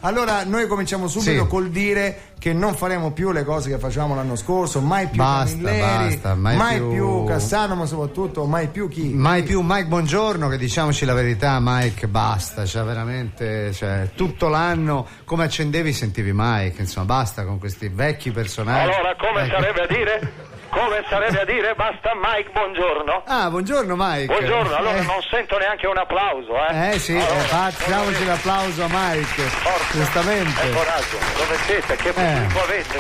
Allora noi cominciamo subito col dire che non faremo più le cose che facevamo l'anno scorso, mai più Camilleri, mai più Cassano, ma soprattutto mai più chi? Mai più Mike Bongiorno, che diciamoci la verità, Mike, basta, cioè veramente, cioè, tutto l'anno come accendevi sentivi Mike, insomma, basta con questi vecchi personaggi. Allora come sarebbe a dire? Come sarebbe a dire basta Mike Bongiorno? Ah, buongiorno Mike. Buongiorno, allora non sento neanche un applauso, sì, allora, facciamoci l'applauso a Mike. Forza, giustamente. Coraggio, dove siete? Che pubblico avete?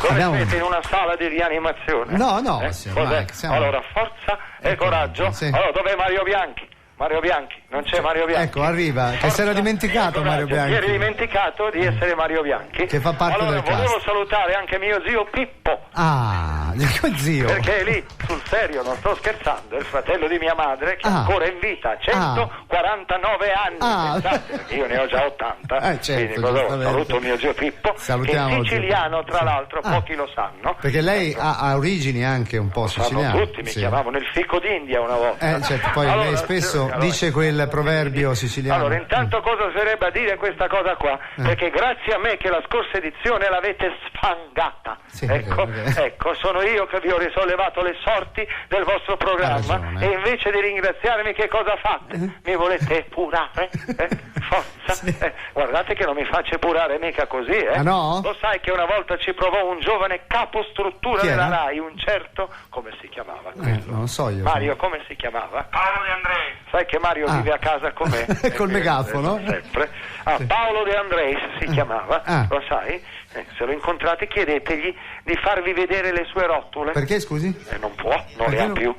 Dove siete? In una sala di rianimazione? No, signor Mike, Allora, forza e coraggio. Sì. Allora, dov'è Mario Bianchi? Mario Bianchi, non c'è Mario Bianchi. Ecco, arriva, che si era dimenticato Mario Bianchi. Si era dimenticato di essere Mario Bianchi. Che fa parte del cast. Volevo salutare anche mio zio Pippo. Ah, zio. Perché è lì, sul serio, non sto scherzando, è il fratello di mia madre che è ancora in vita, 149 anni. Pensate, perché io ne ho già 80. Certo, quindi saluto mio zio Pippo, salutiamo, che è siciliano, tra l'altro, pochi lo sanno. Perché lei ha origini anche un po' siciliane. Tutti mi chiamavano il fico d'India una volta. Certo, poi lei spesso dice quel proverbio siciliano. Allora, intanto cosa sarebbe a dire questa cosa qua? Perché grazie a me che la scorsa edizione l'avete sfangata. Ecco, sono io che vi ho risollevato le sorti del vostro programma e invece di ringraziarmi che cosa fate? Mi volete epurare? Forza? Guardate che non mi faccio epurare mica così, Ah, no? Lo sai che una volta ci provò un giovane capostruttura della RAI, un certo, come si chiamava quello? Non so io. Mario, come si chiamava? Paolo De Andrei. Sai che Mario vive a casa con me? Col megafono? Sempre. Paolo De Andrei si chiamava, lo sai? Se lo incontrate chiedetegli di farvi vedere le sue rotule. Perché, scusi? Non può, non le ha più.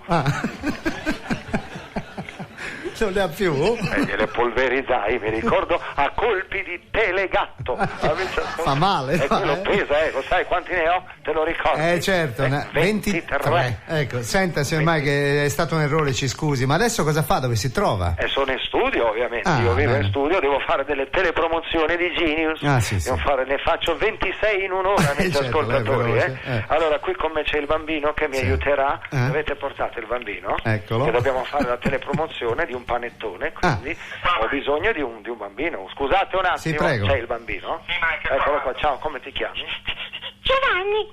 Non le ha più? Gliele polverizzai, mi ricordo, a colpi di telegatto. Fa male. E quello pesa, lo sai quanti ne ho? Te lo ricordi? Certo, 23. Ecco, senta, signor Mike, che è stato un errore, ci scusi, ma adesso cosa fa? Dove si trova? Sono in studio, ovviamente. Io vivo in studio, devo fare delle telepromozioni di Genius. Ne faccio 26 in un'ora, amici ascoltatori. Allora, qui con me c'è il bambino che mi aiuterà. Avete portato il bambino? Eccolo. Che dobbiamo fare la telepromozione di un panettone, quindi ho bisogno di un bambino. Scusate un attimo, sì, prego. C'è il bambino? Sì, eccolo qua, ciao, come ti chiami? Giovanni,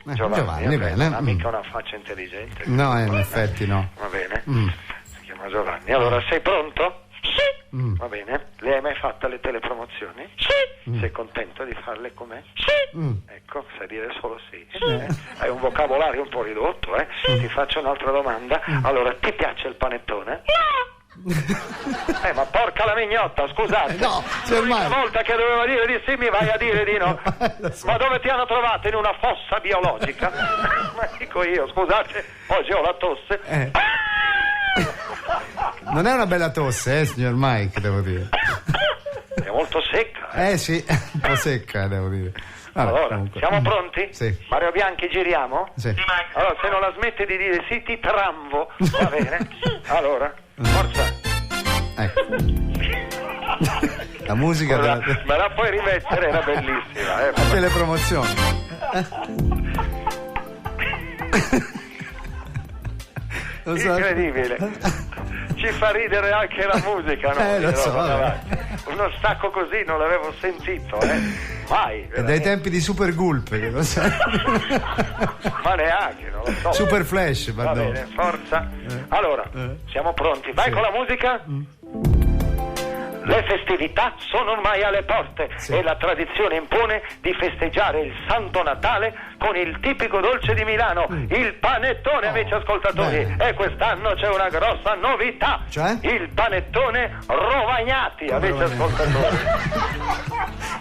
bene. Non ha mica una faccia intelligente. No, in effetti no. Va bene, si chiama Giovanni. Allora, sei pronto? Sì. Va bene, le hai mai fatte le telepromozioni? Sì. Sei contento di farle con me? Sì. Ecco, sai dire solo sì. Hai un vocabolario un po' ridotto, Ti faccio un'altra domanda. Allora, ti piace il panettone? No. Ma porca la mignotta, scusate. No, l'unica volta che dovevo dire di sì mi vai a dire di no. Ma dove ti hanno trovato? In una fossa biologica? Ma dico io, scusate, oggi ho la tosse. Non è una bella tosse, signor Mike, devo dire. È molto secca. Sì, un po' secca, devo dire. Allora, comunque. Siamo pronti? Sì. Mario Bianchi, giriamo? Sì. Allora, se non la smette di dire sì, ti tramvo. Va bene? Allora, forza. Ecco. La musica me la puoi rimettere, era bellissima. La telepromozione. Incredibile. Ci fa ridere anche la musica, no? Lo so. Uno stacco così non l'avevo sentito, mai. È dai tempi di Super Gulp, che lo sai. Ma neanche, non lo so. Super Flash, va bene, forza. Allora, siamo pronti. Vai con la musica. Le festività sono ormai alle porte e la tradizione impone di festeggiare il Santo Natale con il tipico dolce di Milano, il panettone, amici ascoltatori. E quest'anno c'è una grossa novità, il panettone Rovagnati, amici ascoltatori.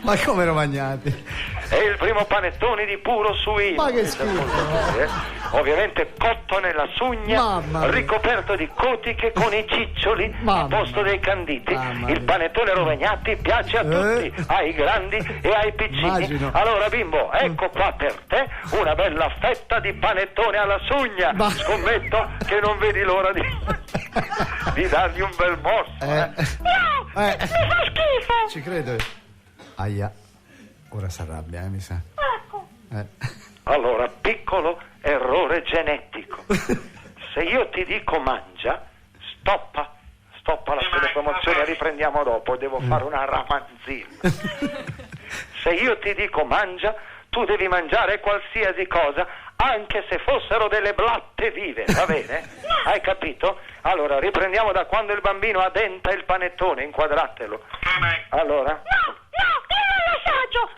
Ma come Rovagnati? È il primo panettone di puro suino. Ma che schifo. Ovviamente cotto nella sugna, ricoperto di cotiche con i ciccioli a posto dei canditi. Il panettone Rovagnati piace a tutti, ai grandi e ai piccini. Immagino. Allora bimbo, ecco qua per te una bella fetta di panettone alla sugna. Scommetto che non vedi l'ora di dargli un bel morso. No, mi fa schifo. Ci credo. Aia, ora si arrabbia, mi sa. Allora, piccolo errore genetico. Se io ti dico mangia, stoppa la telepromozione, riprendiamo dopo, devo fare una ramanzina. Se io ti dico mangia, tu devi mangiare qualsiasi cosa, anche se fossero delle blatte vive, va bene? Hai capito? Allora, riprendiamo da quando il bambino addenta il panettone, inquadratelo. Allora? No, non l'assaggio!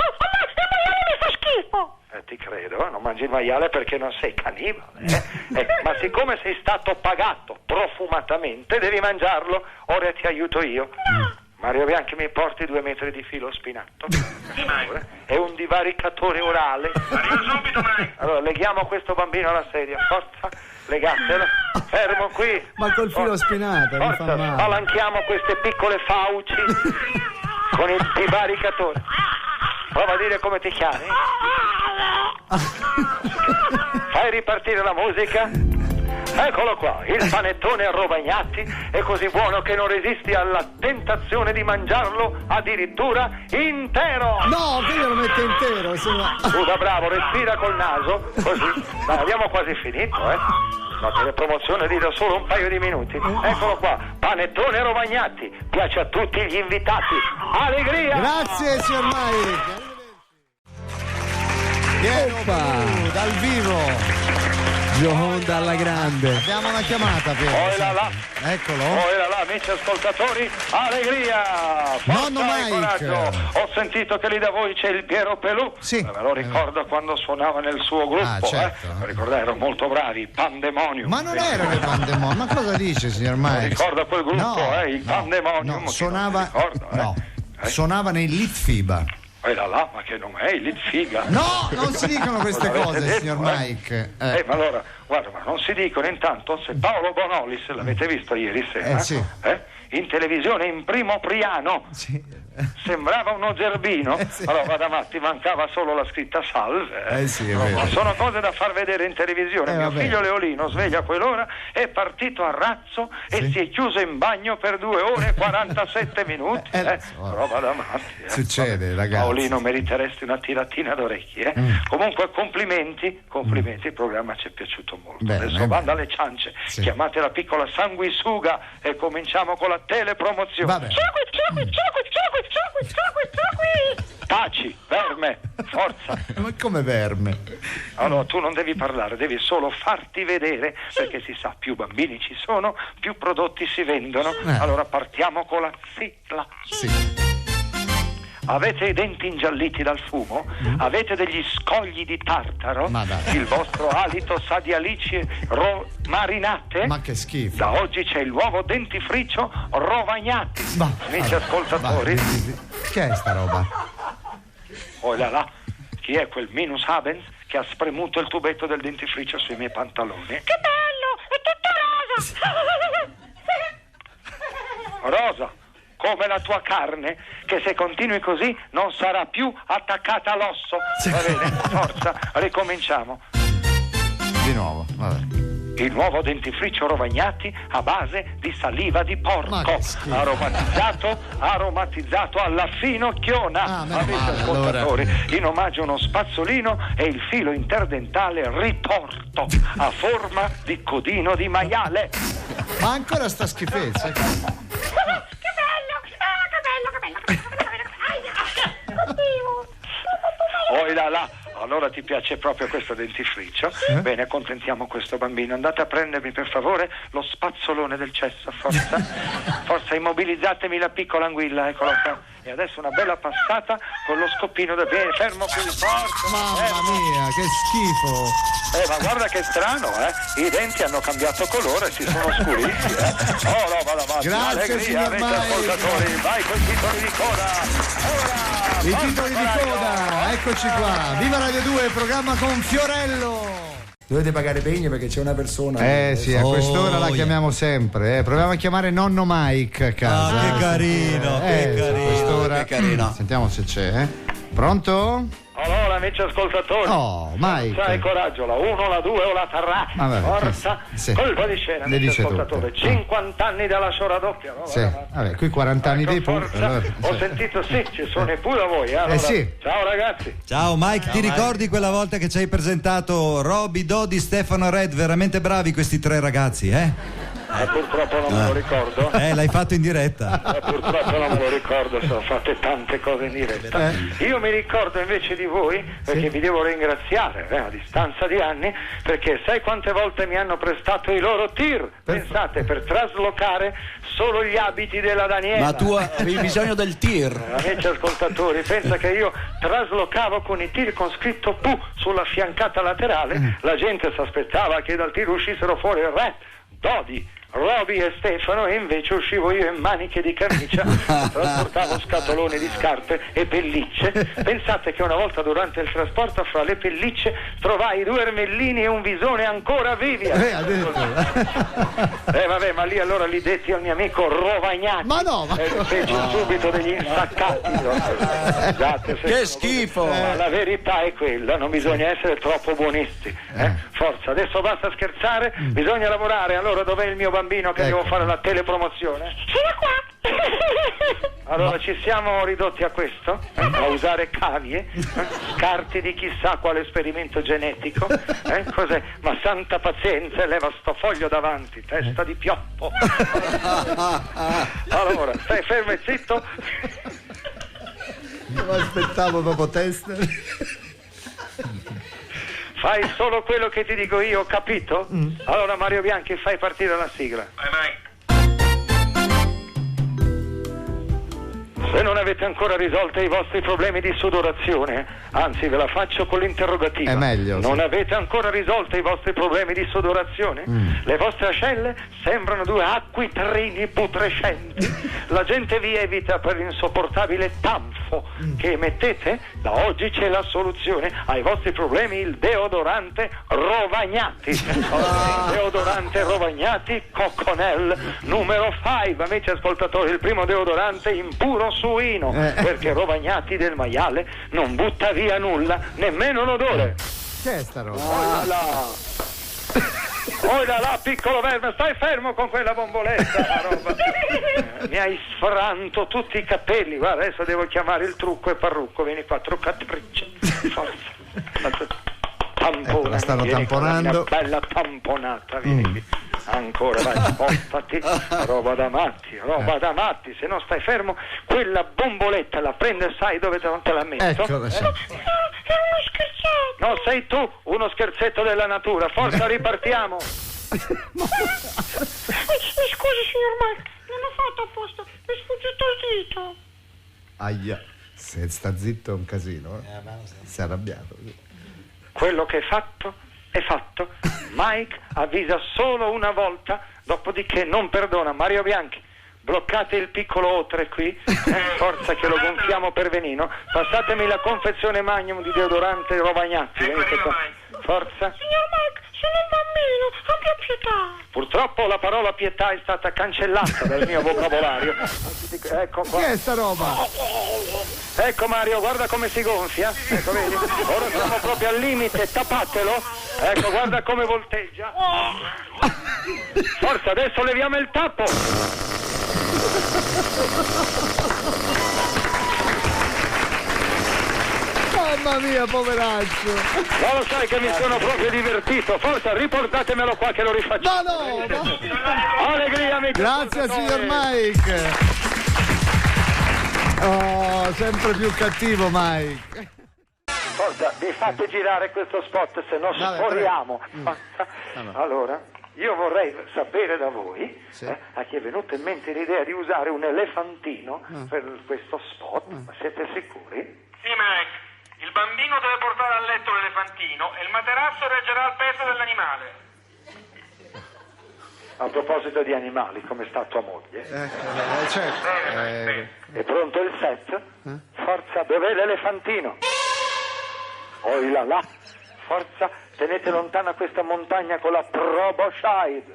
Il maiale mi fa schifo! Ti credo, non mangi il maiale perché non sei cannibale. Ma siccome sei stato pagato profumatamente, devi mangiarlo. Ora ti aiuto io. Mario Bianchi, mi porti 2 metri di filo spinato? Sì, Mike. E un divaricatore orale? Arrivo subito, Mike. Allora, leghiamo questo bambino alla sedia, forza, legatelo, fermo qui. Ma col filo spinato, mi fa Forza, male. spalanchiamo queste piccole fauci con il divaricatore. Prova a dire come ti chiami. Fai ripartire la musica. Eccolo qua, il panettone a Rovagnati è così buono che non resisti alla tentazione di mangiarlo addirittura intero. No, che io lo metto intero, Scusa, bravo, respira col naso, così. Dai, abbiamo quasi finito, La telepromozione dura solo un paio di minuti. Eccolo qua, panettone a Rovagnati. Piace a tutti gli invitati. Allegria! Grazie, signor Mike. Dal vivo. Gioconda alla grande. Abbiamo una chiamata, Piero. Poi là. Eccolo. Poi là, amici ascoltatori, allegria! Forza Nonno e Mike. coraggio. Ho sentito che lì da voi c'è il Piero Pelù. Sì. Me lo ricordo quando suonava nel suo gruppo, certo. Lo ricordo, erano molto bravi, Pandemonium. Ma non erano i Pandemonium, ma cosa dice, signor Mike? Ricorda quel gruppo, il Pandemonium. No, suonava. Ricordo, Suonava nei Litfiba. Là, ma che non è il Litfiga. No, non si dicono queste L'avete cose, detto, signor Mike. Ma allora, guarda, ma non si dicono intanto se Paolo Bonolis, l'avete visto ieri sera? Sì. In televisione in primo piano. Sì. Sembrava uno zerbino. Sì. Allora vada matti, mancava solo la scritta salve. Sì, è vero. Ma sono cose da far vedere in televisione. Mio vabbè. figlio Leolino, sveglia a quell'ora, è partito a razzo e si è chiuso in bagno per 2 ore e 47 minuti. Roba da matti. Succede, ragazzi. Paolino, meriteresti una tiratina d'orecchie. Comunque complimenti, il programma ci è piaciuto molto. Bene, Adesso banda alle ciance, Sì. chiamate la piccola sanguisuga e cominciamo con la telepromozione. Vabbè. Taci, verme, forza. Ma come verme? Allora tu non devi parlare, devi solo farti vedere, perché si sa, più bambini ci sono, più prodotti si vendono. Allora partiamo con la sigla. Sì. Avete i denti ingialliti dal fumo? Avete degli scogli di tartaro? Ma dai. Il vostro alito sa di alici marinate? Ma che schifo. Da oggi c'è il nuovo dentifricio Rovagnati. Amici ascoltatori. Che è sta roba? Oh là, chi è quel minus habens che ha spremuto il tubetto del dentifricio sui miei pantaloni? Che bello! È tutto rosa! Rosa, come la tua carne, che se continui così non sarà più attaccata all'osso. Va bene, forza, ricominciamo. Di nuovo, vabbè. Il nuovo dentifricio Rovagnati a base di saliva di porco, aromatizzato alla finocchiona. Amici ascoltatori, in omaggio a uno spazzolino e il filo interdentale ritorto a forma di codino di maiale. Ma ancora sta schifezza. Che bello! Oh là, allora ti piace proprio questo dentifricio? Bene, accontentiamo questo bambino. Andate a prendermi per favore lo spazzolone del cesso, forza. Forza, immobilizzatemi la piccola anguilla, eccola qua. E adesso una bella passata con lo scoppino da bene, fermo qui, forza. Mamma mia, che schifo. Ma guarda che strano, i denti hanno cambiato colore, si sono scuriti, Oh no, vada avanti. Grazie, allegria, signor amici ascoltatori, vai con i titoli di coda. Ora, I titoli di coda, eccoci qua. Viva Radio 2, programma con Fiorello. Dovete pagare pegno perché c'è una persona. Sì, a quest'ora la chiamiamo sempre. Proviamo a chiamare nonno Mike a casa. Che carino, che carino. A quest'ora. Che carino. Sentiamo se c'è. Pronto? Allora, amici ascoltatori, Oh, Mike. sai coraggio, la 1, la 2 o la 3, Vabbè, forza, sì. colpo di scena, Le amici dice ascoltatori, tutte. 50 anni della sciora doppia, no? Sì. Vabbè, qui 40 anni dei pur. forza. Allora, Ho sentito ci sono pure da voi, allora. sì. Ciao ragazzi. Ciao Mike, ti ricordi quella volta che ci hai presentato Roby, Dodi, Stefano Red? Veramente bravi questi 3 ragazzi, Purtroppo non me lo ricordo. L'hai fatto in diretta. Purtroppo non me lo ricordo, sono fatte tante cose in diretta. Io mi ricordo invece di voi, perché vi devo ringraziare a distanza di anni, perché sai quante volte mi hanno prestato i loro tir? Pensate, per traslocare solo gli abiti della Daniela. Ma tu avevi bisogno del tir? Amici ascoltatori, pensa che io traslocavo con i tir con scritto P sulla fiancata laterale, la gente si aspettava che dal tir uscissero fuori il re, Dodi, Roby e Stefano, e invece uscivo io in maniche di camicia, trasportavo scatoloni di scarpe e pellicce. Pensate che una volta durante il trasporto fra le pellicce trovai 2 ermellini e un visone ancora vivi. Vabbè, ma lì allora li detti al mio amico Rovagnati. Ma no, fece subito degli insaccati. Scusate, che schifo! Ma la verità è quella, non bisogna essere troppo buonisti. Forza, adesso basta scherzare, bisogna lavorare. Allora dov'è il mio bambino che devo fare la telepromozione? Sono qua. Allora ci siamo ridotti a questo, a usare cavie, scarti di chissà quale esperimento genetico, cos'è? Ma santa pazienza, leva sto foglio davanti, testa di pioppo. Allora, stai fermo e zitto. Non aspettavo proprio testa. Fai solo quello che ti dico io, capito? Allora Mario Bianchi, fai partire la sigla. Vai. Se non avete ancora risolto i vostri problemi di sudorazione, anzi ve la faccio con l'interrogativa. È meglio. Non avete ancora risolto i vostri problemi di sudorazione? Le vostre ascelle sembrano 2 acquitrini putrescenti. La gente vi evita per l'insopportabile tanfo che emettete? Da oggi c'è la soluzione ai vostri problemi, il deodorante Rovagnati. Deodorante Rovagnati Coconel numero 5. Amici ascoltatori, il primo deodorante impuro suino, perché Rovagnati del maiale non butta via nulla, nemmeno l'odore. Che è sta roba? Oh là, piccolo verme, stai fermo con quella bomboletta, la roba. Mi hai sfranto tutti i capelli. Guarda, adesso devo chiamare il trucco e parrucco. Vieni qua, truccatrice. Forza. Tampona, la stanno tamponando. Bella tamponata, vieni qui. Ancora, vai, spostati. Roba da matti, se non stai fermo, quella bomboletta la prende e sai dove te la metto? Eccola, È uno scherzetto. No, sei tu, uno scherzetto della natura. Forza, ripartiamo. Mi scusi, signor Mark, non l'ho fatto apposta, mi è sfuggito il dito. Aia, se sta zitto è un casino, si è arrabbiato. Quello che è fatto è fatto. Mike avvisa solo una volta, dopodiché non perdona. Mario Bianchi, bloccate il piccolo Otre qui, forza che lo gonfiamo per venino. Passatemi la confezione Magnum di deodorante Rovagnati. Venite qua. Forza. Signor Mark, sono un bambino, abbia pietà. Purtroppo la parola pietà è stata cancellata dal mio vocabolario. Ecco qua. Che è sta roba? Ecco Mario, guarda come si gonfia. Ecco, vedi? Ora siamo proprio al limite, tappatelo. Ecco, guarda come volteggia. Forza, adesso leviamo il tappo. Mamma mia, poveraccio. Ma lo sai che mi sono proprio divertito. Forza, riportatemelo qua che lo rifacciamo. No. Allegria, amico. Grazie signor Mike. Oh, sempre più cattivo Mike. Forza, vi fate girare questo spot, se no sforiamo. Allora, io vorrei sapere da voi a chi è venuta in mente l'idea di usare un elefantino per questo spot. Ma siete sicuri? Sì, Mike. Il bambino deve portare a letto l'elefantino e il materasso reggerà il peso dell'animale. A proposito di animali, come sta tua moglie? Certo. È pronto il set? Forza, dov'è l'elefantino? Oh là, forza, tenete lontana questa montagna con la proboscide. Che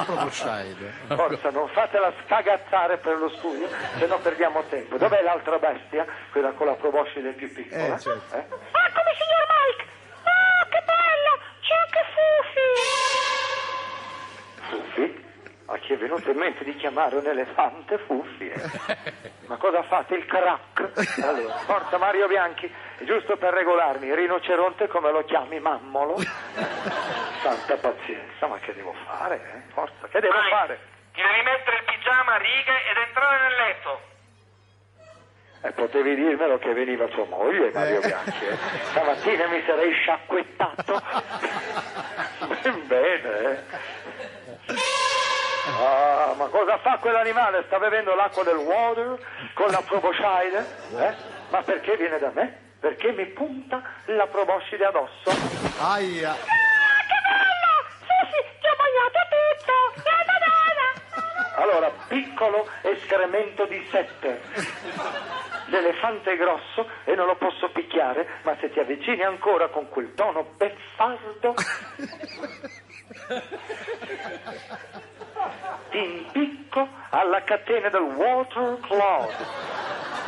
proboscide? Forza, non fatela scagazzare per lo studio, se no perdiamo tempo. Dov'è l'altra bestia? Quella con la proboscide più piccola? Certo. Eccomi, signor Mike. Oh, che bello, c'è anche Fufi. Fuffi? A chi Bianchi è venuto in mente di chiamare un elefante Fuffi. Ma cosa fate? Il crack? Allora, forza Mario Bianchi, giusto per regolarmi, rinoceronte come lo chiami, mammolo? Santa pazienza, ma che devo fare? Forza, che devo fare? Ti devi mettere il pigiama a righe ed entrare nel letto. Potevi dirmelo che veniva tua moglie, Mario Bianchi. Stamattina mi sarei sciacquettato. Bene. Ah, ma cosa fa quell'animale? Sta bevendo l'acqua del water con la proboscide? Ma perché viene da me? Perché mi punta la proboscide addosso? Aia. Che bello! Sì, ti ho bagnato tutto! Allora, piccolo escremento di 7. L'elefante è grosso e non lo posso picchiare, ma se ti avvicini ancora con quel tono beffardo ti impicco alla catena del water cloud.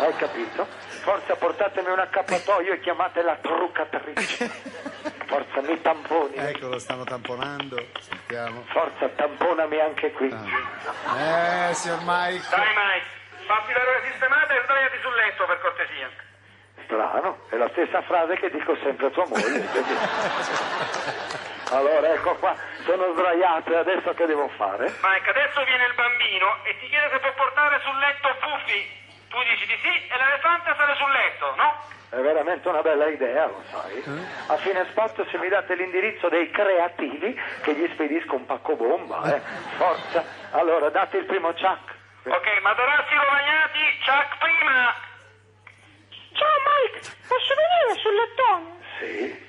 Hai capito? Forza, portatemi un accappatoio e chiamate la truccatrice. Forza, mi tamponi. Ecco, lo stanno tamponando. Sentiamo. Forza, tamponami anche qui. Signor Mike. Dai Mike, fatti la roba sistemata e sdraiati sul letto per cortesia. Strano, è la stessa frase che dico sempre a tua moglie. Allora, ecco qua, sono sdraiato e adesso che devo fare? Mike, adesso viene il bambino e ti chiede se può portare sul letto Fuffi. Tu dici di sì e l'elefante sale sul letto, no? È veramente una bella idea, lo sai. A fine spot, se mi date l'indirizzo dei creativi, che gli spedisco un pacco bomba, Forza. Allora, date il primo Chuck. Ok, materassi rovagnati, Chuck prima. Ciao Mike, posso venire sul lettone? Sì.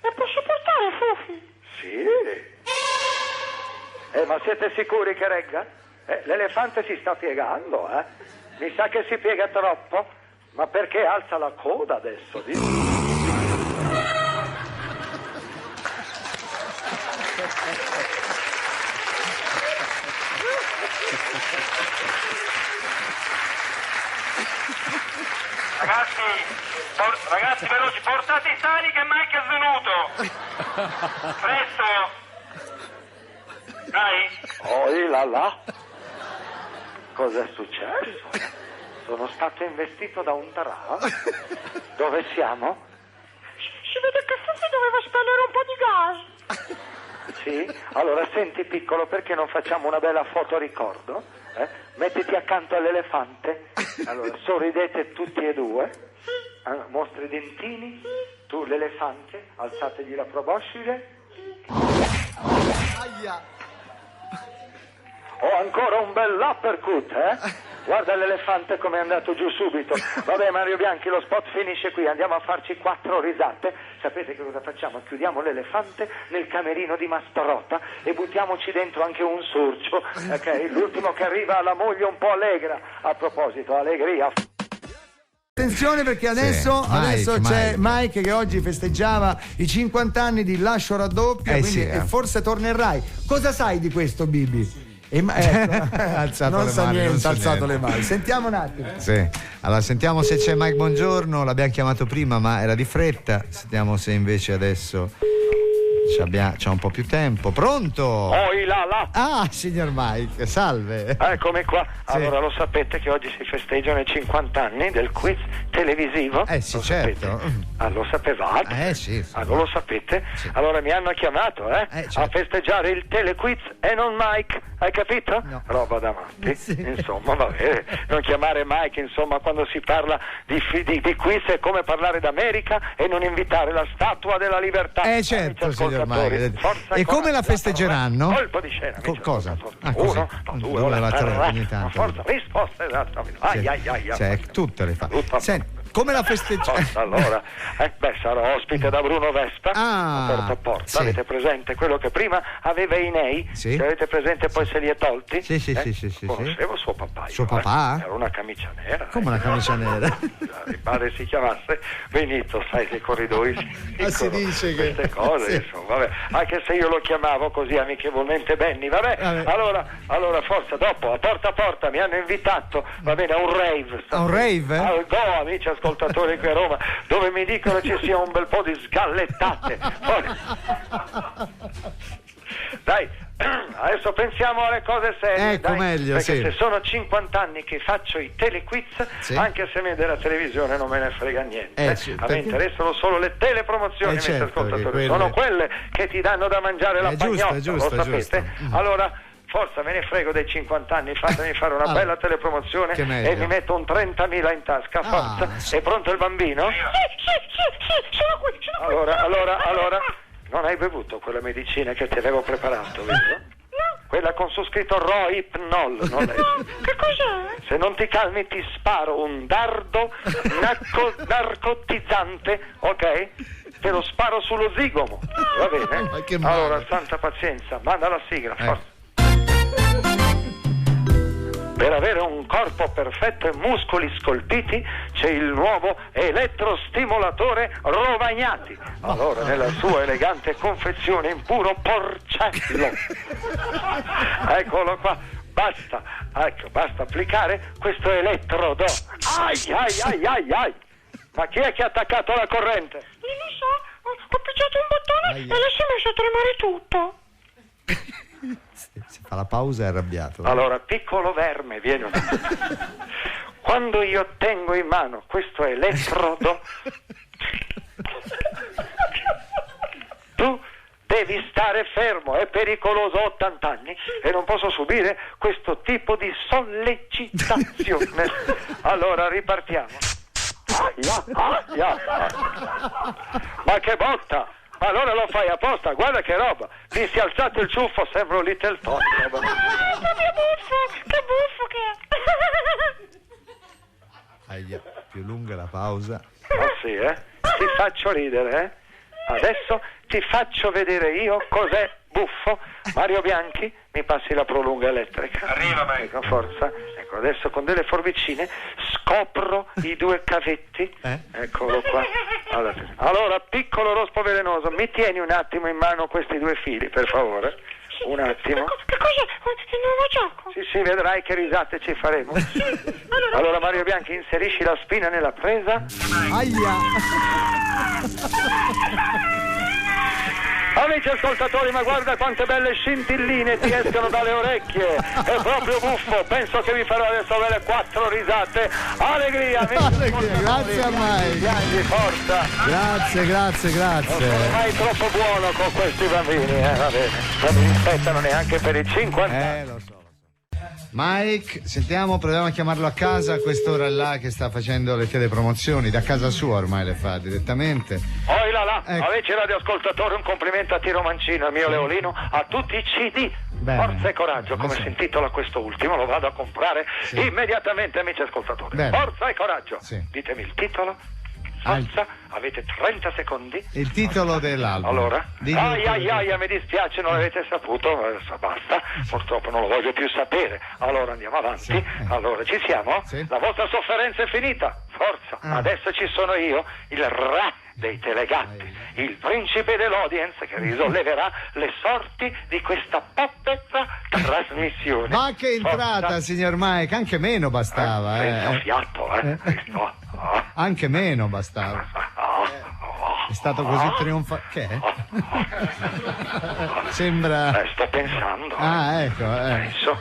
E posso portare Fuffi? Sì. Ma siete sicuri che regga? L'elefante si sta piegando, Mi sa che si piega troppo. Ma perché alza la coda adesso? Ragazzi veloci, portate i sali che Mike è svenuto. Presto. Dai. Oh là là. Cos'è successo? Sono stato investito da un tarà? Dove siamo? Si vede che Fuffi doveva spendere un po' di gas. Sì? Allora senti piccolo, perché non facciamo una bella foto ricordo? Mettiti accanto all'elefante. Allora sorridete tutti e due. Mostri i dentini. Tu l'elefante, alzategli la proboscide. Aia. Ho ancora un bel uppercut, Guarda l'elefante come è andato giù subito. Vabbè Mario Bianchi, lo spot finisce qui, andiamo a farci 4 risate. Sapete che cosa facciamo? Chiudiamo l'elefante nel camerino di Mastarota e buttiamoci dentro anche un sorcio, ok? L'ultimo che arriva alla moglie un po' allegra. A proposito, allegria. Attenzione perché adesso c'è Mike che oggi festeggiava i 50 anni di Lascio raddoppia, quindi forse tornerai. Cosa sai di questo, Bibi? Non sa niente, ha alzato le mani. Sentiamo un attimo. Sì. Allora sentiamo se c'è Mike Buongiorno. L'abbiamo chiamato prima ma era di fretta. Sentiamo se invece adesso c'ha un po' più tempo. Pronto? Oh là là. Ah, signor Mike, salve. Eccomi qua. Sì. Allora lo sapete che oggi si festeggiano i 50 anni del quiz televisivo? Sì, lo certo. Sapete? Lo sapevate? Sì. Non lo sapete? Sì. Allora mi hanno chiamato certo. a festeggiare il telequiz e non Mike, hai capito? No. Roba da matti. Sì. Insomma, va bene. Non chiamare Mike, insomma, quando si parla di quiz è come parlare d'America e non invitare la Statua della Libertà. Certo, signor Mike. Forza, e come la festeggeranno? Colpo di scena. Cosa? Così. 1, 2, 3, ogni tanto. forza, risposta esattamente. Tutte le fa. Senti, come la festeggiamo? Allora, sarò ospite da Bruno Vespa, porta a porta. Sì. Avete presente quello che prima aveva i nei? Sì. Che avete presente poi se li è tolti? Sì. Conoscevo suo papà. Suo papà? Era una camicia nera. Come una camicia nera? Mi pare si chiamasse Benito, sai che i corridoi si dice che queste cose, sì. insomma, vabbè. Anche se io lo chiamavo così amichevolmente Benny, vabbè. Allora forza dopo a porta mi hanno invitato, va bene, a un rave. A un rave? Al Go, amici ascoltatori qui a Roma, dove mi dicono ci sia un bel po' di sgallettate. Dai, adesso pensiamo alle cose serie. Ecco, dai, meglio, perché sì. se sono 50 anni che faccio i telequiz, Sì. anche se me della televisione non me ne frega niente. Sì, A me perché- interessano solo le telepromozioni, amici certo, ascoltatori. quelle- Sono quelle che ti danno da mangiare la pagnotta, giusto, lo sapete? giusto. Allora, forza, me ne frego dei 50 anni, fatemi fare una bella telepromozione che meglio. e mi metto un 30.000 in tasca, forza. sì. È pronto il bambino? Sì, sono qui. Allora, non hai bevuto quella medicina che ti avevo preparato, vero? No. Quella con su scritto Rohypnol, non è? Che cos'è? Se non ti calmi ti sparo un dardo narcotizzante, ok? Te lo sparo sullo zigomo, va bene? Ma che male. Allora, santa pazienza, manda la sigla, forza. Per avere un corpo perfetto e muscoli scolpiti c'è il nuovo elettrostimolatore Rovagnati. Allora, nella sua elegante confezione in puro porcello. Eccolo qua. Basta applicare questo elettrodo. Ai. Ma chi è che ha attaccato la corrente? Non lo so, ho picchiato un bottone e lei si è messo a tremare tutto. Si fa la pausa e è arrabbiato. Allora, piccolo verme, vieni un attimo. Quando io tengo in mano questo elettrodo, tu devi stare fermo, è pericoloso, ho 80 anni e non posso subire questo tipo di sollecitazione. Allora, ripartiamo. Aia. Ma che botta! Allora lo fai apposta, guarda che roba! Mi si è alzato il ciuffo, sembra un Little Tot. Che buffo che è. Aia, più lunga la pausa. Oh sì, ti faccio ridere, Adesso ti faccio vedere io cos'è buffo. Mario Bianchi, mi passi la prolunga elettrica. Arriva, Mike. Ecco, forza. Ecco, adesso con delle forbicine scopro i due cavetti. Eccolo qua. Allora, piccolo rospo velenoso, mi tieni un attimo in mano questi due fili, per favore? Un attimo. Che cos'è? Il nuovo gioco? Sì, vedrai che risate ci faremo. Allora, Mario Bianchi, inserisci la spina nella presa. Amici ascoltatori, ma guarda quante belle scintilline ti escono dalle orecchie. È proprio buffo. Penso che vi farò adesso avere 4 risate. Allegria, Allegria, grazie a Mike. Piangi, forza. Grazie. Non sono mai troppo buono con questi bambini, va bene. Non mi rispettano neanche per i 50 anni. Lo so. Mike, sentiamo, proviamo a chiamarlo a casa a quest'ora là che sta facendo le telepromozioni, da casa sua ormai le fa direttamente. Oi là, Ecco. amici radioascoltatori, un complimento a Tiro Mancino, al mio Leolino, a tutti i CD. Bene. Forza e coraggio, come Sì. si intitola questo ultimo, lo vado a comprare immediatamente, amici ascoltatori. Bene. Forza e coraggio. Sì. Ditemi il titolo. Forza, avete 30 secondi. Il titolo dell'album. Allora, Digli- aia, mi dispiace, non l'avete saputo, basta, purtroppo non lo voglio più sapere. Allora andiamo avanti. Sì. Allora, ci siamo? Sì. La vostra sofferenza è finita. Forza, adesso ci sono io, il re dei telegatti, il principe dell'audience che risolleverà le sorti di questa poppezza trasmissione. Ma che entrata, Forza. signor Mike, anche meno bastava. Senza fiato, Cristo. Anche meno bastava. È stato così trionfante. Che è? Sembra. Sto pensando. Ecco. Penso.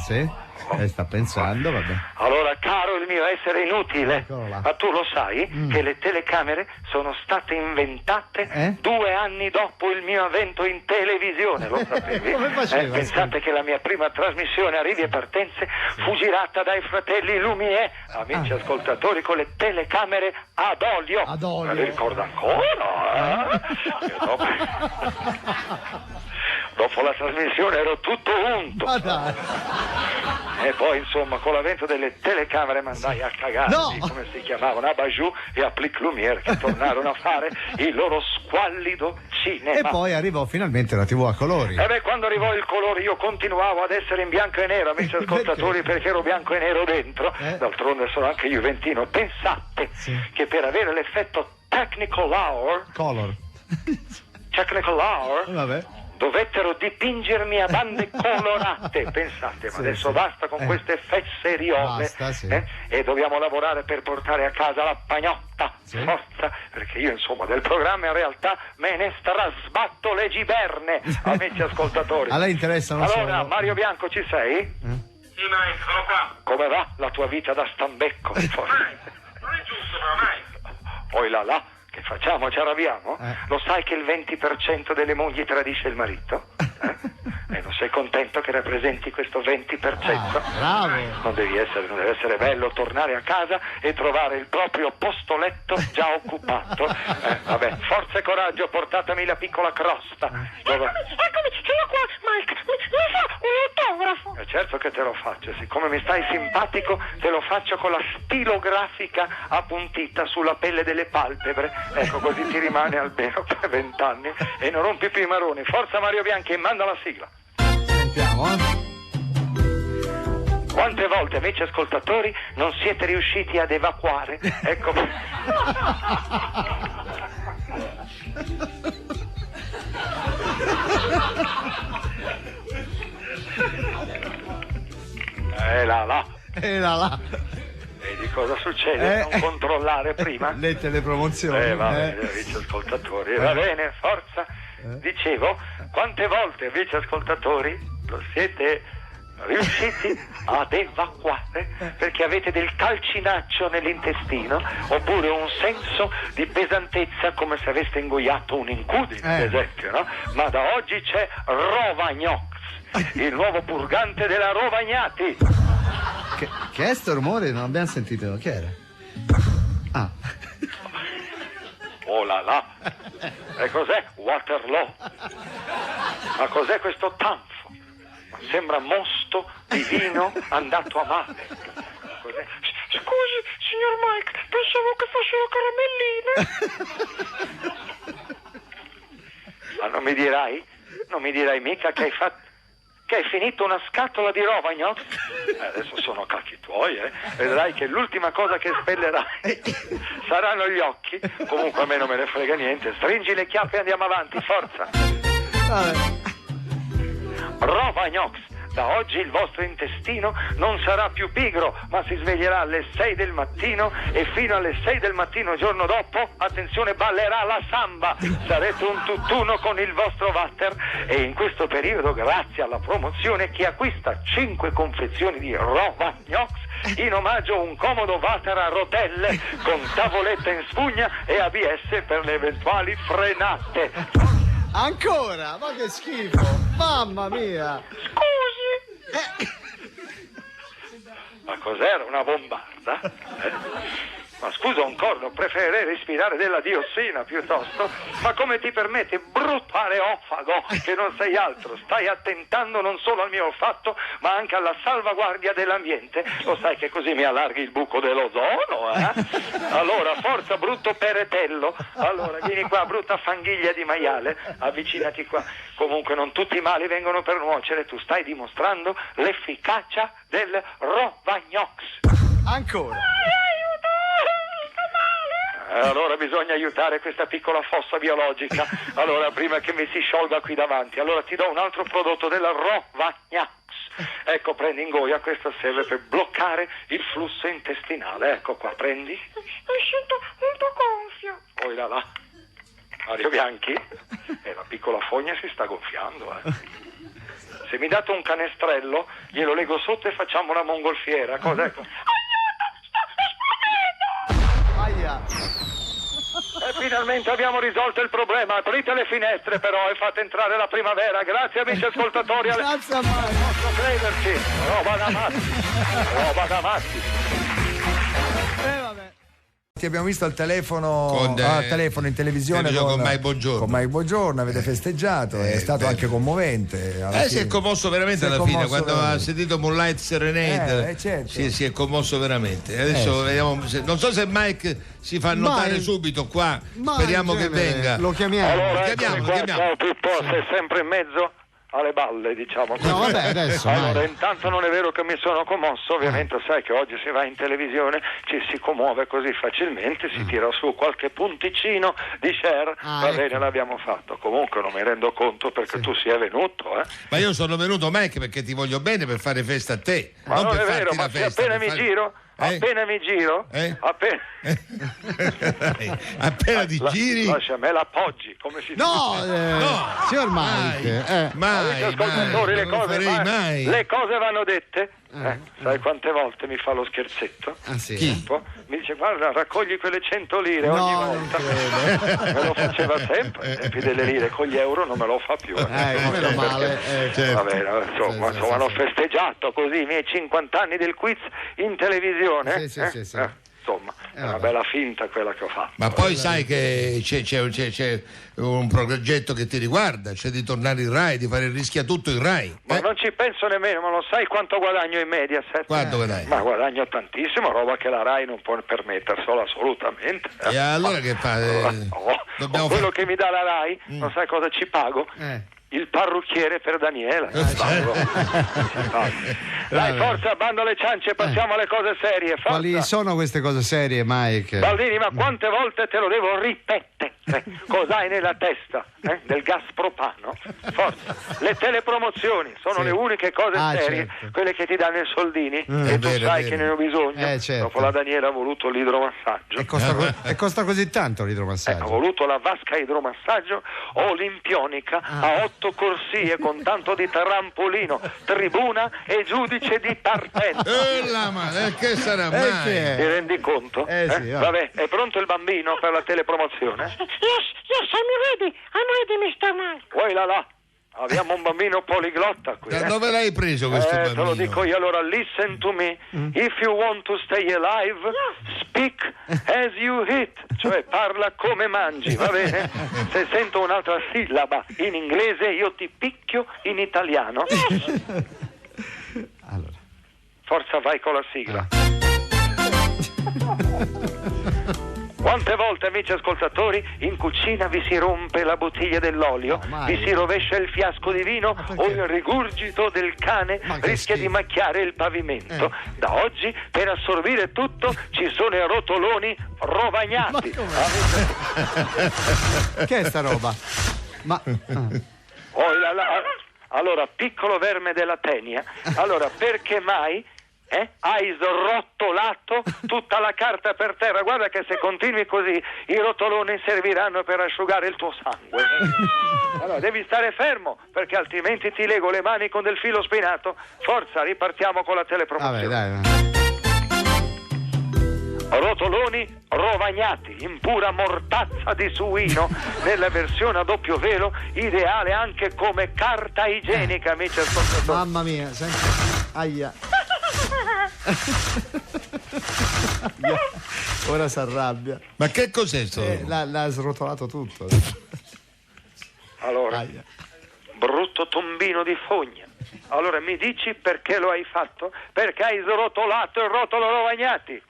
Sì. Sta pensando, vabbè. Allora, caro il mio essere inutile, Eccolo là. ma tu lo sai che le telecamere sono state inventate 2 anni dopo il mio avvento in televisione, lo sapevi? Come faceva? Pensate che la mia prima trasmissione Arrivi e Partenze fu girata dai fratelli Lumière, amici ascoltatori, con le telecamere ad olio. Ad olio. Me li ricordo ancora, Dopo la trasmissione ero tutto unto. Ma dai. E poi insomma con l'avvento delle telecamere mandai a cagare, No! come si chiamavano, a Bajou e a Plic Lumière, che tornarono a fare il loro squallido cinema. E poi arrivò finalmente la TV a colori. E quando arrivò il colore io continuavo ad essere in bianco e nero, amici ascoltatori, perché ero bianco e nero dentro. D'altronde sono anche juventino. Pensate che per avere l'effetto Technicolor, Color. Technicolor, Vabbè. dovettero dipingermi a bande colorate. Pensate, ma adesso basta con queste fesseriole. Basta, sì. E dobbiamo lavorare per portare a casa la pagnotta. Sì. Forza, perché io insomma del programma in realtà me ne strasbatto le giberne, amici ascoltatori. A lei interessano allora, solo... Mario Bianco, ci sei? Sì, Mike, sono qua. Come va la tua vita da stambecco? Mike, non è giusto, però, Mike. Poi là, che facciamo? Ci arrabbiamo? Lo sai che il 20% delle mogli tradisce il marito? E non sei contento che rappresenti questo 20%? Bravo! Non deve essere bello tornare a casa e trovare il proprio posto letto già occupato. Vabbè, forza e coraggio, portatemi la piccola crosta. Eccomi, sono qua, Mike. Mi fa un autografo. Certo che te lo faccio, siccome mi stai simpatico te lo faccio con la stilografica appuntita sulla pelle delle palpebre, ecco, così ti rimane almeno per 20 anni e non rompi più i maroni. Forza Mario Bianchi, e manda la sigla. Sentiamo, Quante volte, amici ascoltatori, non siete riusciti ad evacuare? Ecco. là. Vedi cosa succede? Non controllare prima? Le telepromozioni. Amici ascoltatori. Va bene, forza. Dicevo, quante volte, amici ascoltatori, lo siete riusciti ad evacuare perché avete del calcinaccio nell'intestino oppure un senso di pesantezza come se aveste ingoiato un incudine, per esempio, no? Ma da oggi c'è Rovagnox, il nuovo purgante della Rovagnati. Che è sto rumore? Non abbiamo sentito. Che era? Ah. Oh là là. E cos'è Waterloo? Ma cos'è questo tanfo? Sembra mosto di vino andato a male. Cos'è? Scusi, signor Mike, pensavo che fossero caramelline. Ma non mi dirai mica che hai finito una scatola di Rovagnox? Adesso sono cacchi tuoi, vedrai che l'ultima cosa che spellerai saranno gli occhi. Comunque a me non me ne frega niente. Stringi le chiappe e andiamo avanti, forza. Rovagnox. Da oggi il vostro intestino non sarà più pigro, ma si sveglierà alle 6 del mattino e fino alle 6 del mattino il giorno dopo, attenzione, ballerà la samba. Sarete un tutt'uno con il vostro water e in questo periodo, grazie alla promozione, chi acquista 5 confezioni di Rovagnox in omaggio un comodo water a rotelle con tavoletta in spugna e ABS per le eventuali frenate. Ancora? Ma che schifo! Mamma mia! Ma cos'era? Una bombarda? Ma scusa un corno, preferirei respirare della diossina piuttosto. Ma come ti permetti, brutto areofago, che non sei altro? Stai attentando non solo al mio olfatto, ma anche alla salvaguardia dell'ambiente. Lo sai che così mi allarghi il buco dell'ozono, Allora, forza, brutto peretello. Allora, vieni qua, brutta fanghiglia di maiale. Avvicinati qua. Comunque non tutti i mali vengono per nuocere. Tu stai dimostrando l'efficacia del Rovagnox. Ancora. Allora bisogna aiutare questa piccola fossa biologica. Allora, prima che mi si sciolga qui davanti, allora ti do un altro prodotto della Rovagnox. Ecco, prendi in goia, questo serve per bloccare il flusso intestinale. Ecco qua, prendi. Mi sento un po' gonfio. Poi là. Mario Bianchi? La piccola fogna si sta gonfiando, Se mi date un canestrello, glielo leggo sotto e facciamo una mongolfiera. Cos'è? Aia. Finalmente abbiamo risolto il problema. Aprite le finestre però e fate entrare la primavera. Grazie amici ascoltatori. Grazie a mai. Posso crederci. Roba da matti. Vabbè. Ti abbiamo visto al telefono, telefono in televisione con Mike Bongiorno. Con Mike Bongiorno, avete festeggiato, è stato anche commovente. Si è commosso veramente alla fine, quando ha sentito Moonlight Serenade, certo. si è commosso veramente. Adesso vediamo, non so se Mike si fa notare subito qua, speriamo che venga. Lo chiamiamo. Allora, ciao Pippo, sei sempre in mezzo? alle balle, diciamo così. No, vabbè, adesso, allora, intanto non è vero che mi sono commosso, ovviamente sai che oggi si va in televisione, ci si commuove così facilmente, si tira su qualche punticino di share, va bene, l'abbiamo fatto. Comunque non mi rendo conto perché tu sia venuto, Ma io sono venuto, Mike, perché ti voglio bene, per fare festa a te. Ma non per è vero, farti ma la festa, appena mi giro, appena ti giri, lascia me l'appoggi, come si dice? Signor Mike, mai, ascoltatori, mai. Le cose vanno dette. Sai quante volte mi fa lo scherzetto? Chi? Mi dice guarda, raccogli quelle 100 lire ogni volta. Me lo faceva sempre, ai tempi delle lire, con gli euro non me lo fa più. Meno male. Va bene, insomma, hanno festeggiato così i miei 50 anni del quiz in televisione. Sì. Insomma, è una bella finta quella che ho fatto. Ma poi sai che c'è un progetto che ti riguarda, cioè di tornare in Rai, di fare il Rischiatutto in Rai. Ma non ci penso nemmeno, ma lo sai quanto guadagno in Mediaset? Quanto guadagni? Ma guadagno tantissimo, roba che la Rai non può permetterselo assolutamente. E allora che fa? Quello che mi dà la Rai, non sai cosa ci pago? Il parrucchiere per Daniela. Dai, forza, bando alle ciance, passiamo alle cose serie. Forza. Quali sono queste cose serie, Mike? Baldini, ma quante volte te lo devo ripetere? Cos'hai nella testa? Del gas propano? Forza. Le telepromozioni sono le uniche cose serie, quelle che ti danno i soldini, e tu sai che ne ho bisogno. Dopo la Daniela ha voluto l'idromassaggio. E costa così tanto l'idromassaggio? Ha voluto la vasca idromassaggio olimpionica a 8 corsie con tanto di trampolino, tribuna e giudice di partenza. Che sarà mai? Ti rendi conto? Vabbè, è pronto il bambino per la telepromozione? Yes, I'm ready, Mr. Mike. Poi là. Abbiamo un bambino poliglotta qui. Da dove l'hai preso questo bambino? Te lo dico io, allora listen to me. If you want to stay alive, speak as you eat, cioè parla come mangi, va bene? Se sento un'altra sillaba in inglese io ti picchio in italiano. Allora. Forza, vai con la sigla. Quante volte, amici ascoltatori, in cucina vi si rompe la bottiglia dell'olio, vi si rovescia il fiasco di vino o il rigurgito del cane rischia di macchiare il pavimento. Da oggi, per assorbire tutto, ci sono i rotoloni rovagnati. Che è sta roba? Allora, piccolo verme della tenia, allora perché mai hai srottolato tutta la carta per terra? Guarda che se continui così i rotoloni serviranno per asciugare il tuo sangue. Allora devi stare fermo, perché altrimenti ti lego le mani con del filo spinato. Forza, ripartiamo con la telepromozione. Dai. Rotoloni rovagnati in pura mortazza di suino nella versione a doppio velo, ideale anche come carta igienica, amici ascoltatori. Mamma mia, senti. Aia. Ora si arrabbia. Ma che cos'è sto? L'ha srotolato tutto. Allora, brutto tombino di fogna. Allora mi dici perché lo hai fatto? Perché hai srotolato il rotolo rovagnati.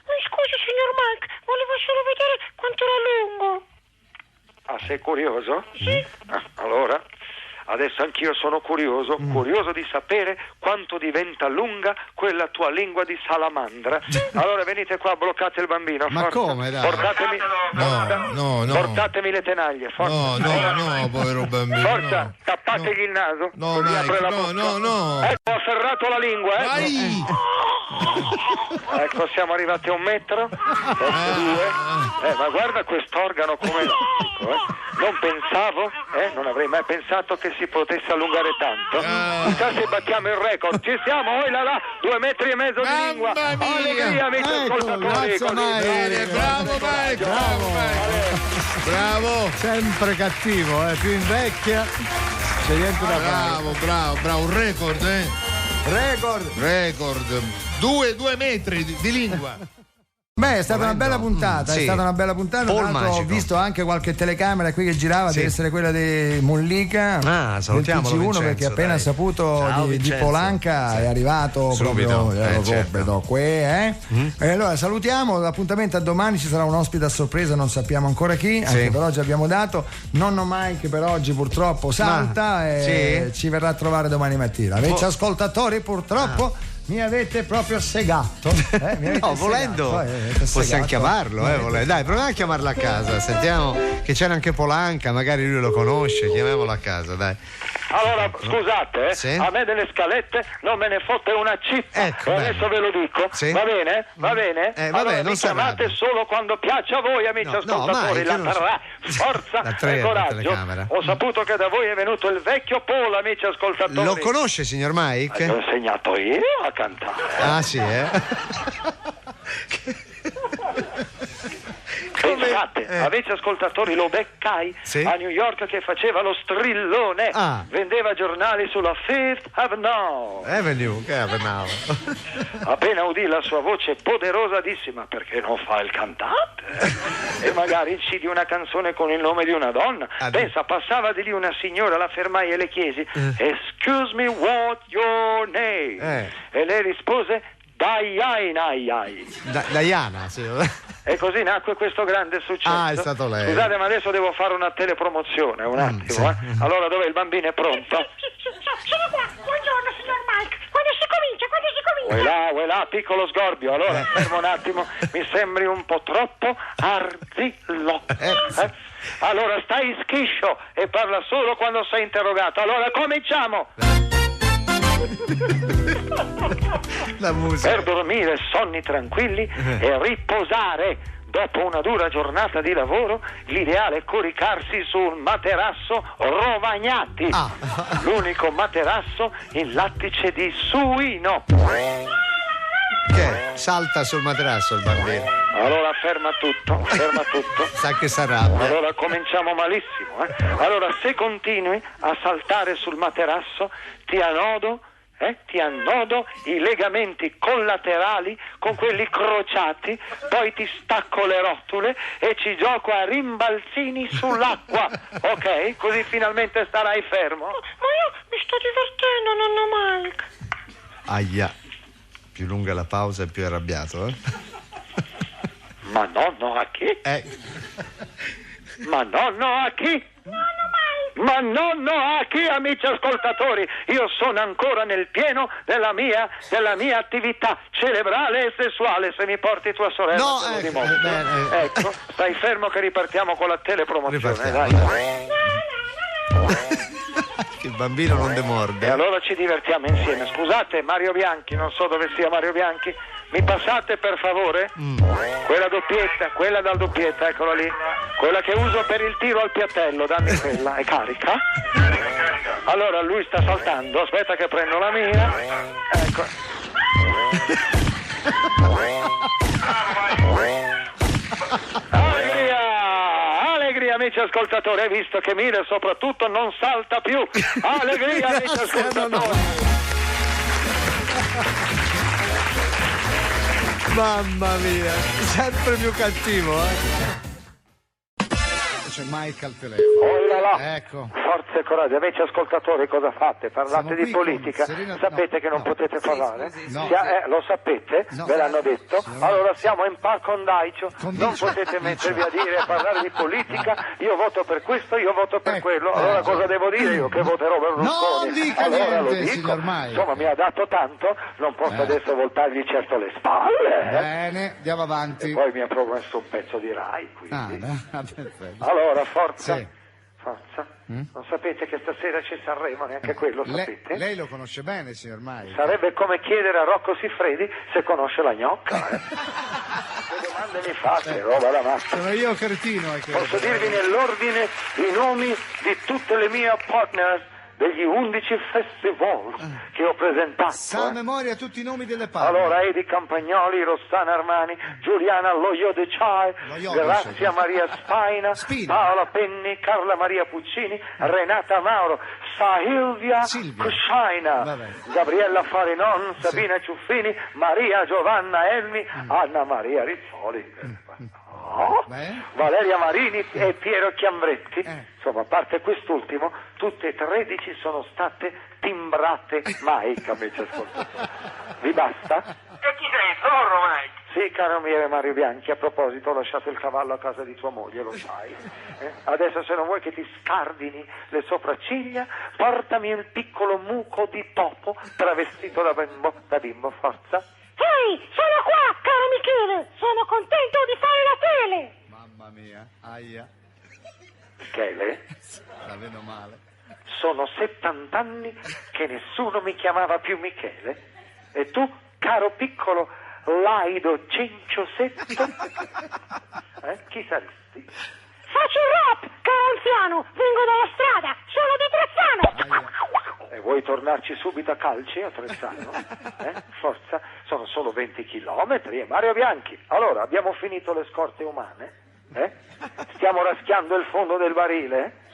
Scusi, signor Mike, volevo solo vedere quanto era lungo. Ah, sei curioso? Sì. Allora, adesso anch'io sono curioso di sapere quanto diventa lunga quella tua lingua di salamandra. Allora venite qua, bloccate il bambino. Ma forza. come, dai? Portatemi, No. portatemi le tenaglie, forza. No, povero bambino. Forza, tappategli il naso. No, così Mike, apre la bocca. no. Ecco, ho afferrato la lingua, Vai! Ecco, siamo arrivati a 1 metro. Ecco 2. Ma guarda quest'organo come elastico, Non pensavo, non avrei mai pensato che si potesse allungare tanto. Chissà se battiamo il record. Ci siamo, 2 metri e mezzo di lingua. Allegria, amici ascoltatori. Bravo Mike, bravo. Sempre cattivo, più invecchia. C'è niente da fare. Bravo, un record, Record. 2 metri di lingua. Beh, è stata una bella puntata, sì. È stata una bella puntata. Tra l'altro ho visto anche qualche telecamera qui che girava, deve essere quella di Mollica. Salutiamo del TG1 perché appena saputo di Polanca è arrivato subito, proprio E allora salutiamo, l'appuntamento a domani, ci sarà un ospite a sorpresa, non sappiamo ancora chi, anche per oggi abbiamo dato. Nonno Mike per oggi purtroppo salta e ci verrà a trovare domani mattina. Amici ascoltatori, purtroppo mi avete proprio segato. Volendo possiamo chiamarlo, Dai, proviamo a chiamarlo a casa. Sentiamo che c'era anche Polanca, magari lui lo conosce, chiamiamolo a casa, dai. Allora, scusate, a me delle scalette non me ne fotte una cippa. Ecco, adesso ve lo dico. Va bene? Va bene? Allora, non mi chiamate solo quando piace a voi, amici ascoltatori. Forza e coraggio. Ho saputo che da voi è venuto il vecchio Paul, amici ascoltatori. Lo conosce, signor Mike? L'ho insegnato io a cantare. Ah, sì, Pensate, avete ascoltatori, lo beccai a New York che faceva lo strillone, vendeva giornali sulla Fifth Avenue. Appena udì la sua voce poderosa dissi: ma perché non fa il cantante? E magari incidi una canzone con il nome di una donna. Pensa, passava di lì una signora, la fermai e le chiesi: excuse me, what's your name? E lei rispose: Diana. E così nacque questo grande successo. È stato lei. Scusate, ma adesso devo fare una telepromozione, un attimo. Allora, dov'è il bambino? È pronto? Sono qua. Buongiorno, signor Mike. Quando si comincia? Vuoi là, piccolo sgorbio. Allora, fermo un attimo. Mi sembri un po' troppo arzillo. Allora, stai schiscio e parla solo quando sei interrogato. Allora, cominciamo! La musica. Per dormire sonni tranquilli e riposare dopo una dura giornata di lavoro, l'ideale è coricarsi su un materasso Rovagnati, l'unico materasso in lattice di suino. Che salta sul materasso il bambino. Allora ferma tutto. Sa che sarà. Allora cominciamo malissimo. Allora, se continui a saltare sul materasso, ti annodo i legamenti collaterali con quelli crociati, poi ti stacco le rotule e ci gioco a rimbalzini sull'acqua, ok? Così finalmente starai fermo. Ma io mi sto divertendo, nonno Mike. Aia, più lunga la pausa e più arrabbiato, Ma nonno a chi? Ma nonno a chi? Ma nonno a chi, amici ascoltatori? Io sono ancora nel pieno della mia attività cerebrale e sessuale. Se mi porti tua sorella, te lo dimostro. Ecco, stai fermo che ripartiamo con la telepromozione. Dai. Che il bambino non demorde. E allora ci divertiamo insieme. Scusate, Mario Bianchi, non so dove sia Mario Bianchi. Mi passate per favore? Quella doppietta, quella dal doppietta, eccola lì. Quella che uso per il tiro al piattello, dammi quella. È carica? Allora lui sta saltando, aspetta che prendo la mia. Ecco. Allegria, amici ascoltatori, hai visto che Mira soprattutto non salta più. Allegria, amici ascoltatori. Mamma mia, sempre più cattivo, C'è Mike al telefono. Ecco. Forza e coraggio, amici ascoltatori, cosa fate? Parlate di politica? Sapete che non potete parlare? Lo sapete? Ve l'hanno detto? Allora siamo in par condicio, non potete mettervi a dire e parlare di politica. Io voto per questo, io voto per quello. Allora cosa devo dire io? Che voterò Berlusconi? Non dica allora niente, lo dico. signor Mike. Insomma, mi ha dato tanto, non posso adesso voltargli certo le spalle. Bene, andiamo avanti. E poi mi ha promesso un pezzo di Rai, quindi. Perfetto. Allora, forza. Forza. Non sapete che stasera c'è Sanremo, neanche quello sapete? Lei lo conosce bene, signor Mike. Sarebbe come chiedere a Rocco Siffredi se conosce la gnocca. Che domande mi fate, roba da mazza. Sono io cretino. Posso dirvi nell'ordine i nomi di tutte le mie partners degli 11 festival che ho presentato. Sa a memoria tutti i nomi delle parti. Allora, Edi Campagnoli, Rossana Armani, Giuliana Loio De Chai, Grazia Maria Spina, Paola Penni, Carla Maria Puccini, Renata Mauro, Silvia Cusciaina, Gabriella Farinon, Sabina Ciuffini, Maria Giovanna Elmi, Anna Maria Rizzoli. Valeria Marini e Piero Chiambretti. Insomma, a parte quest'ultimo, tutte e 13 sono state timbrate Mike, amici ascoltatori. Vi basta? E chi sei, Zorro, Mike? Sì, caro mio Mario Bianchi, a proposito ho lasciato il cavallo a casa di tua moglie, lo sai. Adesso se non vuoi che ti scardini le sopracciglia, portami il piccolo muco di topo travestito da bimbo, forza. Ehi, sono qua, caro Michele! Sono contento di fare la tele! Mamma mia, aia. Michele? La vedo male. Sono 70 anni che nessuno mi chiamava più Michele. E tu, caro piccolo laido cenciosetto, chi saresti? Faccio il rap, caro anziano! Vengo dalla strada! Sono di Trezzano! E vuoi tornarci subito a calci a Trezzano? Forza, sono solo 20 chilometri. Mario Bianchi, allora abbiamo finito le scorte umane? Stiamo raschiando il fondo del barile?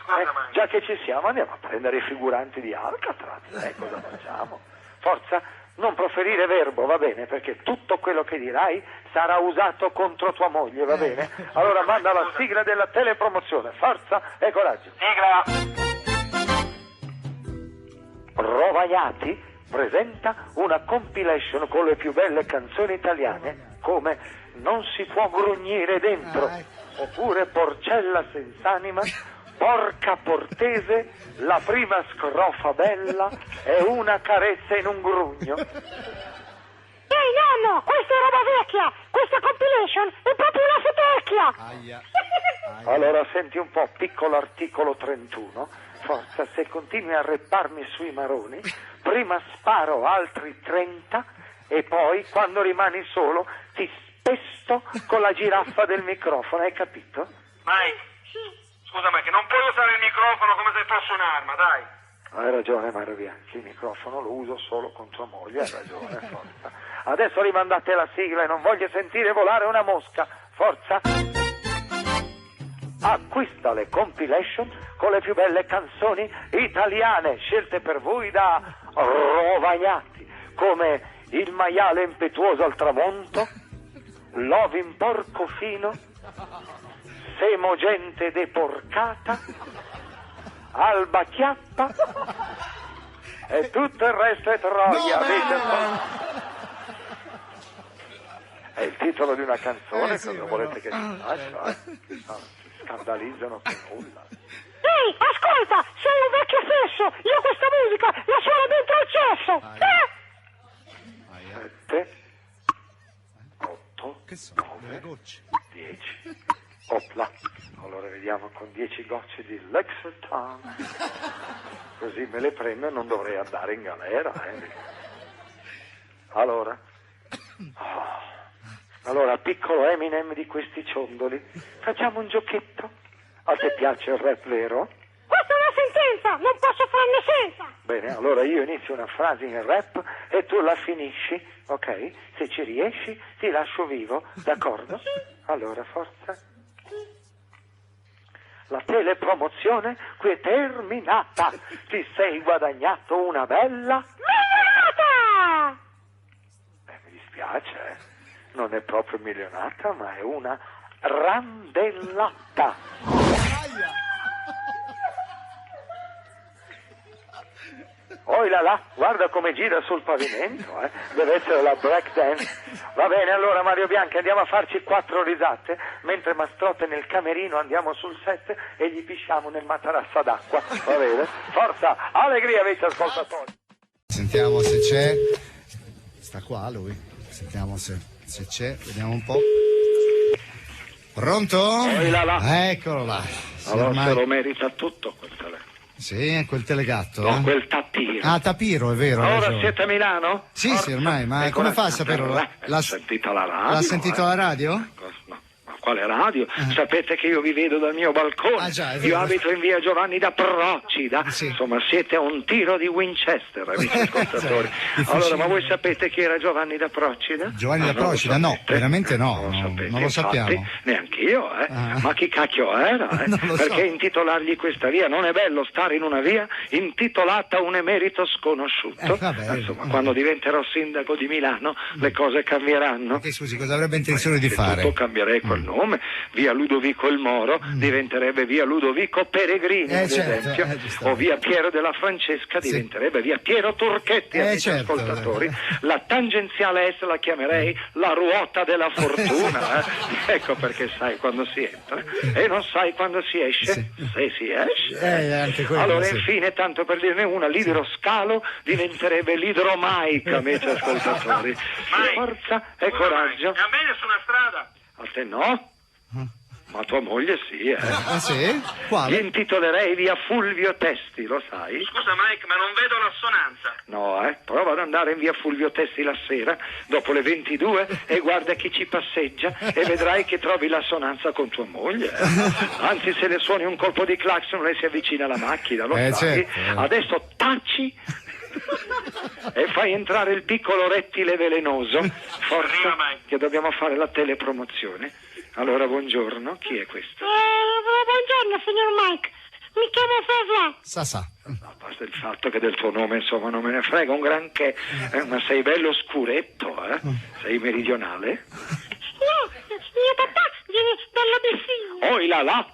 Già che ci siamo andiamo a prendere i figuranti di Alcatraz. Cosa facciamo? Forza, non proferire verbo, va bene? Perché tutto quello che dirai sarà usato contro tua moglie, va bene? Allora manda la sigla della telepromozione. Forza e coraggio. Sigla! Rovagnati presenta una compilation con le più belle canzoni italiane come Non si può grugnire dentro, oppure Porcella senz'anima, Porca Portese, La prima scrofa bella e Una carezza in un grugno. Ehi nonno, questa è roba vecchia! Questa compilation è proprio una fetecchia! Allora senti un po', piccolo articolo 31. Forza, se continui a repparmi sui maroni, prima sparo altri 30 e poi, quando rimani solo, ti spesto con la giraffa del microfono, hai capito? Mike, scusa Mike, non puoi usare il microfono come se fosse un'arma, dai. Hai ragione Mario Bianchi, il microfono lo uso solo contro moglie, hai ragione, forza. Adesso rimandate la sigla e non voglio sentire volare una mosca, forza. Acquista le compilation con le più belle canzoni italiane scelte per voi da Rovagnati, come Il maiale impetuoso al tramonto, Lovin Porcofino, Semo gente deporcata, Alba Chiappa e tutto il resto è Troia. È il titolo di una canzone, cosa volete che ci faccia? Scandalizzano per nulla. Ehi, ascolta, sei un vecchio fesso! Io questa musica la suono dentro il cesso! 7 8 9 10. Opla. Allora vediamo con 10 gocce di Lexington. Così me le prendo e non dovrei andare in galera. Allora, piccolo Eminem di questi ciondoli, facciamo un giochetto? A te piace il rap, vero? Questa è una sentenza, non posso farne senza! Bene, allora io inizio una frase in rap e tu la finisci, ok? Se ci riesci ti lascio vivo, d'accordo? Allora, forza. La telepromozione qui è terminata. Ti sei guadagnato una bella... Milionata! Mi dispiace, non è proprio milionata, ma è una randellata. Oh là, guarda come gira sul pavimento, deve essere la break dance. Va bene, allora Mario Bianchi, andiamo a farci 4 risate, mentre Mastrotte nel camerino andiamo sul set e gli pisciamo nel matarassa d'acqua, va bene? Forza, allegria amici ascoltatori. Sentiamo se c'è. Sta qua lui, sentiamo se c'è, vediamo un po'. Pronto? Oh là. Eccolo là. Allora se lo merita tutto quel telefono. Sì, quel telegatto. No, quel tapiro. Ah, tapiro, è vero. Allora siete a Milano? Sì, ormai, ma come fa a saperlo? L'ha sentito la radio? L'ha sentito la radio? No, quale radio? Sapete che io vi vedo dal mio balcone. Io abito in via Giovanni da Procida. Insomma, siete a un tiro di Winchester, amici ascoltatori. Allora, ma voi sapete chi era Giovanni da Procida? Giovanni da Procida? No, veramente no. Non lo sappiamo. Neanche io, Ma chi cacchio era? Perché intitolargli questa via? Non è bello stare in una via intitolata un emerito sconosciuto. Insomma, quando diventerò sindaco di Milano le cose cambieranno. Che scusi, cosa avrebbe intenzione di fare? Cambierei quel nome. Via Ludovico il Moro diventerebbe via Ludovico Peregrini, ad esempio. O via Piero della Francesca diventerebbe via Piero Turchetti, amici ascoltatori. La tangenziale S la chiamerei la ruota della fortuna. Ecco perché sai quando si entra e non sai quando si esce. Se si esce. Anche quello, allora, infine, tanto per dirne una, l'idroscalo diventerebbe l'idromaica, amici ascoltatori. Forza e coraggio. A me nessuna strada. A te no? Ma tua moglie sì, sì? Quale? Ti intitolerei via Fulvio Testi, lo sai? Scusa Mike, ma non vedo l'assonanza. No, prova ad andare in via Fulvio Testi la sera, dopo le 22, e guarda chi ci passeggia e vedrai che trovi l'assonanza con tua moglie. Anzi, se le suoni un colpo di clacson, lei si avvicina alla macchina, lo sai? Adesso taci e fai entrare il piccolo rettile velenoso. Forza, che dobbiamo fare la telepromozione. Allora, buongiorno, chi è questo? Buongiorno, signor Mike. Mi chiamo Sasà. No, basta il fatto che del tuo nome, insomma, non me ne frega un granché. Ma sei bello scuretto, Sei meridionale? No, mio papà viene dall'Abissinia. Oh, là là!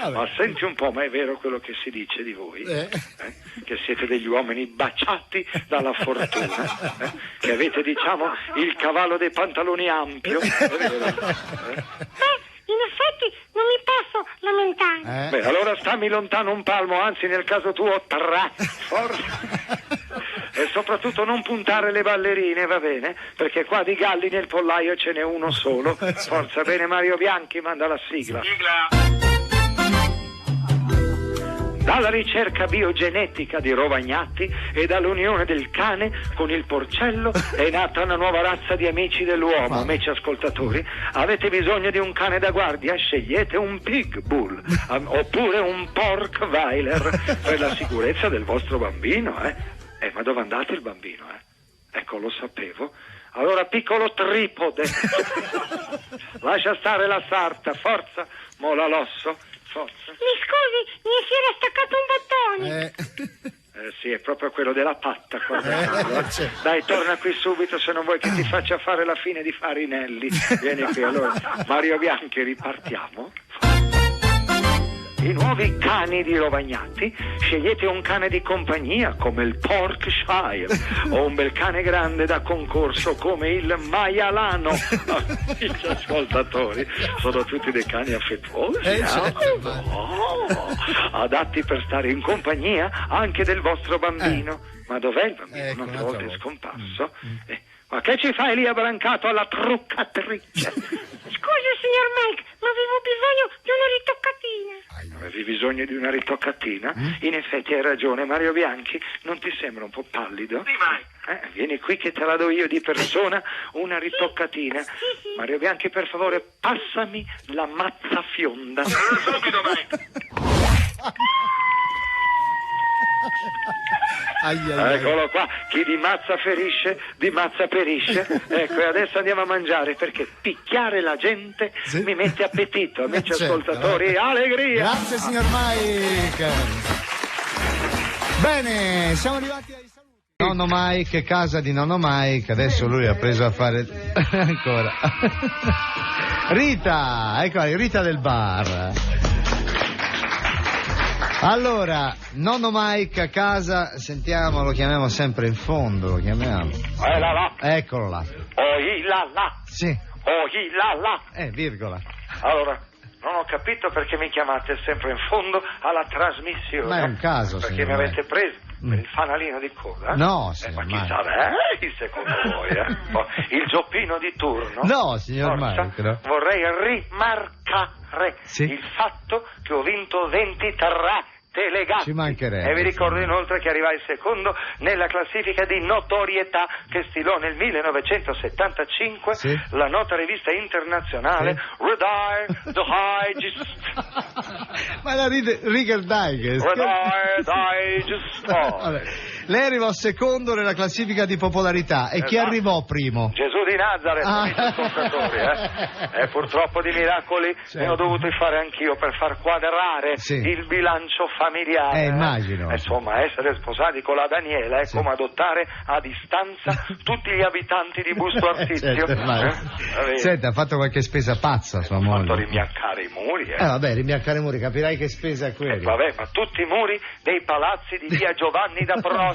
Ma senti un po', ma è vero quello che si dice di voi? Che siete degli uomini baciati dalla fortuna, che avete, diciamo, il cavallo dei pantaloni ampio, è vero? In effetti non mi posso lamentare. Beh, allora stammi lontano un palmo, anzi nel caso tuo 3, forza. E soprattutto non puntare le ballerine, va bene? Perché qua di galli nel pollaio ce n'è uno solo. Forza, bene, Mario Bianchi, manda la sigla. Dalla ricerca biogenetica di Rovagnati e dall'unione del cane con il porcello è nata una nuova razza di amici dell'uomo. Amici ascoltatori, avete bisogno di un cane da guardia? Scegliete un Pig Bull oppure un Porkweiler per la sicurezza del vostro bambino, ma dove andate il bambino, Ecco, lo sapevo. Allora, piccolo tripode, lascia stare la sarta, forza, mola l'osso. Forza. Mi scusi, mi si era staccato un bottone. Sì, è proprio quello della patta. Dai, torna qui subito, se non vuoi che ti faccia fare la fine di Farinelli. Vieni qui, allora. Mario Bianchi, ripartiamo. I nuovi cani di Rovagnati, scegliete un cane di compagnia come il Porkshire o un bel cane grande da concorso come il Maialano. Amici ascoltatori, sono tutti dei cani affettuosi, adatti per stare in compagnia anche del vostro bambino. Ma dov'è il bambino? Un'altra volta è scomparso. Ma che ci fai lì abbrancato alla truccatrice? Scusi, signor Mike, ma avevo bisogno di una ritoccatina. Avevi bisogno di una ritoccatina? In effetti hai ragione, Mario Bianchi, non ti sembra un po' pallido? Sì, Mike. Vieni qui che te la do io di persona, una ritoccatina. Sì. Mario Bianchi, per favore, passami la mazza fionda. Subito, Mike. Eccolo qua, chi di mazza ferisce, di mazza perisce. Ecco, e adesso andiamo a mangiare, perché picchiare la gente mi mette appetito, amici ascoltatori. Allegria! Grazie, signor Mike. Bene, siamo arrivati ai saluti. Nonno Mike, casa di nonno Mike, adesso lui ha preso a fare ancora Rita, ecco, Rita del bar. Allora, nonno Mike a casa, sentiamo, lo chiamiamo sempre in fondo, lo chiamiamo. Là là. Eccolo là. Là là. Sì. Là là. Virgola. Allora, non ho capito perché mi chiamate sempre in fondo alla trasmissione. Ma è un caso, perché mi avete preso per il fanalino di coda? No, signor ma chi Mike. sarei secondo voi? Il zoppino di turno? No, signor Mike. No. Vorrei rimarcare il fatto che ho vinto 23 Telegatti. Ci mancherebbe. E vi ricordo inoltre che arrivai secondo nella classifica di notorietà che stilò nel 1975 la nota rivista internazionale Red Eye Digest. Ma la Reader Digest. Red Eye Digest. Lei arrivò secondo nella classifica di popolarità e chi arrivò primo? Gesù di Nazareth, amici ascoltatori, E purtroppo di miracoli ne ho dovuti fare anch'io per far quadrare il bilancio familiare. Immagino. Insomma, essere sposati con la Daniela è come adottare a distanza tutti gli abitanti di Busto Arsizio. Senta, ha fatto qualche spesa pazza sua moglie? Ha fatto rimbiancare i muri. Vabbè, rimbiancare i muri, capirai che spesa è quella. Vabbè, ma tutti i muri dei palazzi di via Giovanni da Procida.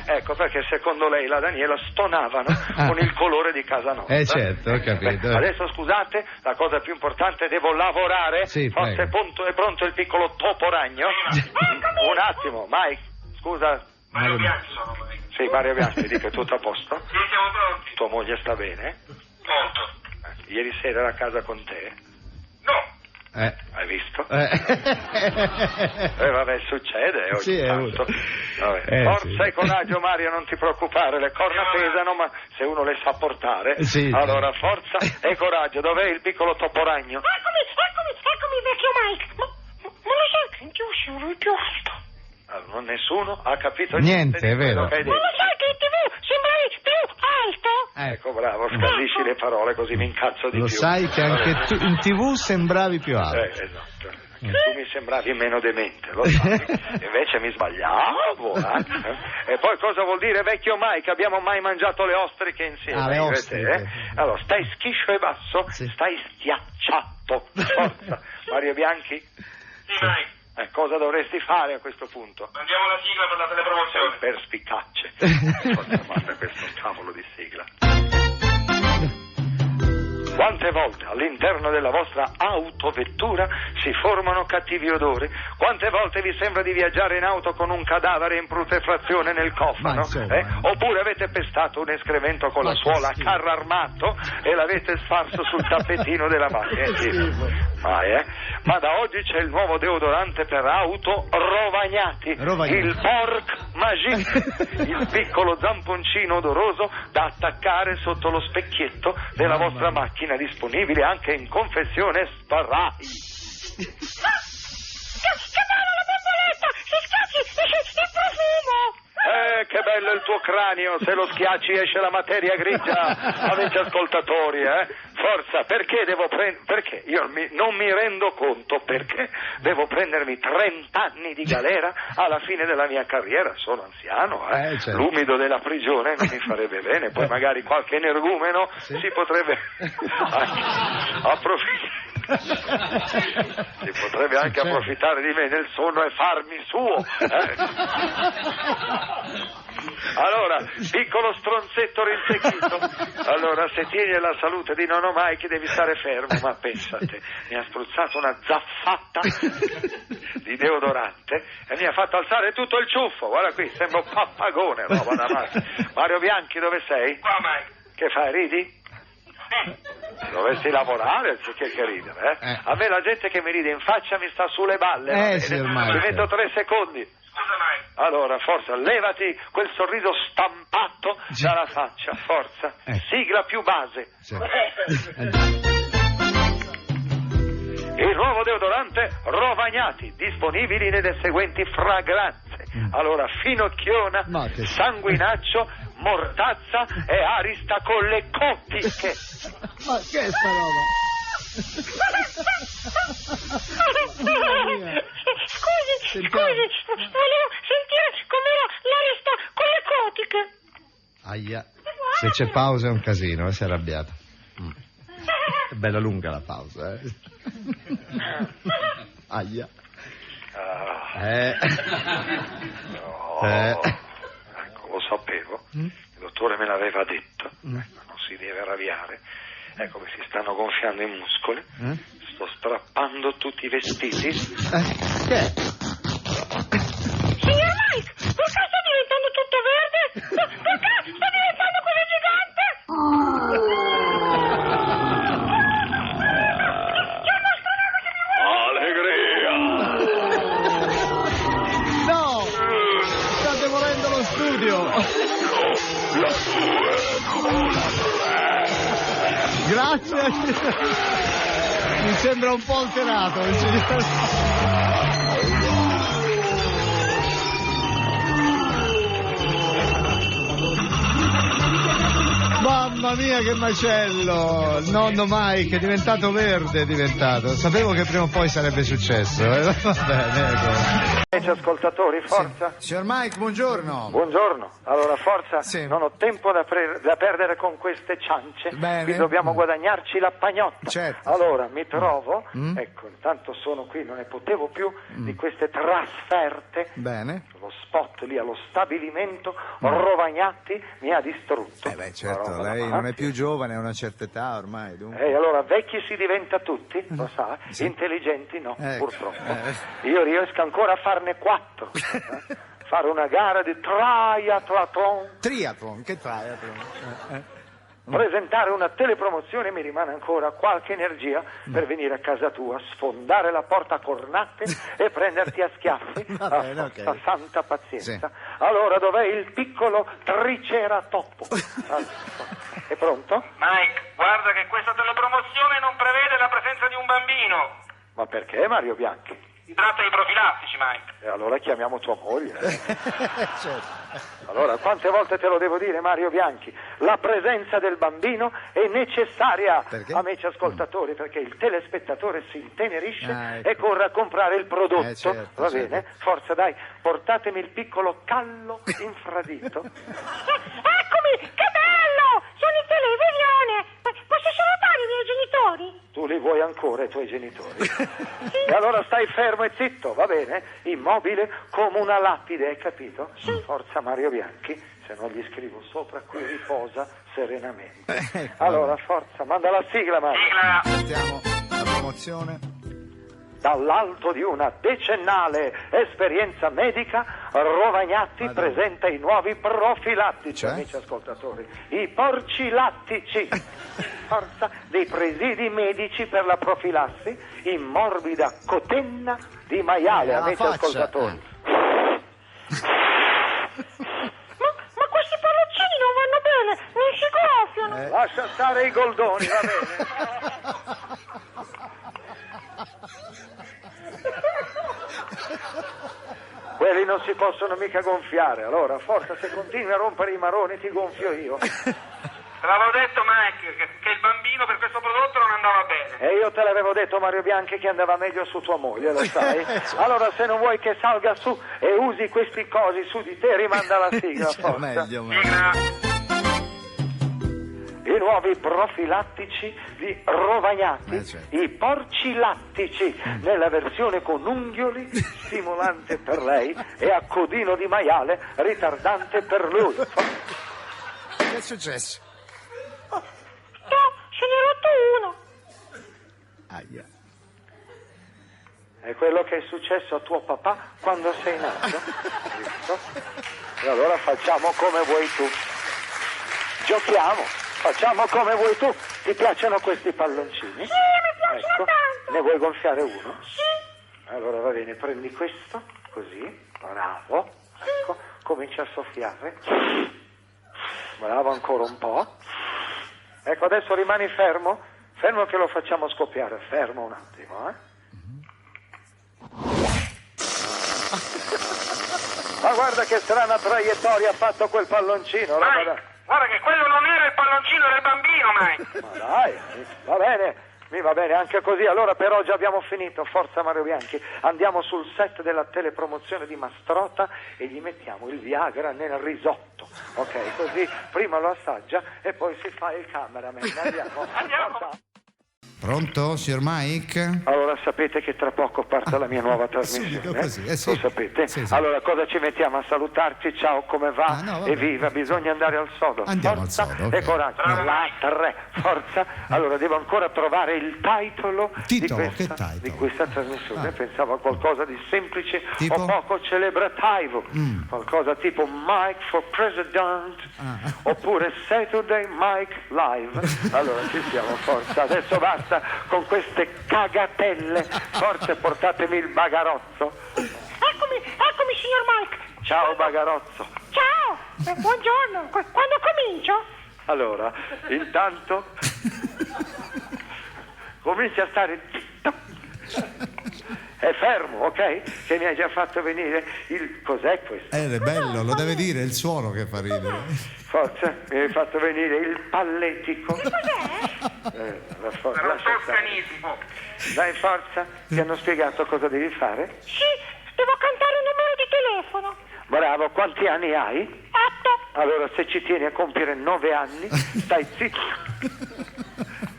Ecco perché secondo lei la Daniela stonavano con il colore di casa nostra. Certo, ho capito. Adesso scusate, la cosa più importante, devo lavorare. Forse è pronto il piccolo topo ragno? Un attimo, Mike, scusa. Mario Bianchi sono. Sì, Mario Bianchi, dico, è tutto a posto? Sì, siamo pronti. Tua moglie sta bene? Molto. Ieri sera era a casa con te? No. Hai visto? Vabbè, succede ogni tanto. Forza e coraggio, Mario, non ti preoccupare, le corna pesano, ma se uno le sa portare, allora forza e coraggio. Dov'è il piccolo toporagno? Eccomi, vecchio Mike. Ma lo sai che io sono più alto? Allora, nessuno ha capito niente, è vero. Ma lo sai che in TV sembravi più alto? Ecco, bravo, scandisci le parole così mi incazzo di più. Lo sai che anche tu in TV sembravi più alto. Esatto. Tu mi sembravi meno demente, lo sai. Invece mi sbagliavo. E poi cosa vuol dire, vecchio Mike? Abbiamo mai mangiato le ostriche insieme? Le ostriche. Allora, stai schiscio e basso, stai schiacciato. Forza. Mario Bianchi? Sì, Mike. Cosa dovresti fare a questo punto? Mandiamo la sigla per la telepromozione. Perspicacce. Forza, manda questo cavolo di sigla. Quante volte all'interno della vostra autovettura si formano cattivi odori? Quante volte vi sembra di viaggiare in auto con un cadavere in putrefazione nel cofano? Oppure avete pestato un escremento con la suola a carro armato e l'avete sparso sul tappetino della macchina? Ma da oggi c'è il nuovo deodorante per auto rovagnati. Il Porc Magique, il piccolo zamponcino odoroso da attaccare sotto lo specchietto della vostra macchina, disponibile anche in confezione spray. Che bella la bomboletta! Si schiacci, esce il profumo! Che bello il tuo cranio, se lo schiacci esce la materia grigia. Amici ascoltatori, forza, perché devo perché io non mi rendo conto perché devo prendermi 30 anni di galera alla fine della mia carriera. Sono anziano, certo. L'umido della prigione non mi farebbe bene, poi magari qualche energumeno si potrebbe approfittare. Si potrebbe anche approfittare di me nel sonno e farmi suo. Allora, piccolo stronzetto rinseghito. Allora, se tieni la salute di nonno Mike devi stare fermo, ma pensate, mi ha spruzzato una zaffata di deodorante e mi ha fatto alzare tutto il ciuffo. Guarda qui, sembra un pappagone, roba da male. Mario Bianchi, dove sei? Qua, Mike. Che fai, ridi? Dovessi lavorare anziché che ridere, A me la gente che mi ride in faccia mi sta sulle balle. Ci metto 3 secondi. Scusa, Mike. Allora, forza, levati quel sorriso stampato dalla faccia, forza. Sigla più base. Il nuovo deodorante Rovagnati, disponibili nelle seguenti fragranze. Allora, finocchiona, sanguinaccio, mortazza e arista con le cottiche. Ma che è sta roba? Scusi, volevo sentire com'era l'arista con le cotiche. Aia, se c'è pausa è un casino, si è arrabbiata. È bella lunga la pausa, Aia. Ecco, lo sapevo, il dottore me l'aveva detto, non si deve arrabbiare. Ecco che si stanno gonfiando i muscoli, sto strappando tutti i vestiti. Che è? Signor Mike, perché sta diventando tutto verde? Perché sta diventando così gigante? Allegria! Grazie. Mi sembra un po' alterato il signor. Mamma mia che macello! Il nonno Mike è diventato verde, è diventato. Sapevo che prima o poi sarebbe successo. Va bene, ecco. Amici ascoltatori, forza. Sì. Signor Mike, buongiorno. Buongiorno. Allora, forza, sì. Non ho tempo da perdere con queste ciance. Bene. Qui dobbiamo guadagnarci la pagnotta. Certo. Allora, mi trovo, ecco, intanto sono qui, non ne potevo più di queste trasferte. Bene. Lo spot lì allo stabilimento Rovagnati mi ha distrutto. Beh, certo, lei non è più giovane, ha una certa età ormai, dunque. Allora, vecchi si diventa tutti, lo sa, sì. Intelligenti no, Ecco. purtroppo. Io riesco ancora a farne 4. Fare una gara di triathlon. Triathlon, che triathlon? Presentare una telepromozione, mi rimane ancora qualche energia per venire a casa tua, sfondare la porta a cornate e prenderti a schiaffi. Va bene, ok. Santa pazienza. Sì. Allora, dov'è il piccolo triceratopo? È pronto? Mike, guarda che questa telepromozione non prevede la presenza di un bambino. Ma perché, Mario Bianchi? Si tratta di profilattici, Mike. E allora chiamiamo tua moglie. Certo. Allora, quante volte te lo devo dire, Mario Bianchi? La presenza del bambino è necessaria, perché? Amici ascoltatori, perché il telespettatore si intenerisce ecco. e corre a comprare il prodotto. Certo, Va certo. bene? Forza, dai, portatemi il piccolo callo infradito. Eccomi, che bello! Sono in televisione! Posso salutare i miei genitori? Tu li vuoi ancora, i tuoi genitori? E allora stai fermo e zitto, va bene? Immobile come una lapide, hai capito? Forza Mario Bianchi, se non gli scrivo sopra, qui riposa serenamente. Ecco. Allora, forza, manda la sigla, Mario. Sigla. Mettiamo la promozione. Dall'alto di una decennale esperienza medica, Rovagnati presenta i nuovi profilattici, Cioè? amici ascoltatori, i porci lattici. Forza dei presidi medici per la profilassi in morbida cotenna di maiale, alla amici faccia. ascoltatori. Ma questi palloncini non vanno bene, mi si gonfiano. Lascia stare i goldoni, va bene? Quelli non si possono mica gonfiare, allora forza, se continui a rompere i maroni ti gonfio io. Te l'avevo detto, Mike, che il bambino per questo prodotto non andava bene. E io te l'avevo detto, Mario Bianchi, che andava meglio su tua moglie, lo sai? Allora se non vuoi che salga su e usi questi cosi su di te, rimanda la sigla, forza. Meglio. Sigla. I nuovi profilattici di Rovagnati, certo. i porci lattici, nella versione con unghioli, stimolante per lei, e a codino di maiale, ritardante per lui. Che è successo? No, se ne è rotto uno. Aia. È quello che è successo a tuo papà quando sei nato. Visto? E allora facciamo come vuoi tu. Giochiamo, facciamo come vuoi tu. Ti piacciono questi palloncini? Sì, mi piacciono tanto. Ne vuoi gonfiare uno? Sì. Allora va bene, prendi questo, così, bravo. Ecco, comincia a soffiare. Bravo, ancora un po'. Ecco, adesso rimani fermo. Fermo che lo facciamo scoppiare. Fermo un attimo, Ma guarda che strana traiettoria ha fatto quel palloncino. Mike, guarda che quello non era il palloncino, era il bambino, Mike. Ma dai, va bene. Mi va bene, anche così. Allora per oggi abbiamo finito. Forza Mario Bianchi. Andiamo sul set della telepromozione di Mastrota e gli mettiamo il Viagra nel risotto. Ok, così prima lo assaggia e poi si fa il cameraman. Andiamo. Andiamo. Pronto, signor Mike? Allora sapete che tra poco parte la mia nuova trasmissione. Subito così, sì. Lo sapete? Sì, sì. Allora cosa ci mettiamo a salutarci? Ciao, come va? Ah, no, vabbè. Evviva, bisogna andare al sodo. Andiamo Forza al sodo, ok. e coraggio. La 3, forza. Allora devo ancora trovare il titolo, Titolo, di, questa, che titolo? di questa trasmissione. Pensavo a qualcosa di semplice Tipo? o poco celebrativo. Qualcosa tipo Mike for President oppure Saturday Mike Live. Allora ci siamo, forza. Adesso basta con queste cagatelle. Forza, portatemi il bagarozzo. Eccomi, signor Mike. Ciao bagarozzo. Ciao, buongiorno. Quando comincio? Allora, intanto cominci a stare zitto e fermo, ok? Che mi hai già fatto venire il... cos'è questo? È bello, lo deve dire, è il suono che fa ridere. Forza, mi hai fatto venire il palletico. Per un toscanismo. Dai, forza, ti hanno spiegato cosa devi fare? Sì, devo cantare un numero di telefono. Bravo, quanti anni hai? 8. Allora, se ci tieni a compiere 9 anni, stai zitto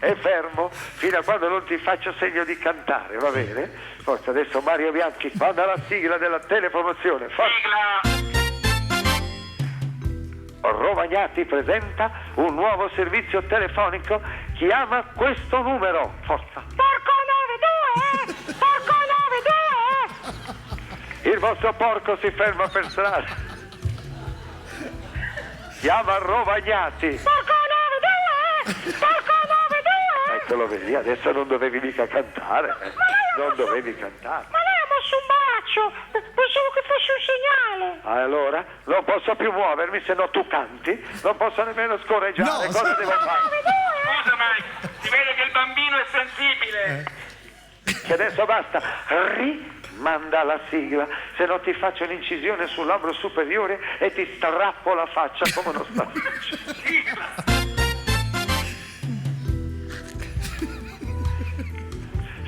e fermo fino a quando non ti faccio segno di cantare, va bene? Forza, adesso Mario Bianchi, manda la sigla della telepromozione. Sigla! Rovagnati presenta un nuovo servizio telefonico. Chiama questo numero. Forza. Porco 92! Porco 92! Il vostro porco si ferma per strada. Chiama Rovagnati. Porco 92! Porco 92! Ecco, lo vedi, adesso non dovevi mica cantare. Non dovevi cantare. Ma lei ha mosso un braccio! Pensavo che fosse un segnale! Allora, non posso più muovermi, se no tu canti. Non posso nemmeno scorreggiare. No, cosa devo fare? Scusa Mike, si vede che il bambino è sensibile. Che adesso basta. Rimanda la sigla, se no ti faccio un'incisione sul labbro superiore e ti strappo la faccia come uno straccio.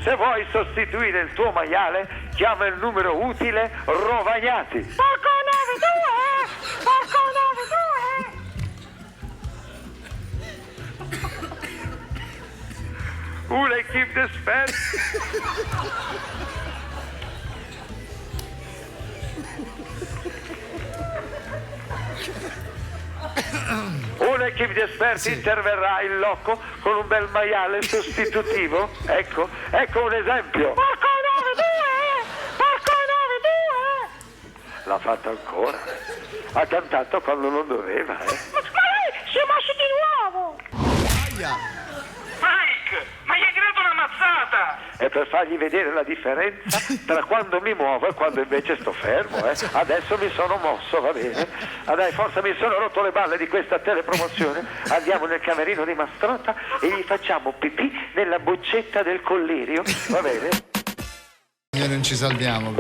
Se vuoi sostituire il tuo maiale, chiama il numero utile Rovagnati. Porco 92! Porco 92! Una equipe d'esperti. Un'equipe di esperti interverrà in loco con un bel maiale sostitutivo. Ecco un esempio. Porco 92! Porco 92! L'ha fatto ancora. Ha cantato quando non doveva. Ma lei si è mosso di nuovo! Mike, ma gli hai creato una mazzata. È per fargli vedere la differenza tra quando mi muovo e quando invece sto fermo. Adesso mi sono mosso, va bene. Dai, forza, mi sono rotto le balle di questa telepromozione. Andiamo nel camerino di Mastrota e gli facciamo pipì nella boccetta del collirio, va bene? Noi non ci salviamo.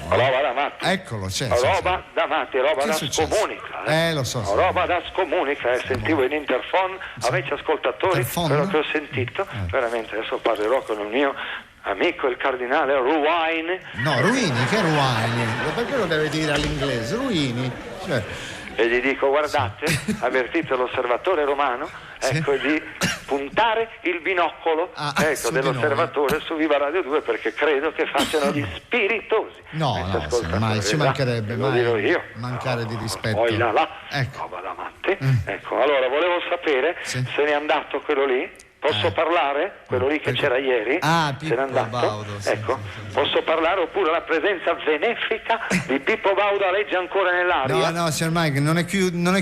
Roba da matti. Eccolo, c'è. Roba da matti, roba Che è da successo? scomunica. Lo so. Roba da scomunica, sentivo in interphone, amici ascoltatori, Interphone? quello che ho sentito, veramente adesso parlerò con il mio amico il cardinale Ruini. No, Ruini, che Ruini? Perché lo deve dire all'inglese? Ruini. Cioè, E gli dico, guardate, avvertite l'osservatore romano, ecco, di puntare il binocolo dell'osservatore su Viva Radio 2, perché credo che facciano gli spiritosi. No, mai, ci mancherebbe lo dirò io. Mancare di rispetto. Poi là, Ecco. roba da matti. Ecco, allora volevo sapere se n'è andato quello lì. Posso parlare? Quello lì che c'era ieri? Se n'è andato? Baudo, ecco, posso parlare, oppure la presenza benefica di Pippo Baudo aleggia ancora nell'aria? No, signor Mike, non è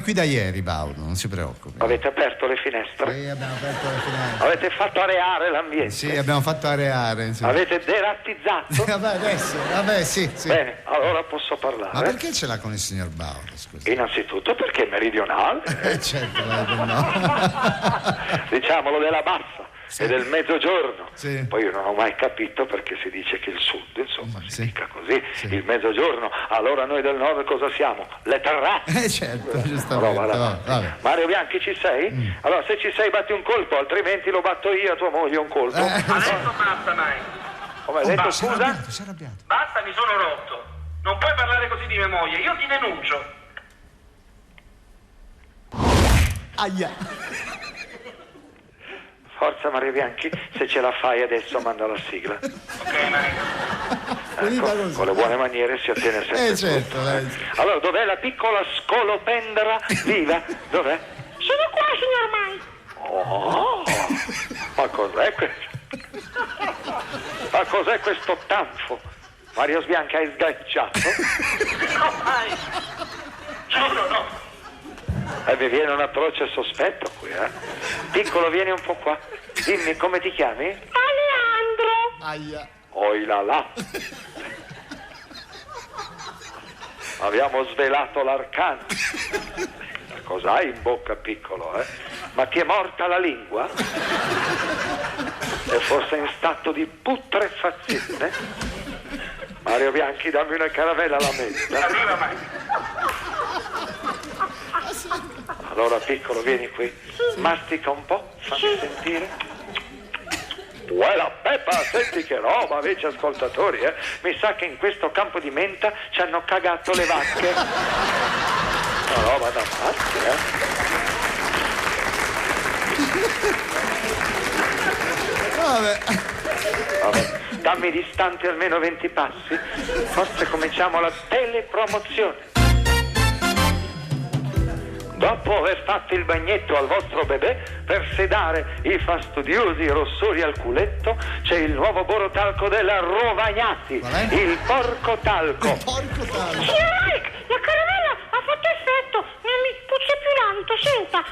qui da ieri, Baudo, non si preoccupi. Avete aperto le finestre? Sì, abbiamo aperto le finestre. Avete fatto areare l'ambiente? Sì, abbiamo fatto areare. Sì. Avete derattizzato? Vabbè, sì. Bene, allora posso parlare. Ma perché ce l'ha con il signor Baudo, scusa? Innanzitutto perché è meridionale. Certo, no. Diciamolo della bassa e del mezzogiorno. Sì. Poi io non ho mai capito perché si dice che il sud, insomma, si dica così, Sì. il mezzogiorno. Allora noi del nord cosa siamo? Le terrazze. Certo, giustamente. Vabbè. Mario Bianchi, ci sei? Allora se ci sei batti un colpo, altrimenti lo batto io a tua moglie un colpo. Adesso basta, Mike. Come hai detto, Si è scusa? arrabbiato. Basta, mi sono rotto. Non puoi parlare così di mia moglie, io ti denuncio. Aia. Forza Mario Bianchi, se ce la fai adesso manda la sigla. Ok, Mike. Ecco, con le buone maniere si ottiene sempre. Certo. Allora, dov'è la piccola scolopendra viva? Dov'è? Sono qua, signor Mike. Oh, ma cos'è questo? Ma cos'è questo tanfo? Mario Sbianca hai sganciato? No, Mike. Giuro, no. Mi viene un atroce sospetto qui, Piccolo, vieni un po' qua. Dimmi, come ti chiami? Aleandro. Aia. Oi là là. Abbiamo svelato l'arcano. Cos'hai in bocca, piccolo, Ma ti è morta la lingua? È forse in stato di putrefazione? Mario Bianchi, dammi una caramella alla menta. Arriva mai. Allora piccolo, vieni qui, mastica un po', fammi sentire. Uela Peppa, senti che roba, amici ascoltatori, mi sa che in questo campo di menta ci hanno cagato le vacche. Una roba da matti, Vabbè, dammi distanti almeno 20 passi, forse cominciamo la telepromozione. Dopo aver fatto il bagnetto al vostro bebè, per sedare i fastidiosi rossori al culetto, c'è il nuovo borotalco della Rovagnati, il porco talco. Signor Mike, la caramella ha fatto effetto, non mi puzza più l'alito, senta.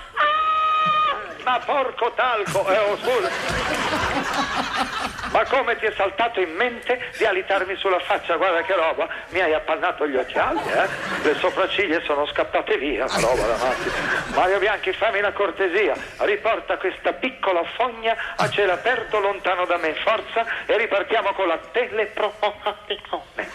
Ma porco talco, scusa. Ma come ti è saltato in mente di alitarmi sulla faccia? Guarda che roba, mi hai appannato gli occhiali, le sopracciglia sono scappate via, una roba da matti. Mario Bianchi, fammi una cortesia, riporta questa piccola fogna a cielo aperto lontano da me, forza, e ripartiamo con la telepromozione.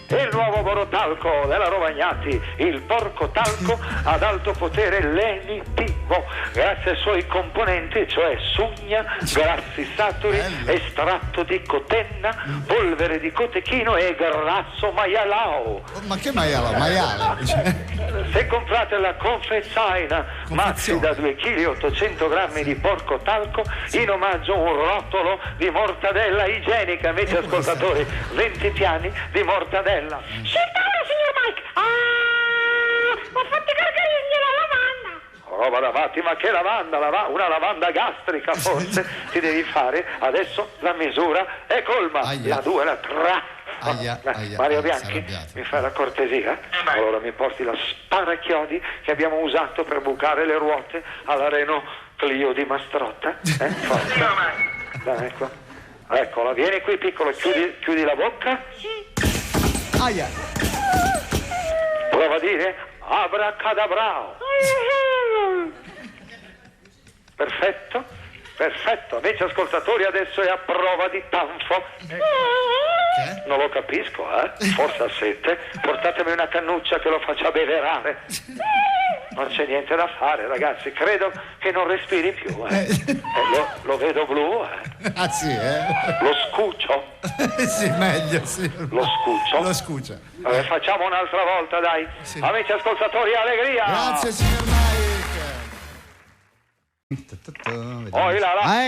Il nuovo borotalco della Rovagnati, il porco talco ad alto potere lenitivo, grazie ai suoi componenti, cioè sugna, grassi saturi, estratto di cotenna, polvere di cotechino e grasso maialao. Ma che maiale? Se comprate la confezzaina Maxi da 2 kg e 800 grammi di porco talco, in omaggio un rotolo di mortadella igienica, amici ascoltatori, 20 piani di mortadella. Sentate, signor Mike, ma fate gargarismi la lavanda. Roba da matti, ma che lavanda? Una lavanda gastrica forse ti devi fare. Adesso la misura è colma, la 2, la 3. Mario Bianchi, mi fai la cortesia? Allora mi porti la sparachiodi che abbiamo usato per bucare le ruote alla Renault Clio di Mastrotta. Forza. Dai, eccola, vieni qui piccolo, chiudi la bocca. Prova a dire abracadabrao. Perfetto, amici ascoltatori, adesso è a prova di tanfo. Non lo capisco, forse ha sete. Portatemi una cannuccia che lo faccia beverare. Non c'è niente da fare, ragazzi, credo che non respiri più. Lo vedo blu. Ah sì, Lo scuccio. Sì, meglio, sì. Lo scuccia. Facciamo un'altra volta, dai. Sì. Amici ascoltatori, allegria. Grazie, signor Mike.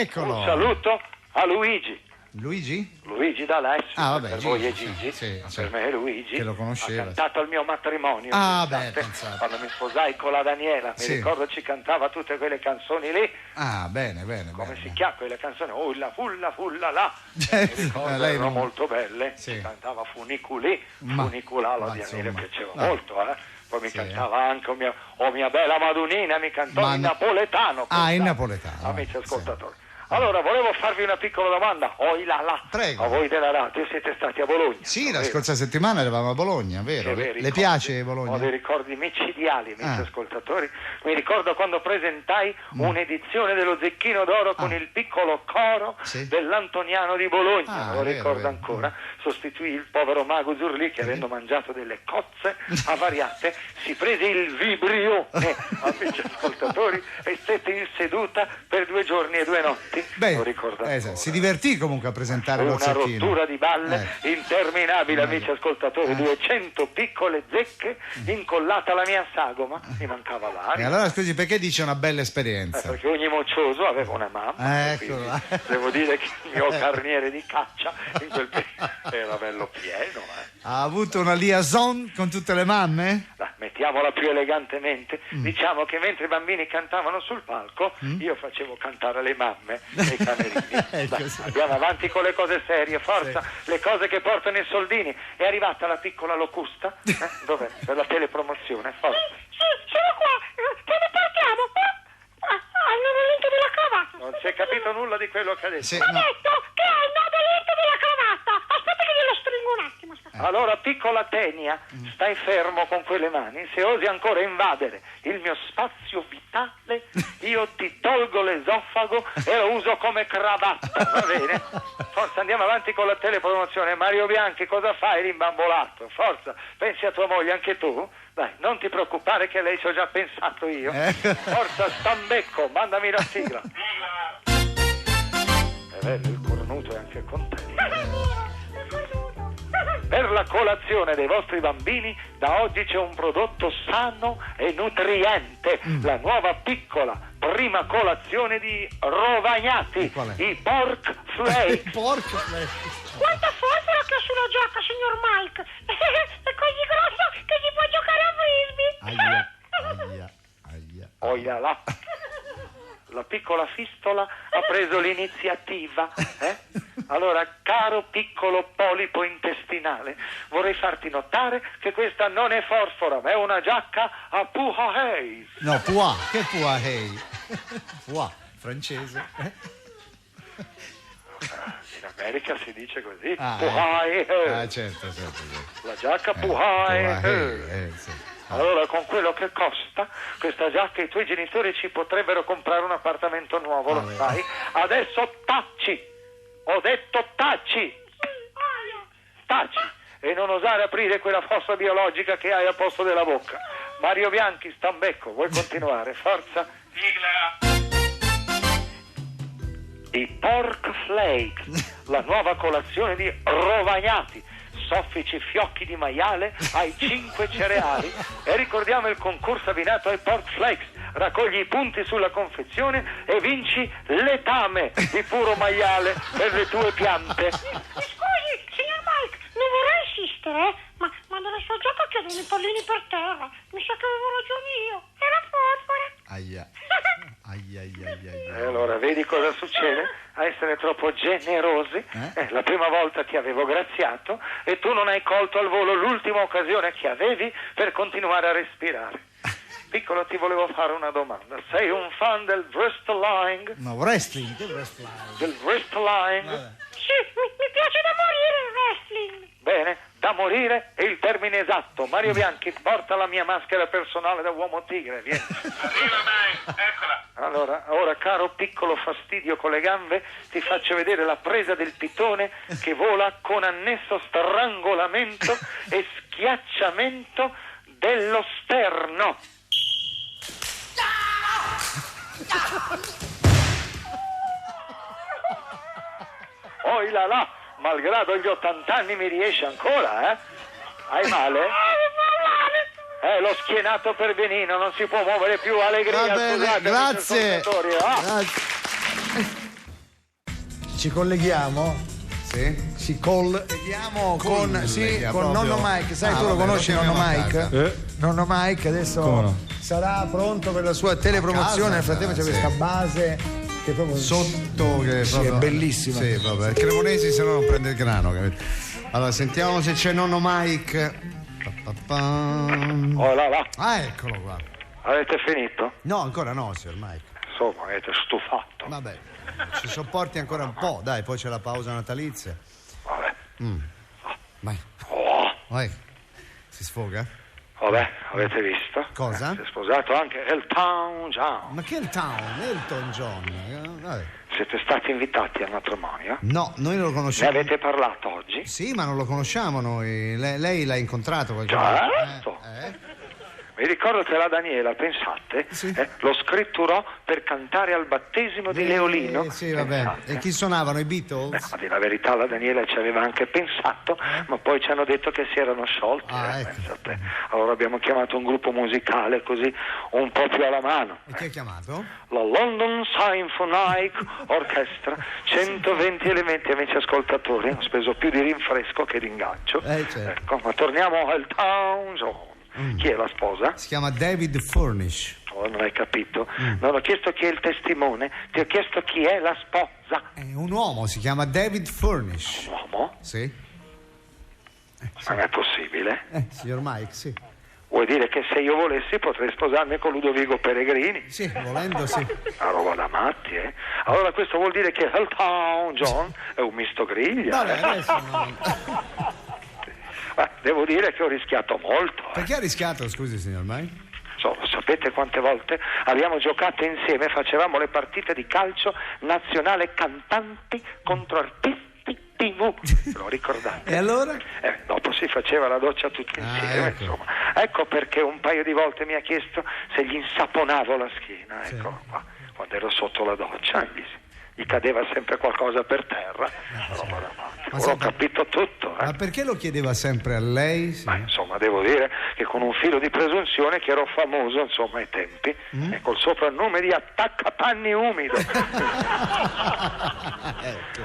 Eccolo. Un saluto a Luigi. Luigi d'Alessio. Vabbè, per voi è Gigi, per me è Luigi. Che lo conosceva. Ha cantato al mio matrimonio. Pensate. Quando mi sposai con la Daniela, mi ricordo ci cantava tutte quelle canzoni lì. Bene. Come si chiama quelle canzoni? Ulla fulla la. Mi ricordo, erano molto belle. Ci cantava Funiculì, Funiculà, la Daniela piaceva molto, Poi mi cantava anche mia bella Madunina, mi cantò in napoletano. In napoletano. Amici ascoltatori. Allora, volevo farvi una piccola domanda. Prego. A voi della radio siete stati a Bologna? Sì, la scorsa settimana eravamo a Bologna, vero? Le piace Bologna? Ho dei ricordi micidiali, amici ascoltatori. Mi ricordo quando presentai un'edizione dello Zecchino d'Oro con il piccolo coro dell'Antoniano di Bologna. Lo ricordo ancora. Sostituì il povero mago Zurlì che, avendo mangiato delle cozze avariate, si prese il vibrione, amici ascoltatori, e stette in seduta per 2 giorni e 2 notti. Lo ricordo ancora. Si divertì comunque a presentare lo Zecchino. Una rottura di balle interminabile, amici ascoltatori. 200 piccole zecche incollate alla mia sagoma. Mi mancava l'aria. E allora scusi, perché dice una bella esperienza? Perché ogni moccioso aveva una mamma. Devo dire che il mio carniere di caccia in quel periodo era bello pieno. Ha avuto una liaison con tutte le mamme? Mettiamola più elegantemente, diciamo che mentre i bambini cantavano sul palco, io facevo cantare le mamme nei camerini. Andiamo avanti con le cose serie, forza, le cose che portano i soldini. È arrivata la piccola locusta? Dov'è? Per la telepromozione, forza. Sono qua, dove partiamo? Al nodoletto della cravatta. Non si è capito nulla di quello che ha detto. Ha detto che ha il nodoletto della cravatta. Aspetta che glielo stringo un attimo. Allora, piccola Tenia, stai fermo con quelle mani. Se osi ancora invadere il mio spazio vitale, io ti tolgo l'esofago e lo uso come cravatta, va bene? Forza, andiamo avanti con la telepromozione. Mario Bianchi, cosa fai rimbambolato? Forza, pensi a tua moglie anche tu? Dai, non ti preoccupare che a lei ci ho già pensato io. Forza, Stambecco, mandami la sigla. È bello, il cornuto è anche contento. Per la colazione dei vostri bambini da oggi c'è un prodotto sano e nutriente, la nuova piccola prima colazione di Rovagnati, i Pork Flakes. Porco flakes. Quanta forza che ha sulla giacca, signor Mike! È così grossa che si può giocare a frisbee! Aia. Oia là. La piccola fistola ha preso l'iniziativa, Allora, caro piccolo polipo intestinale, vorrei farti notare che questa non è forfora, ma è una giacca a Puhahay. No, Pua, che Puhahay? Pua, francese. In America si dice così, Ah, Puhahay. certo. La giacca Puhahay. Sì. Allora, con quello che costa questa giacca i tuoi genitori ci potrebbero comprare un appartamento nuovo, lo sai? Adesso taci! Ho detto taci! Taci! E non osare aprire quella fossa biologica che hai al posto della bocca. Mario Bianchi, Stambecco, vuoi continuare? Forza! Sigla. I Pork Flakes, la nuova colazione di Rovagnati, soffici fiocchi di maiale ai 5 cereali. E ricordiamo il concorso abbinato ai Pork Flakes. Raccogli i punti sulla confezione e vinci letame di puro maiale per le tue piante. Scusi, signor Mike, non vorrei insistere, ma nella sua giacca chiedono i pallini per terra. Mi sa che avevo ragione io. Era fosfora. Aia. E allora vedi cosa succede? A essere troppo generosi. La prima volta ti avevo graziato e tu non hai colto al volo l'ultima occasione che avevi per continuare a respirare. Piccolo, ti volevo fare una domanda. Sei un fan del wrestling? No, wrestling, che wrestling? Del wrestling? Sì, mi piace da morire il wrestling. Bene, da morire è il termine esatto. Mario Bianchi, porta la mia maschera personale da uomo tigre, vieni. Arriva, Mike, eccola. Allora, ora, caro piccolo fastidio con le gambe, ti faccio vedere la presa del pitone che vola con annesso strangolamento e schiacciamento dello sterno. Oi là là, malgrado gli 80 anni mi riesce ancora, eh? Hai male? L'ho schienato per benino, non si può muovere più, allegria. Va bene, Scusate, grazie. Grazie. Ci colleghiamo? Sì? Ci colleghiamo con proprio. nonno Mike. Sai, tu lo vabbè, conosci, lo nonno chiamiamo a Mike? casa. Nonno Mike adesso no? sarà pronto per la sua telepromozione. Nel frattempo c'è sì. questa base che proprio Sotto che sì, proprio, è bellissima. Sì, proprio. Il Cremonesi se no non prende il grano, capito? Allora sentiamo se c'è nonno Mike. Oh là là, Ah, eccolo qua. avete finito? No, ancora no, signor Mike. Insomma, avete stufato. Vabbè, ci sopporti ancora un po', dai, poi c'è la pausa natalizia. Vabbè. Vai. Oh, Vai. Si sfoga? vabbè, avete visto? Cosa? Si è sposato anche Elton John. Ma che Elton John? Vabbè. Siete stati invitati al matrimonio? No, noi lo Ne conosciamo. avete parlato oggi? Sì, ma non lo conosciamo noi. Lei l'ha incontrato qualche Certo. volta? Mi ricordo che la Daniela, pensate, Sì. lo scritturò per cantare al battesimo di Leolino. Sì, vabbè. Pensate. E chi suonavano? I Beatles? A dire la verità, la Daniela ci aveva anche pensato, ma poi ci hanno detto che si erano sciolti. Ecco. Pensate. Allora abbiamo chiamato un gruppo musicale così un po' più alla mano. E chi ha chiamato? La London Symphonic Orchestra, 120 elementi, amici ascoltatori. Ho speso più di rinfresco che di ingaggio. Certo. Ecco, ma torniamo al Town John. Chi è la sposa? Si chiama David Furnish. Oh, non hai capito? Non ho chiesto chi è il testimone, ti ho chiesto chi è la sposa. È un uomo, si chiama David Furnish. Un uomo? Sì? Non è possibile. Signor Mike, sì. Vuoi dire che se io volessi potrei sposarmi con Ludovico Peregrini? Sì, volendo sì. Una roba da matti, eh? Allora questo vuol dire che Elton John è un misto griglia. Vabbè, adesso no. Devo dire che ho rischiato molto. Perché ha rischiato, scusi signor Mike? Sapete quante volte abbiamo giocato insieme, facevamo le partite di calcio nazionale cantanti contro artisti TV, lo ricordate? E allora? Dopo si faceva la doccia tutti insieme, ecco. insomma. Ecco perché un paio di volte mi ha chiesto se gli insaponavo la schiena, ecco qua, quando ero sotto la doccia, gli cadeva sempre qualcosa per terra. Ora ho capito tutto. Ma perché lo chiedeva sempre a lei? Sì. Ma insomma, devo dire che con un filo di presunzione che ero famoso, insomma, ai tempi, e col soprannome di attaccapanni umido.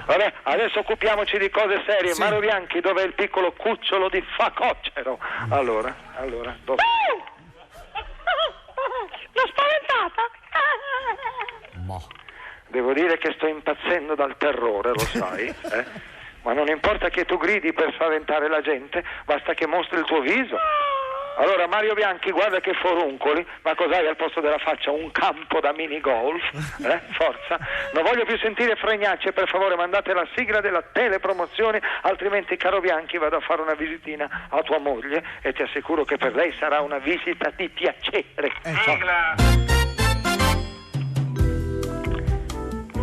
Vabbè, adesso occupiamoci di cose serie. Mario Bianchi, dov'è il piccolo cucciolo di Facocero? Allora, dove? L'ho spaventata? Devo dire che sto impazzendo dal terrore, lo sai, Ma non importa che tu gridi per spaventare la gente, basta che mostri il tuo viso. Allora, Mario Bianchi, guarda che foruncoli, ma cos'hai al posto della faccia? Un campo da minigolf? Forza. Non voglio più sentire fregnacce, per favore mandate la sigla della telepromozione, altrimenti, caro Bianchi, vado a fare una visitina a tua moglie e ti assicuro che per lei sarà una visita di piacere. Sigla!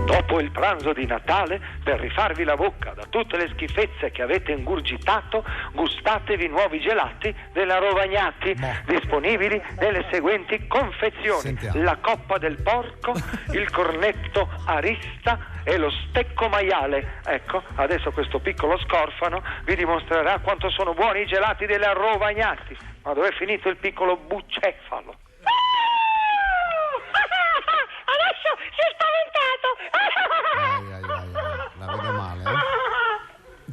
Dopo il pranzo di Natale, per rifarvi la bocca da tutte le schifezze che avete ingurgitato, gustatevi nuovi gelati della Rovagnati, disponibili nelle seguenti confezioni: Sentiamo. la coppa del porco, il cornetto arista e lo stecco maiale. Ecco, adesso questo piccolo scorfano vi dimostrerà quanto sono buoni i gelati della Rovagnati. Ma dov'è finito il piccolo bucefalo? Adesso si è spaventato! La vedo male,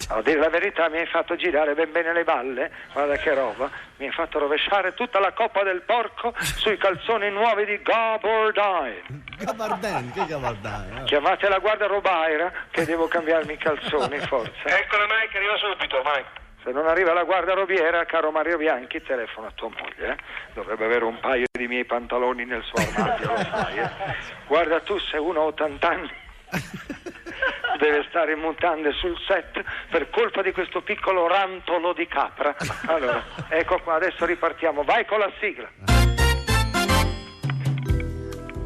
A dire la verità, mi hai fatto girare ben bene le balle, guarda che roba, mi hai fatto rovesciare tutta la coppa del porco sui calzoni nuovi di Gabardine. Gabardine, che Gabardine? Chiamate la guardarobaira che devo cambiarmi i calzoni, forza. Eccola Mike, arriva subito, Mike. Se non arriva la guardarobiera, caro Mario Bianchi, telefono a tua moglie. Dovrebbe avere un paio di miei pantaloni nel suo armadio, lo sai. Guarda tu, se uno ha 80 anni deve stare in mutande sul set per colpa di questo piccolo rantolo di capra. Allora, ecco qua, adesso ripartiamo. Vai con la sigla.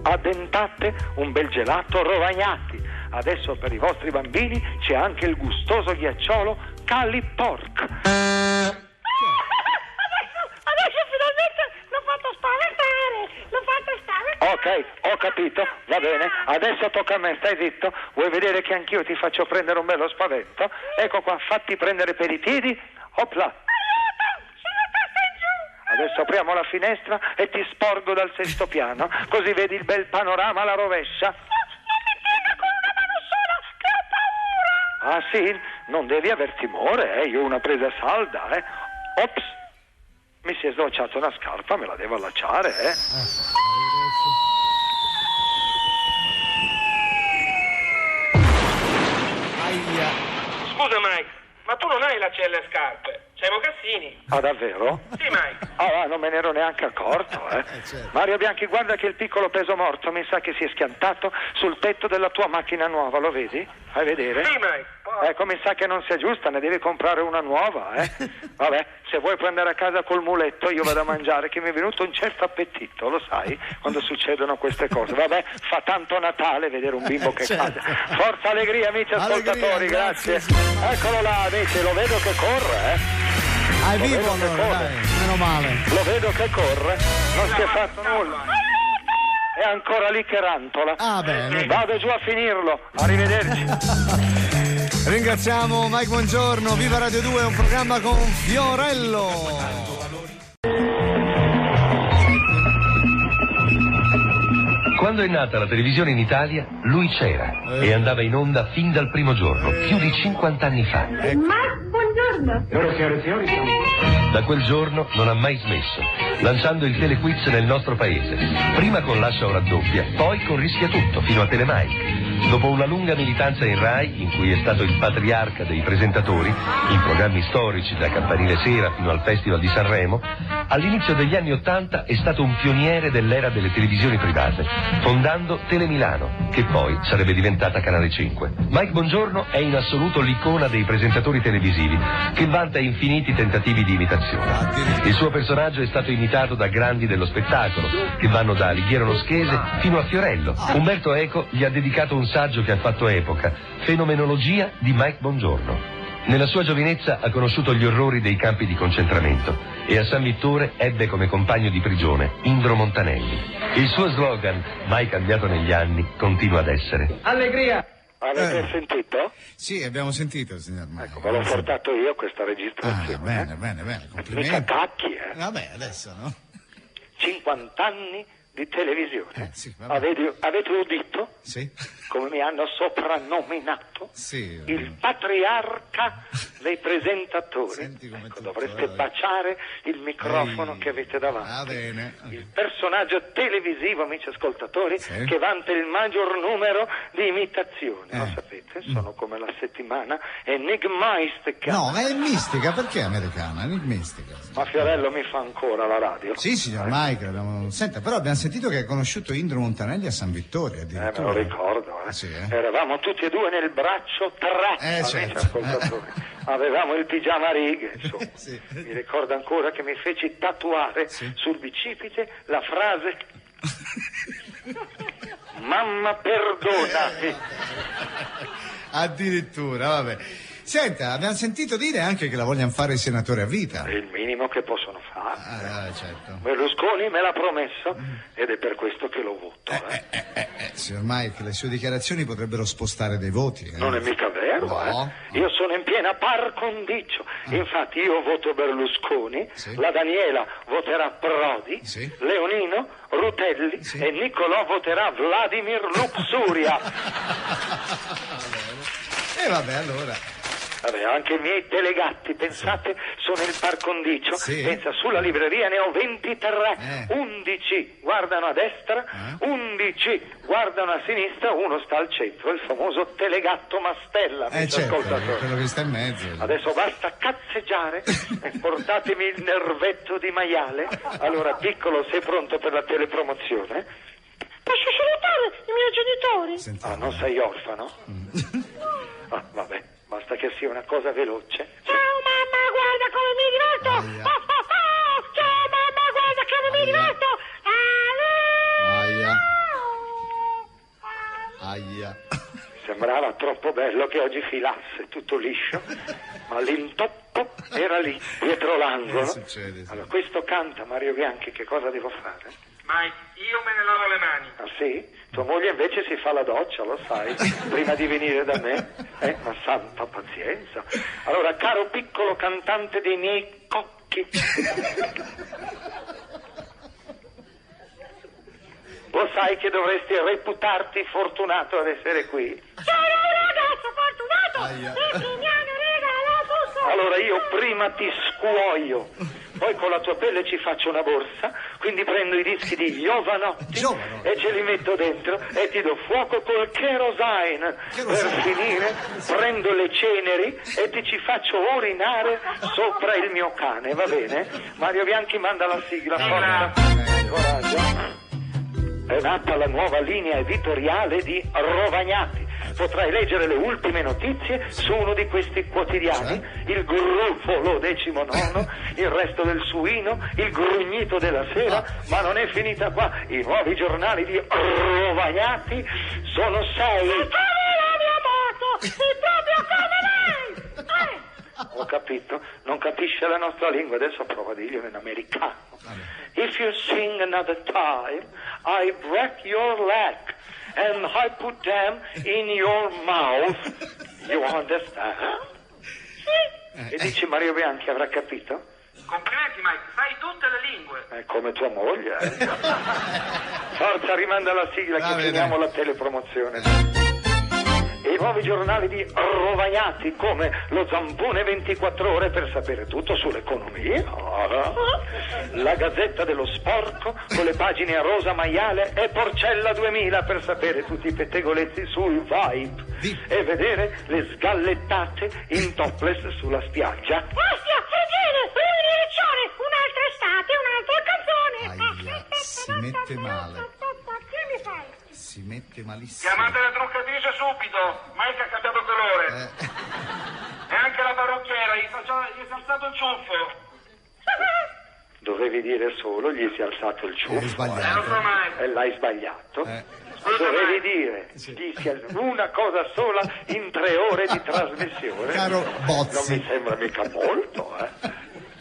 Addentate un bel gelato Rovagnati. Adesso per i vostri bambini c'è anche il gustoso ghiacciolo Calipork. Adesso finalmente l'ho fatto spaventare. Ok, ho capito, va bene. Adesso tocca a me, stai zitto. Vuoi vedere che anch'io ti faccio prendere un bello spavento? Ecco qua, fatti prendere per i piedi. Opla. Adesso apriamo la finestra e ti sporgo dal sesto piano, così vedi il bel panorama alla rovescia. Ah sì? Non devi aver timore, io ho una presa salda, Ops, mi si è sdrociata una scarpa, me la devo allacciare, Aia. Scusa Mike, ma tu non hai lacci alle scarpe, c'hai i mocassini. Ah davvero? Sì Mike. Ah, non me ne ero neanche accorto, certo. Mario Bianchi, guarda che il piccolo peso morto mi sa che si è schiantato sul tetto della tua macchina nuova, lo vedi? Fai vedere? Sì Mike. Ecco, mi sa che non si aggiusta, ne devi comprare una nuova, Vabbè, se vuoi puoi andare a casa col muletto, io vado a mangiare, che mi è venuto un certo appetito, lo sai, quando succedono queste cose. Vabbè, fa tanto Natale vedere un bimbo che certo. cade. Forza allegria, amici ascoltatori, grazie. Eccolo là, amici, lo vedo che corre, Hai vivo allora, dai, meno male. Lo vedo che corre, non si è fatto nulla. È ancora lì che rantola. Ah, bene. Vado giù a finirlo, arrivederci. Ringraziamo Mike Buongiorno, Viva Radio 2, un programma con Fiorello. Quando è nata la televisione in Italia, lui c'era e andava in onda fin dal primo giorno, più di 50 anni fa. Buongiorno. Da quel giorno non ha mai smesso, lanciando il telequiz nel nostro paese. Prima con Lascia o raddoppia, poi con Rischia tutto, fino a Telemike. Dopo una lunga militanza in Rai, in cui è stato il patriarca dei presentatori, in programmi storici da Campanile Sera fino al Festival di Sanremo, all'inizio degli anni '80 è stato un pioniere dell'era delle televisioni private, fondando Telemilano, che poi sarebbe diventata Canale 5. Mike Bongiorno è in assoluto l'icona dei presentatori televisivi, che vanta infiniti tentativi di imitazione. Il suo personaggio è stato imitato da grandi dello spettacolo, che vanno da Alighiero Noschese fino a Fiorello. Umberto Eco gli ha dedicato un saggio che ha fatto epoca, Fenomenologia di Mike Bongiorno. Nella sua giovinezza ha conosciuto gli orrori dei campi di concentramento e a San Vittore ebbe come compagno di prigione Indro Montanelli. Il suo slogan, mai cambiato negli anni, continua ad essere Allegria! Avete sentito? Sì, abbiamo sentito, signor Mike. Ecco, ve l'ho portato io questa registrazione. Bene, complimenti. Mica cacchi, Vabbè, adesso no? 50 anni di televisione. Sì, avete udito? Sì. Come mi hanno soprannominato? Sì. Il patriarca dei presentatori. Senti come ecco, tutto, dovreste baciare il microfono che avete davanti. Va bene. Il personaggio televisivo, amici ascoltatori, Sì. che vanta il maggior numero di imitazioni. Lo sapete? Sono come la settimana enigmistica. No, ma è mistica, perché americana? È mistica. Ma Fiorello mi fa ancora la radio. Sì, signor Mike, senta, però abbiamo sentito che ha conosciuto Indro Montanelli a San Vittore, Me addirittura. lo ricordo, Sì, Eravamo tutti e due nel braccio 3, certo. ascoltatori. Avevamo il pigiama a righe, insomma. Sì. Mi ricordo ancora che mi feci tatuare sul bicipite la frase mamma perdonami. Addirittura, vabbè. Senta, abbiamo sentito dire anche che la vogliono fare senatore a vita. È il minimo che possono fare. Certo. Berlusconi me l'ha promesso ed è per questo che lo voto. Signor Mike, le sue dichiarazioni potrebbero spostare dei voti. Non è mica vero, No. Io sono in piena par condicio. Infatti io voto Berlusconi, la Daniela voterà Prodi, Leonino Rutelli e Niccolò voterà Vladimir Luxuria. E vabbè, allora. Vabbè, anche i miei delegati, pensate, sono il par condicio. Pensa, sulla libreria ne ho 23. 11 guardano a destra, 11 guardano a sinistra, uno sta al centro, il famoso telegatto Mastella. Certo, quello che sta in mezzo. Adesso basta cazzeggiare e portatemi il nervetto di maiale. Allora, piccolo, sei pronto per la telepromozione? Posso salutare i miei genitori? Ah, non sei orfano? Ah, vabbè, basta che sia una cosa veloce. Ciao mamma, guarda come mi diverto! Ciao mamma, guarda come mi diverto! Aia. Sembrava troppo bello che oggi filasse tutto liscio, ma l'intoppo era lì, dietro l'angolo. Succede, sì. Allora, questo canta Mario Bianchi, che cosa devo fare? Mike, io me ne lavo le mani. Ah sì? Tua moglie invece si fa la doccia, lo sai, prima di venire da me. Ma santa pazienza. Allora, caro piccolo cantante dei miei cocchi, lo sai che dovresti reputarti fortunato ad essere qui? Sono un ragazzo fortunato! Perché mi hanno regalato Allora io prima ti scuoio, poi con la tua pelle ci faccio una borsa, quindi prendo i dischi di Jovanotti e ce li metto dentro e ti do fuoco col kerosene. Per finire prendo le ceneri e ti ci faccio urinare sopra il mio cane, va bene? Mario Bianchi manda la sigla, forza, coraggio. È nata la nuova linea editoriale di Rovagnati. Potrai leggere le ultime notizie su uno di questi quotidiani, il Gruffolo 19, il Resto del Suino, il Grugnito della Sera, ma non è finita qua. I nuovi giornali di Rovagnati sono 6. Ho capito, non capisce la nostra lingua, adesso prova a dirglielo in americano. If you sing another time, I break your leg and I put them in your mouth. You understand? E dici Mario Bianchi, avrà capito? Complimenti Mike, sai tutte le lingue. È come tua moglie. Forza, rimanda la sigla che finiamo la telepromozione. i nuovi giornali di Rovagnati come lo Zampone 24 ore per sapere tutto sull'economia, la Gazzetta dello Sporco con le pagine a rosa, maiale e Porcella 2000 per sapere tutti i pettegolezzi sul Vibe e vedere le sgallettate in topless sulla spiaggia. Ostia, Regine, prima direzione, un'altra estate, un'altra canzone. Aia, si mette male. Che mi fai? Si mette malissimo. Chiamate la truccatrice subito, Mike ha cambiato colore. E anche la parrucchiera, gli si è alzato il ciuffo. Dovevi dire solo gli si è alzato il ciuffo. Hai sbagliato. E l'hai sbagliato. Dovevi dire una cosa sola in 3 ore di trasmissione. Caro Bozzi. Non mi sembra mica molto,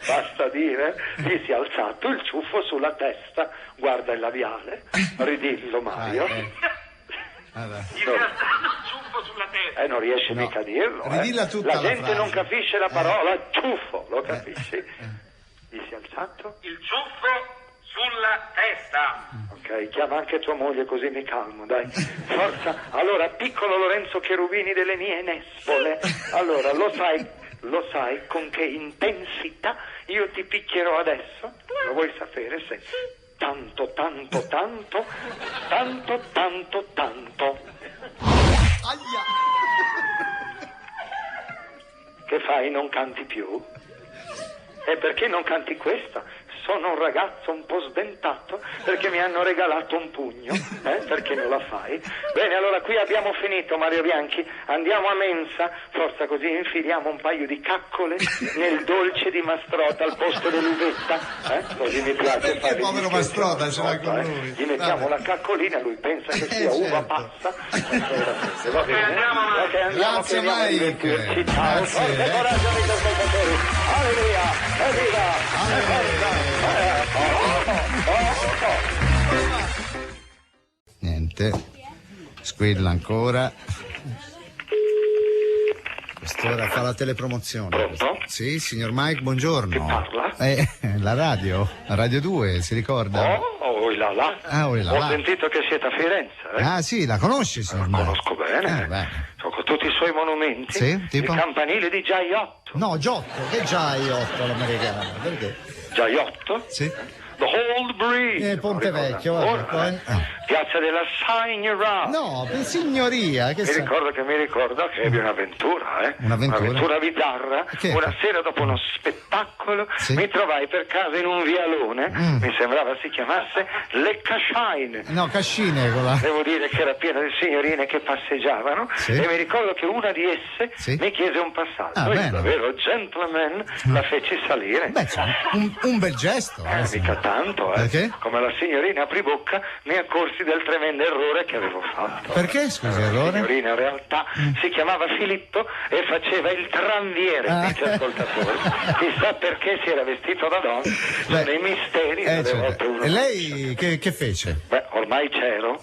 Basta dire gli si è alzato il ciuffo sulla testa. Guarda il labiale. Ridillo, Mario. Gli si è alzato il ciuffo sulla testa. Non riesce mica a dirlo. Ridilla tutta la gente frase. non capisce la parola ciuffo, lo capisci? Gli si è alzato? Il ciuffo sulla testa. Ok, chiama anche tua moglie così mi calmo, dai. Forza. Allora, piccolo Lorenzo Cherubini delle mie nespole. Allora, lo sai con che intensità io ti picchierò adesso? Lo vuoi sapere se tanto. Aia. Che fai? Non canti più? E perché non canti questa? Sono un ragazzo un po' sdentato perché mi hanno regalato un pugno, perché non la fai? Bene, allora qui abbiamo finito, Mario Bianchi, andiamo a mensa, forza, così infiliamo un paio di caccole nel dolce di Mastrota al posto dell'uvetta, così mi piace Perché fare povero gli Mastrota scherzi, ce l'ha con lui? gli mettiamo la caccolina, lui pensa che sia uva passa, va bene? Andiamo avanti. Ok, andiamo, Grazie, che andiamo a Mike. divertirci. Ciao, Grazie, forza, coraggio, amici ascoltatori, alleluia, evviva, Niente, squilla ancora. Quest'ora fa la telepromozione. Pronto? Sì, signor Mike, buongiorno. Chi parla? La Radio 2, si ricorda? Oh là là. Ah, là Ho là. sentito che siete a Firenze. Ah sì, la conosci, signor Mike? Conosco bene. Sono con tutti i suoi monumenti. Sì, tipo? Il campanile di Giaiotto. No, Giotto, che Giaiotto l'americano, perché? Giaiotto? Sì. The Old Bridge. Ponte Vecchio, vabbè, poi. Piazza della Signoria. No, per signoria, che Mi ricordo che ebbi un'avventura, Un'avventura? bizzarra. Che? Una sera dopo uno spettacolo Sì. mi trovai per caso in un vialone, mi sembrava si chiamasse Leccaschein. No, Cascine con la... Devo dire che era piena di signorine che passeggiavano Sì. e mi ricordo che una di esse Sì. mi chiese un passaggio. Ah, Io, bene. davvero gentleman, la feci salire. Beh, insomma, un bel gesto. Mica tanto, Perché? Come la signorina aprì bocca mi accorsi del tremendo errore che avevo fatto. Perché, scusi, La errore? signorina in realtà si chiamava Filippo e faceva il tranviere, dice ascoltatore. Chissà perché si era vestito da donna. Sono i misteri delle certo. volte uno. E lei che fece? Beh, ormai c'ero.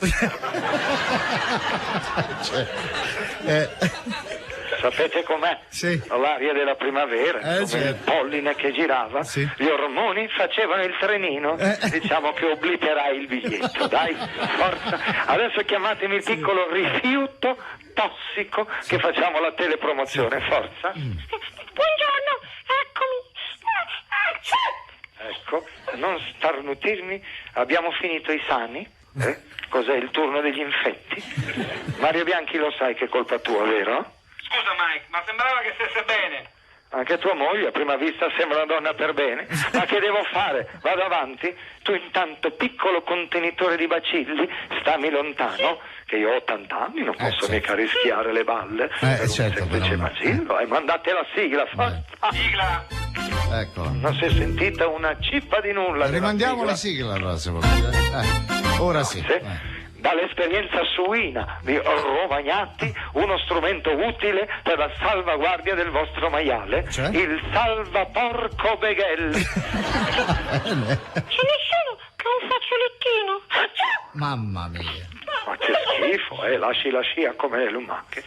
Sapete com'è? Sì. L'aria della primavera, come certo. il polline che girava, Sì. gli ormoni facevano il trenino, diciamo che obliterai il biglietto, dai, forza. Adesso chiamatemi il piccolo rifiuto tossico che facciamo la telepromozione, forza. Buongiorno, eccomi. Ecco, non starnutirmi, abbiamo finito i sani? Cos'è il turno degli infetti? Mario Bianchi, lo sai che è colpa tua, vero? Scusa Mike, ma sembrava che stesse bene. Anche tua moglie a prima vista sembra una donna per bene. Ma che devo fare? Vado avanti? Tu intanto, piccolo contenitore di bacilli, stammi lontano, che io ho 80 anni, non posso certo. mica rischiare le balle per un certo, semplice però no. bacillo. Mandate la sigla, forza. Sigla. Eccola. Non si è sentita una cippa di nulla. della Rimandiamo la sigla allora, se volete. Ora sì. Sì. Dall'esperienza suina di Rovagnati, uno strumento utile per la salvaguardia del vostro maiale, Cioè? il salvaporco Begel. Ce ne sono che un fazzolettino. Mamma mia. Ma che schifo, lasci la scia come le lumache.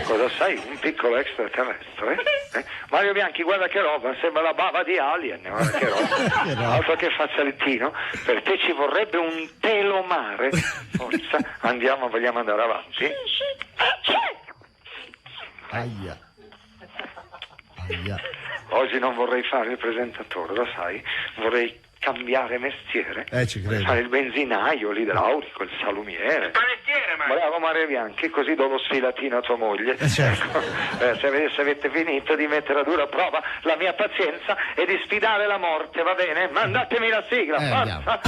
Cosa sai? Un piccolo extraterrestre? Mario Bianchi, guarda che roba, sembra la bava di Alien, guarda che roba. Altro che fazzolettino, per te ci vorrebbe un telomare. Forza, andiamo, vogliamo andare avanti? Aia. Oggi non vorrei fare il presentatore, lo sai? Vorrei cambiare mestiere. Ci credo. Fare il benzinaio, l'idraulico, il salumiere. Il panettiere, ma... Bravo Mario Bianchi, così do lo sfilatino a tua moglie. Certo. Se avete finito di mettere a dura prova la mia pazienza e di sfidare la morte, va bene? Mandatemi la sigla. Eccola.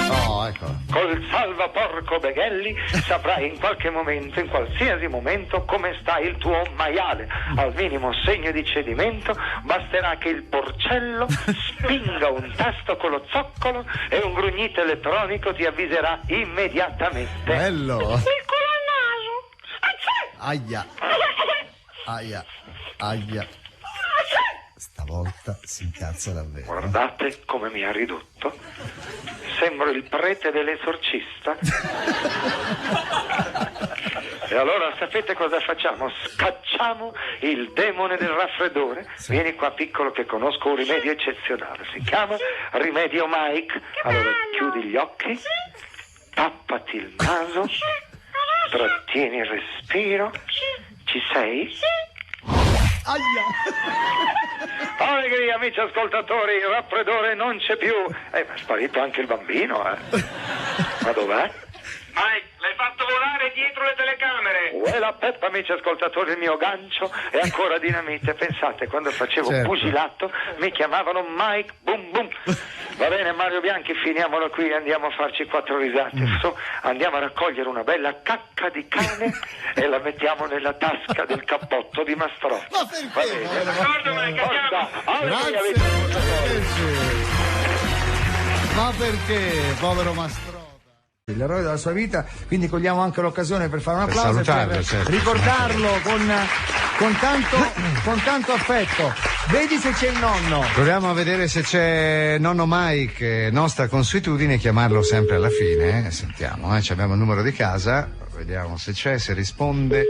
Oh, ecco. Col salvaporco Beghelli saprai in qualche momento, in qualsiasi momento, come sta il tuo maiale. Al minimo segno di cedimento basterà che il porcello spinga un tasto con lo zoccolo e un grugnito elettronico ti avviserà immediatamente. Bello. Il culo al naso. Aia. Stavolta si incazza davvero. Guardate come mi ha ridotto. Sembro il prete dell'esorcista. E allora sapete cosa facciamo? Scacciamo il demone del raffreddore. Sì. Vieni qua piccolo che conosco un rimedio eccezionale. Si chiama rimedio Mike. Allora chiudi gli occhi, tappati il naso, trattieni il respiro. Ci sei? Allegria, amici ascoltatori, il raffreddore non c'è più. È sparito anche il bambino, Ma dov'è? Mike, l'hai fatto volare dietro le telecamere. La peppa, amici ascoltatori, il mio gancio è ancora dinamite. Pensate, quando facevo pugilato mi chiamavano Mike Boom Boom. Va bene Mario Bianchi, finiamolo qui, andiamo a farci 4 risate. Andiamo a raccogliere una bella cacca di cane e la mettiamo nella tasca del cappotto di Mastrò. Ma perché? D'accordo, Mike, andiamo. Ma perché, povero Mastrò? L'eroe della sua vita, quindi cogliamo anche l'occasione per fare un applauso salutarlo, e per certo, ricordarlo con tanto affetto. Vedi se c'è il nonno. Proviamo a vedere se c'è nonno Mike, nostra consuetudine chiamarlo sempre alla fine, sentiamo, abbiamo il numero di casa, vediamo se c'è, se risponde.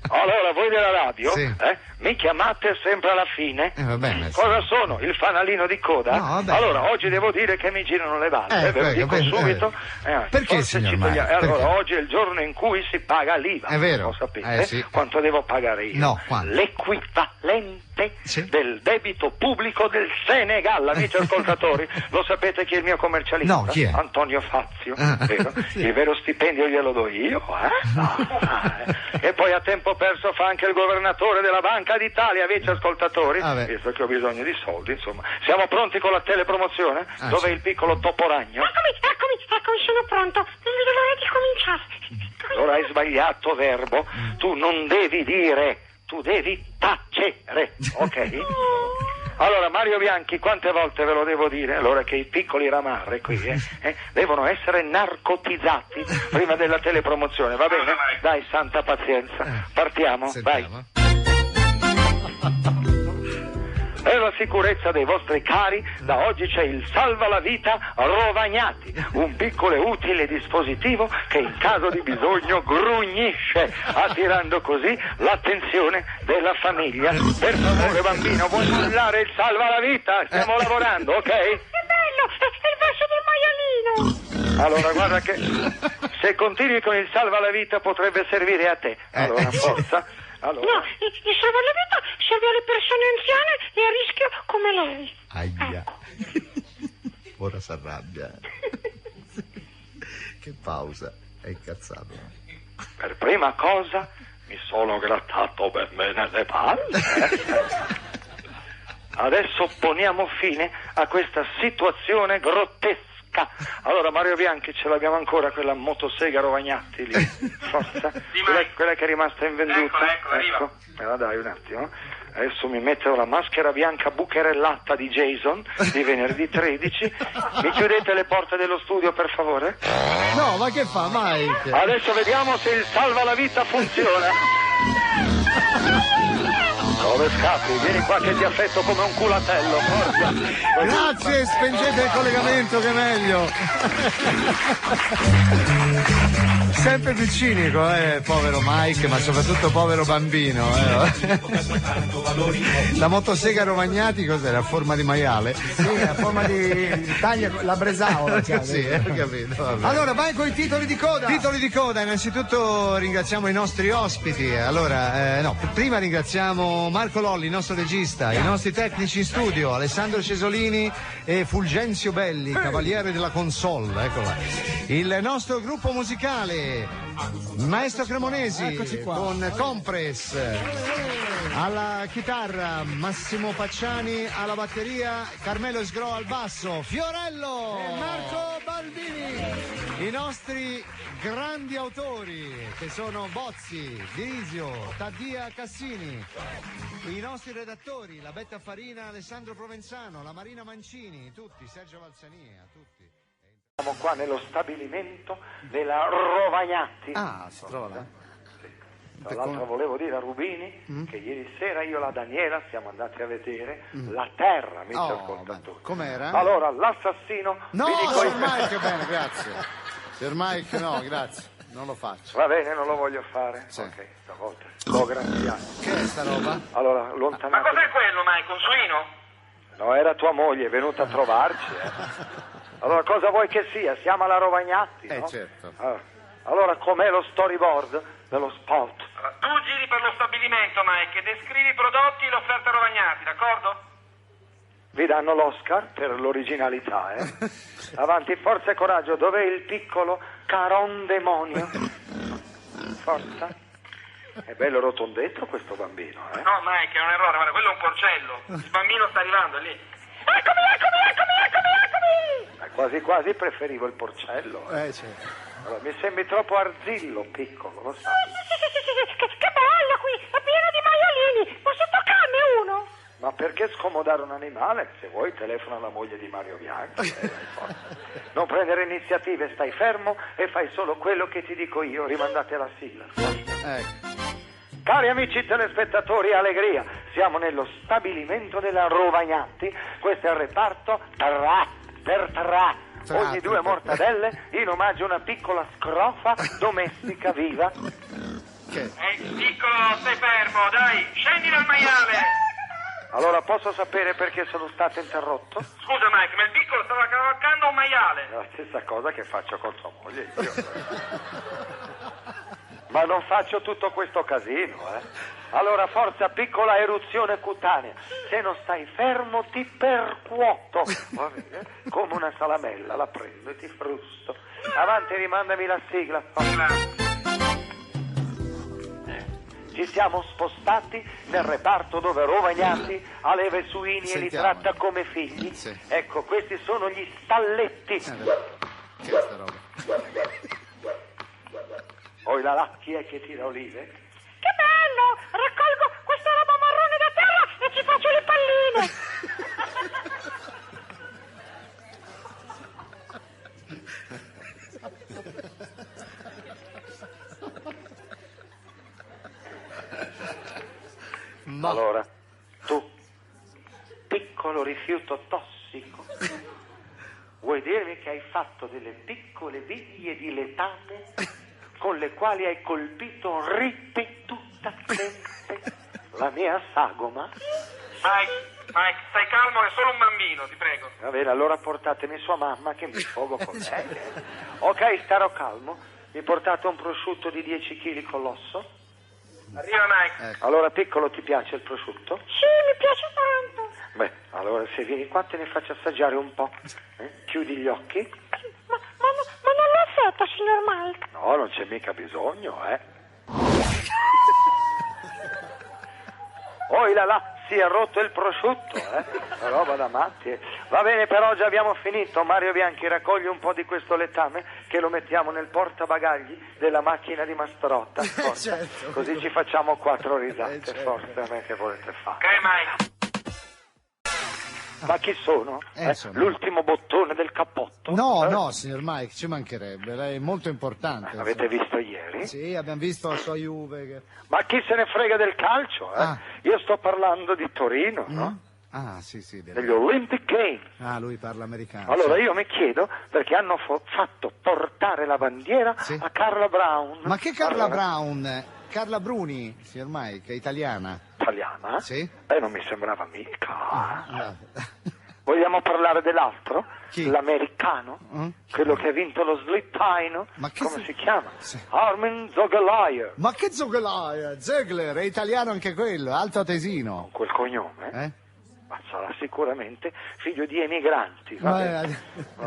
Allora, voi della radio, sì. Mi chiamate sempre alla fine? Va bene. Cosa sono? Il fanalino di coda? No, allora, oggi devo dire che mi girano le balle, ve lo dico subito. Perché, signor Mike? Allora, oggi è il giorno in cui si paga l'IVA. È vero. Lo sapete? Sì. Quanto devo pagare io? No, quanto? L'equivalente del debito pubblico del Senegal, amici ascoltatori. Lo sapete chi è il mio commercialista? No, chi è? Antonio Fazio, vero? Sì. Il vero stipendio glielo do io, E poi a tempo perso fa anche il governatore della Banca d'Italia, amici ascoltatori, visto che ho bisogno di soldi, insomma. Siamo pronti con la telepromozione? Dove è il piccolo Toporagno? Eccomi, sono pronto. Non vedo l'ora di cominciare. Allora hai sbagliato verbo. Tu non devi dire, tu devi tacere, ok? Allora, Mario Bianchi, quante volte ve lo devo dire? Allora che i piccoli ramarre qui devono essere narcotizzati prima della telepromozione, va bene? Dai, santa pazienza. Partiamo, vai. Per la sicurezza dei vostri cari, da oggi c'è il Salva la Vita Rovagnati, un piccolo e utile dispositivo che in caso di bisogno grugnisce, attirando così l'attenzione della famiglia. Per favore bambino, vuoi mollare il Salva la Vita? Stiamo lavorando, ok? Che bello, è il verso del maialino. Allora guarda che se continui con il Salva la Vita potrebbe servire a te. Allora forza. Allora. No, il Salva la Vita serve alle persone anziane e a rischio come lei. Aia. Ora si arrabbia. Che pausa, è incazzato. Per prima cosa mi sono grattato ben bene le palle. Adesso poniamo fine a questa situazione grottesca. Allora Mario Bianchi, ce l'abbiamo ancora quella motosega Rovagnati lì? Forza. Quella che è rimasta invenduta. Ecco. Me la dai un attimo. Adesso mi metto la maschera bianca bucherellata di Jason di venerdì 13. Mi chiudete le porte dello studio per favore? No, ma che fa Mike? Adesso vediamo se il Salva la Vita funziona. Dove scappi? Vieni qua che ti affetto come un culatello, forza. Grazie, spengete il collegamento che è meglio. Sempre più cinico, povero Mike, ma soprattutto povero bambino. La motosega Romagnati cos'era? A forma di maiale? Sì, a forma di taglia la Bresaola. Sì, ho capito. Vabbè. Allora, vai con i titoli di coda. Titoli di coda, innanzitutto ringraziamo i nostri ospiti. Allora, prima ringraziamo Marco Lolli, il nostro regista, i nostri tecnici in studio, Alessandro Cesolini e Fulgenzio Belli, cavaliere della console, eccola. Il nostro gruppo musicale, Maestro Cremonesi con Compress, alla chitarra Massimo Pacciani, alla batteria Carmelo Sgro al basso, Fiorello e Marco Baldini. I nostri grandi autori che sono Bozzi, Dirisio, Taddia Cassini. I nostri redattori, la Betta Farina, Alessandro Provenzano, la Marina Mancini, tutti, Sergio Valsania, tutti. Siamo qua nello stabilimento della Rovagnati. Ah, si trova là? Sì. Tra l'altro volevo dire a Rubini che ieri sera io e la Daniela siamo andati a vedere La Terra, amici ascoltatori. Com'era? Allora, l'assassino... No, vi dico Sir Mike, bene, grazie. Sir Mike, no, grazie. Non lo faccio. Va bene, non lo voglio fare. Sì. Ok, stavolta l'ho graziato. Che è sta roba? Allora, lontanato. Ma cos'è quello, Mike? Un suino? No, era tua moglie, è venuta a trovarci. Allora, cosa vuoi che sia? Siamo alla Rovagnati, no? Certo. Allora, com'è lo storyboard dello spot? Tu giri per lo stabilimento, Mike, e descrivi i prodotti e l'offerta Rovagnati, d'accordo? Vi danno l'Oscar per l'originalità, Avanti, forza e coraggio. Dov'è il piccolo Caron Demonio? Forza. È bello rotondetto questo bambino, No, Mike, è un errore, guarda, quello è un porcello. Il bambino sta arrivando, è lì. Eccomi! Quasi quasi preferivo il porcello. Certo. Allora, mi sembri troppo arzillo, piccolo, lo sai. Che bello qui! È pieno di maialini! Posso toccarne uno? Ma perché scomodare un animale? Se vuoi telefona alla moglie di Mario Bianchi. Non prendere iniziative, stai fermo e fai solo quello che ti dico io. Rimandate la sigla. Cari amici telespettatori, allegria! Siamo nello stabilimento della Rovagnati. Questo è il reparto per ogni 2 mortadelle in omaggio a una piccola scrofa domestica viva. Piccolo, stai fermo, dai, scendi dal maiale! Allora, posso sapere perché sono stato interrotto? Scusa, Mike, ma il piccolo stava cavalcando un maiale. È la stessa cosa che faccio con tua moglie, io. Ma non faccio tutto questo casino, Allora, forza, piccola eruzione cutanea. Se non stai fermo ti percuoto. Va bene? Come una salamella, la prendo e ti frusto. Avanti, rimandami la sigla. Ci siamo spostati nel reparto dove Rovagnati alleva i suini e li tratta come figli. Sì. Ecco, questi sono gli stalletti. Che è sta roba? Poi la chi è che tira olive? Che bello! Raccolgo questa roba marrone da terra e ci faccio le palline. Allora, tu, piccolo rifiuto tossico, vuoi dirmi che hai fatto delle piccole biglie di letame con le quali hai colpito ripetutamente la mia sagoma? Mike, stai calmo, è solo un bambino, ti prego. Va bene, allora portatemi sua mamma che mi sfogo con lei. Ok, starò calmo. Mi portate un prosciutto di 10 kg con l'osso? Arriva, Mike. Allora, piccolo, ti piace il prosciutto? Sì, mi piace tanto. Beh, allora se vieni qua te ne faccio assaggiare un po'. Chiudi gli occhi. Ma non lo affetta, signor Mike. No, non c'è mica bisogno, Oh, là, si è rotto il prosciutto, roba da matti. Va bene, per oggi abbiamo finito. Mario Bianchi, raccogli un po' di questo letame che lo mettiamo nel portabagagli della macchina di Mastrotta. Certo. Così ci facciamo 4 risate. Certo. Forse a me che volete fare. Ok, Mike. Ma chi sono? Sono. L'ultimo bottone del cappotto? No, signor Mike, ci mancherebbe, lei è molto importante. Avete visto ieri? Sì, abbiamo visto la sua Juve. Ma chi se ne frega del calcio? Io sto parlando di Torino, no? Ah, sì. Degli Olympic Games. Ah, lui parla americano. Allora sì. io mi chiedo perché hanno fatto portare la bandiera a Carla Brown. Ma che Carla Brown? Carla Bruni, signor Mike, è italiana. Italiana? Sì. Non mi sembrava mica. Vogliamo parlare dell'altro? Chi? L'americano? Quello che ha vinto lo slittaino? Ma che come si chiama? Armin Zoglaier. Ma che Zoglaier? Zegler, è italiano anche quello, alto atesino. Quel cognome? Ma sarà sicuramente figlio di emigranti. Va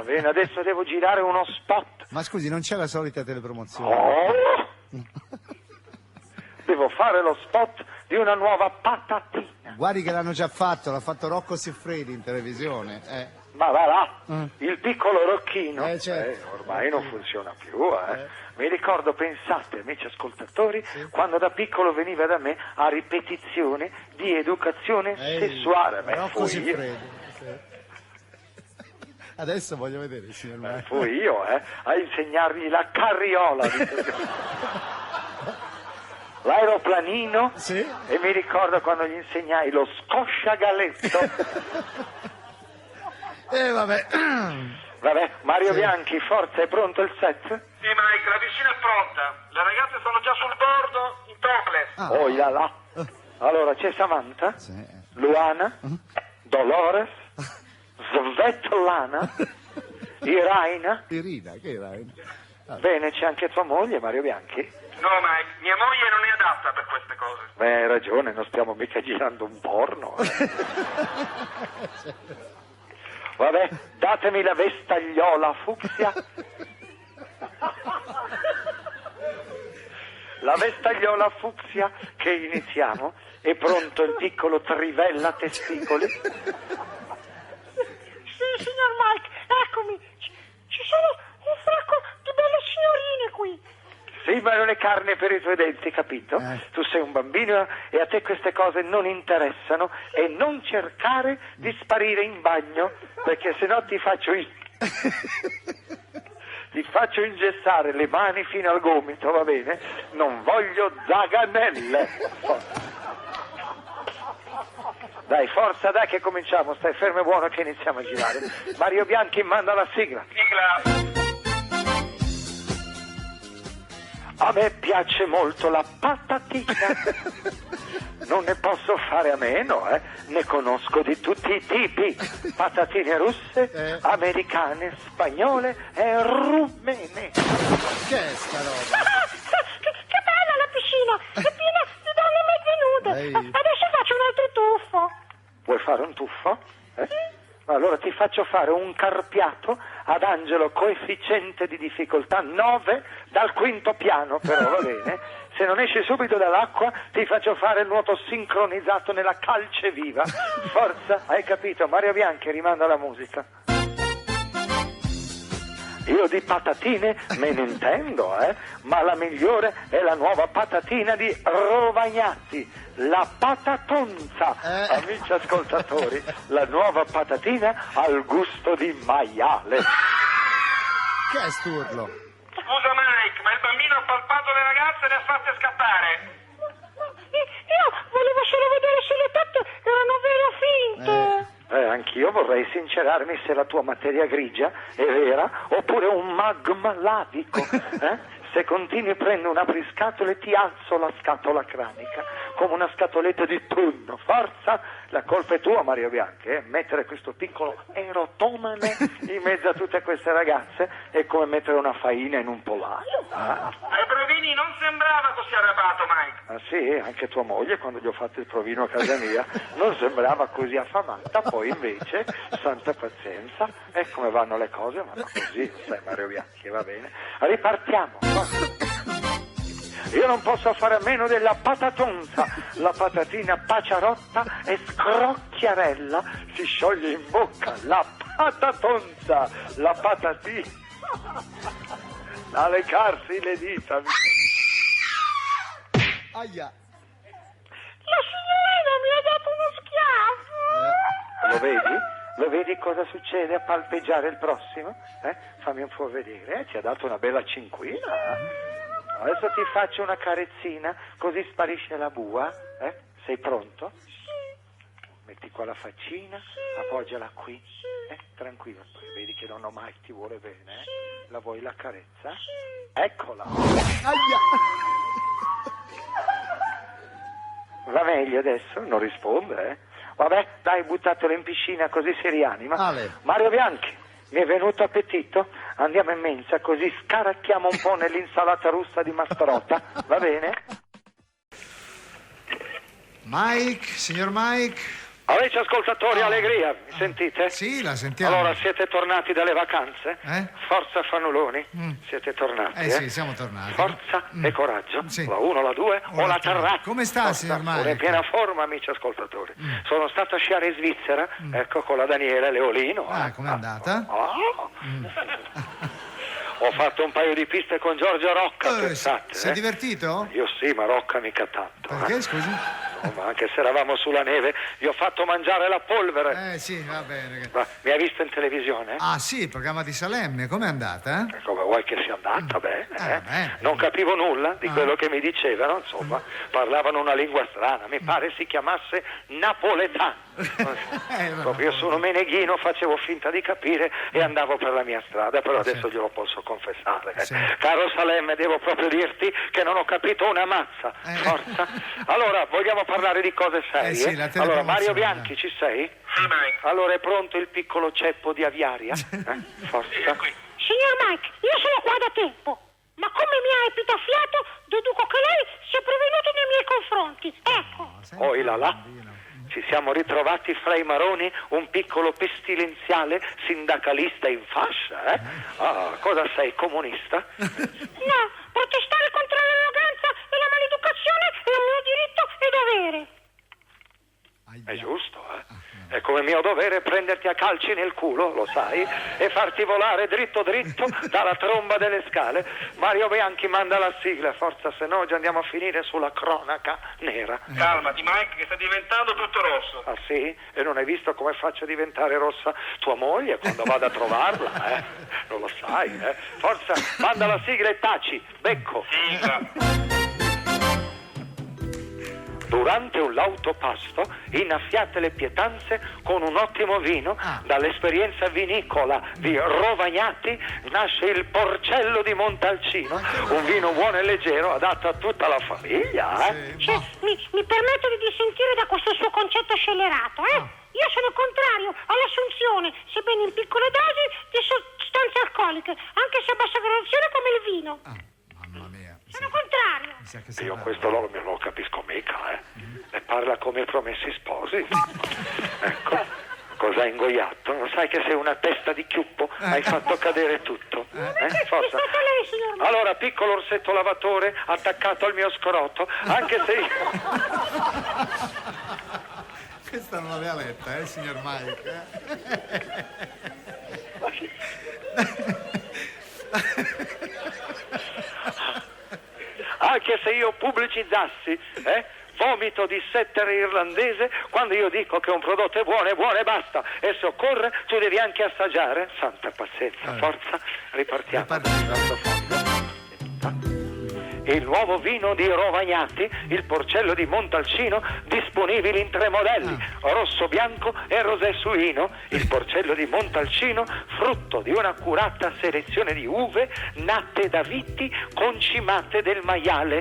bene, adesso devo girare uno spot. Ma scusi, non c'è la solita telepromozione? Devo fare lo spot di una nuova patatina. Guardi che l'hanno già fatto, l'ha fatto Rocco Siffredi in televisione. Ma va là, il piccolo Rocchino. Certo. Ormai non funziona più. Mi ricordo, pensate, amici ascoltatori, quando da piccolo veniva da me a ripetizione di educazione sessuale. Rocco Siffredi. Adesso voglio vedere il signor Mike. Fui io, a insegnargli la carriola. L'aeroplanino. Sì. E mi ricordo quando gli insegnai lo scosciagaletto. Vabbè, Mario Bianchi, forza, è pronto il set? Sì, Mike, la piscina è pronta. Le ragazze sono già sul bordo, in topless. Oh, là. Allora, c'è Samantha, Luana, Dolores, Svetlana, Irina. Irina, che Irina? Bene, c'è anche tua moglie, Mario Bianchi? No, Mike, mia moglie non è adatta per queste cose. Hai ragione, non stiamo mica girando un porno. Vabbè, datemi la vestagliola fucsia. La vestagliola fucsia che iniziamo. È pronto il piccolo trivella testicoli? Sì, signor Mike, eccomi. Ci sono un sacco di belle signorine qui. Sì, ma non è carne per i tuoi denti, capito? Tu sei un bambino e a te queste cose non interessano e non cercare di sparire in bagno, perché sennò ti faccio ingessare le mani fino al gomito, va bene? Non voglio zaganelle. Dai, forza, dai che cominciamo, stai fermo e buono che iniziamo a girare. Mario Bianchi manda la sigla. Sigla. A me piace molto la patatina, non ne posso fare a meno, ne conosco di tutti i tipi, patatine russe, americane, spagnole e rumene. Che è sta roba? Che bella la piscina, è piena di donne mezze nude. Adesso faccio un altro tuffo. Vuoi fare un tuffo? Allora ti faccio fare un carpiato ad Angelo, coefficiente di difficoltà 9 dal quinto piano, però va bene. Se non esci subito dall'acqua ti faccio fare il nuoto sincronizzato nella calce viva. Forza, hai capito? Mario Bianchi rimanda la musica. Io di patatine me ne intendo, ma la migliore è la nuova patatina di Rovagnati, la patatonza. Amici ascoltatori, la nuova patatina al gusto di maiale. Che è sturlo? Scusa Mike, ma il bambino ha palpato le ragazze e le ha fatte scappare. Io volevo solo vedere se le tette erano vere o finte. Anch'io vorrei sincerarmi se la tua materia grigia è vera oppure un magma lavico. Se continui prendo un apriscatole e ti alzo la scatola cranica come una scatoletta di tonno. Forza, la colpa è tua Mario Bianchi, mettere questo piccolo erotomane in mezzo a tutte queste ragazze è come mettere una faina in un polacco. Ai provini non sembrava così arrabbiato, Mike. Ah sì, anche tua moglie quando gli ho fatto il provino a casa mia non sembrava così affamata, poi invece, santa pazienza, e come vanno le cose, vanno così, sai Mario Bianchi, va bene. Ripartiamo. Io non posso fare a meno della patatonza, la patatina paciarotta e scrocchiarella si scioglie in bocca, la patatonza, la patatina, a lecarsi le dita. Aia. La signorina mi ha dato uno schiaffo. Lo vedi? Lo vedi cosa succede a palpeggiare il prossimo? Fammi un po' vedere, ti ha dato una bella cinquina. Adesso ti faccio una carezzina, così sparisce la bua. Sei pronto? Metti qua la faccina, appoggiala qui. Tranquillo, poi vedi che nonno Mike ti vuole bene. La vuoi la carezza? Eccola. Va meglio adesso? Non risponde, Vabbè, dai, buttatelo in piscina così si rianima. Mario Bianchi, mi è venuto appetito? Andiamo in mensa così scaracchiamo un po' nell'insalata russa di Mastarota, va bene? Mike, signor Mike. Amici ascoltatori, allegria, mi sentite? Sì, la sentiamo. Allora, siete tornati dalle vacanze? Forza Fanuloni, siete tornati? Sì, siamo tornati. Forza e coraggio, la 1, la 2 o la terrazza. Come sta, signor Mike? Sono in piena forma, amici ascoltatori. Sono stato a sciare in Svizzera, ecco, con la Daniela Leolino. Com'è andata? Ho fatto un paio di piste con Giorgio Rocca, pensate. Sei divertito? Io sì, ma Rocca mica tanto. Perché, scusi? Ma anche se eravamo sulla neve, gli ho fatto mangiare la polvere. Sì, va bene. Ma mi hai visto in televisione? Sì, il programma di Salemme, com'è andata? Come vuoi che sia andata? Bene. Non capivo nulla di quello che mi dicevano, insomma, parlavano una lingua strana, mi pare si chiamasse napoletano. Io sono meneghino, facevo finta di capire e andavo per la mia strada, però adesso glielo posso confessare. Caro Salemme, devo proprio dirti che non ho capito una mazza. Forza. Allora, vogliamo parlare di cose serie? Allora, Mario Bianchi, ci sei? Sì, Mike. Allora, è pronto il piccolo ceppo di Aviaria? Forza. Signor Mike, io sono qua da tempo, ma come mi ha epitafiato, deduco che lei sia prevenuto nei miei confronti. Ecco. Oh, là. Ci siamo ritrovati fra i maroni un piccolo pestilenziale sindacalista in fascia, cosa sei, comunista? No, protestare contro l'arroganza e la maleducazione è un mio diritto e dovere. È giusto, È come mio dovere prenderti a calci nel culo, lo sai, e farti volare dritto dalla tromba delle scale. Mario Bianchi manda la sigla, forza, se no già andiamo a finire sulla cronaca nera. Calmati, Mike, che sta diventando tutto rosso. Ah sì? E non hai visto come faccio a diventare rossa tua moglie quando vado a trovarla, Non lo sai, Forza, manda la sigla e taci, becco. Sigla. Durante un lauto pasto innaffiate le pietanze con un ottimo vino. Dall'esperienza vinicola di Rovagnati nasce il Porcello di Montalcino, un vino buono e leggero adatto a tutta la famiglia. Mi permetto di dissentire da questo suo concetto scellerato. Io sono contrario all'assunzione, sebbene in piccole dosi, di sostanze alcoliche, anche se a bassa gradazione come il vino. Mamma mia. Sono contrario. Io questo non lo capisco mica, E parla come i promessi sposi. Ecco, cosa hai ingoiato? Non sai che sei una testa di chiuppo? Hai fatto cadere tutto. Forza. Allora, piccolo orsetto lavatore attaccato al mio scroto, anche se Questa non l'aveva letta, signor Mike? Anche se io pubblicizzassi, vomito di setter irlandese, quando io dico che un prodotto è buono e basta, e se occorre tu devi anche assaggiare. Santa pazienza, forza, ripartiamo. Il nuovo vino di Rovagnati, il Porcello di Montalcino, disponibili in 3 modelli, rosso, bianco e rosé suino. Il Porcello di Montalcino, frutto di un'accurata selezione di uve natte da viti concimate del maiale.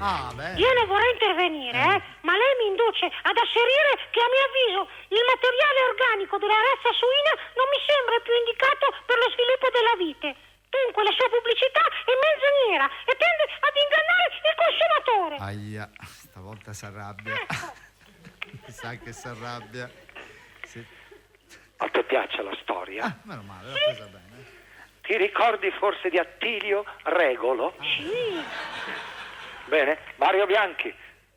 Io non vorrei intervenire, ma lei mi induce ad asserire che a mio avviso il materiale organico della razza suina non mi sembra più indicato per lo sviluppo della vite. Dunque la sua pubblicità è menzognera e tende ad ingannare il consumatore. Aia, stavolta si arrabbia. Mi sa che si arrabbia. Sì. A te piace la storia? Meno male, l'ho presa bene. Ti ricordi forse di Attilio Regolo? Sì. Bene, Mario Bianchi,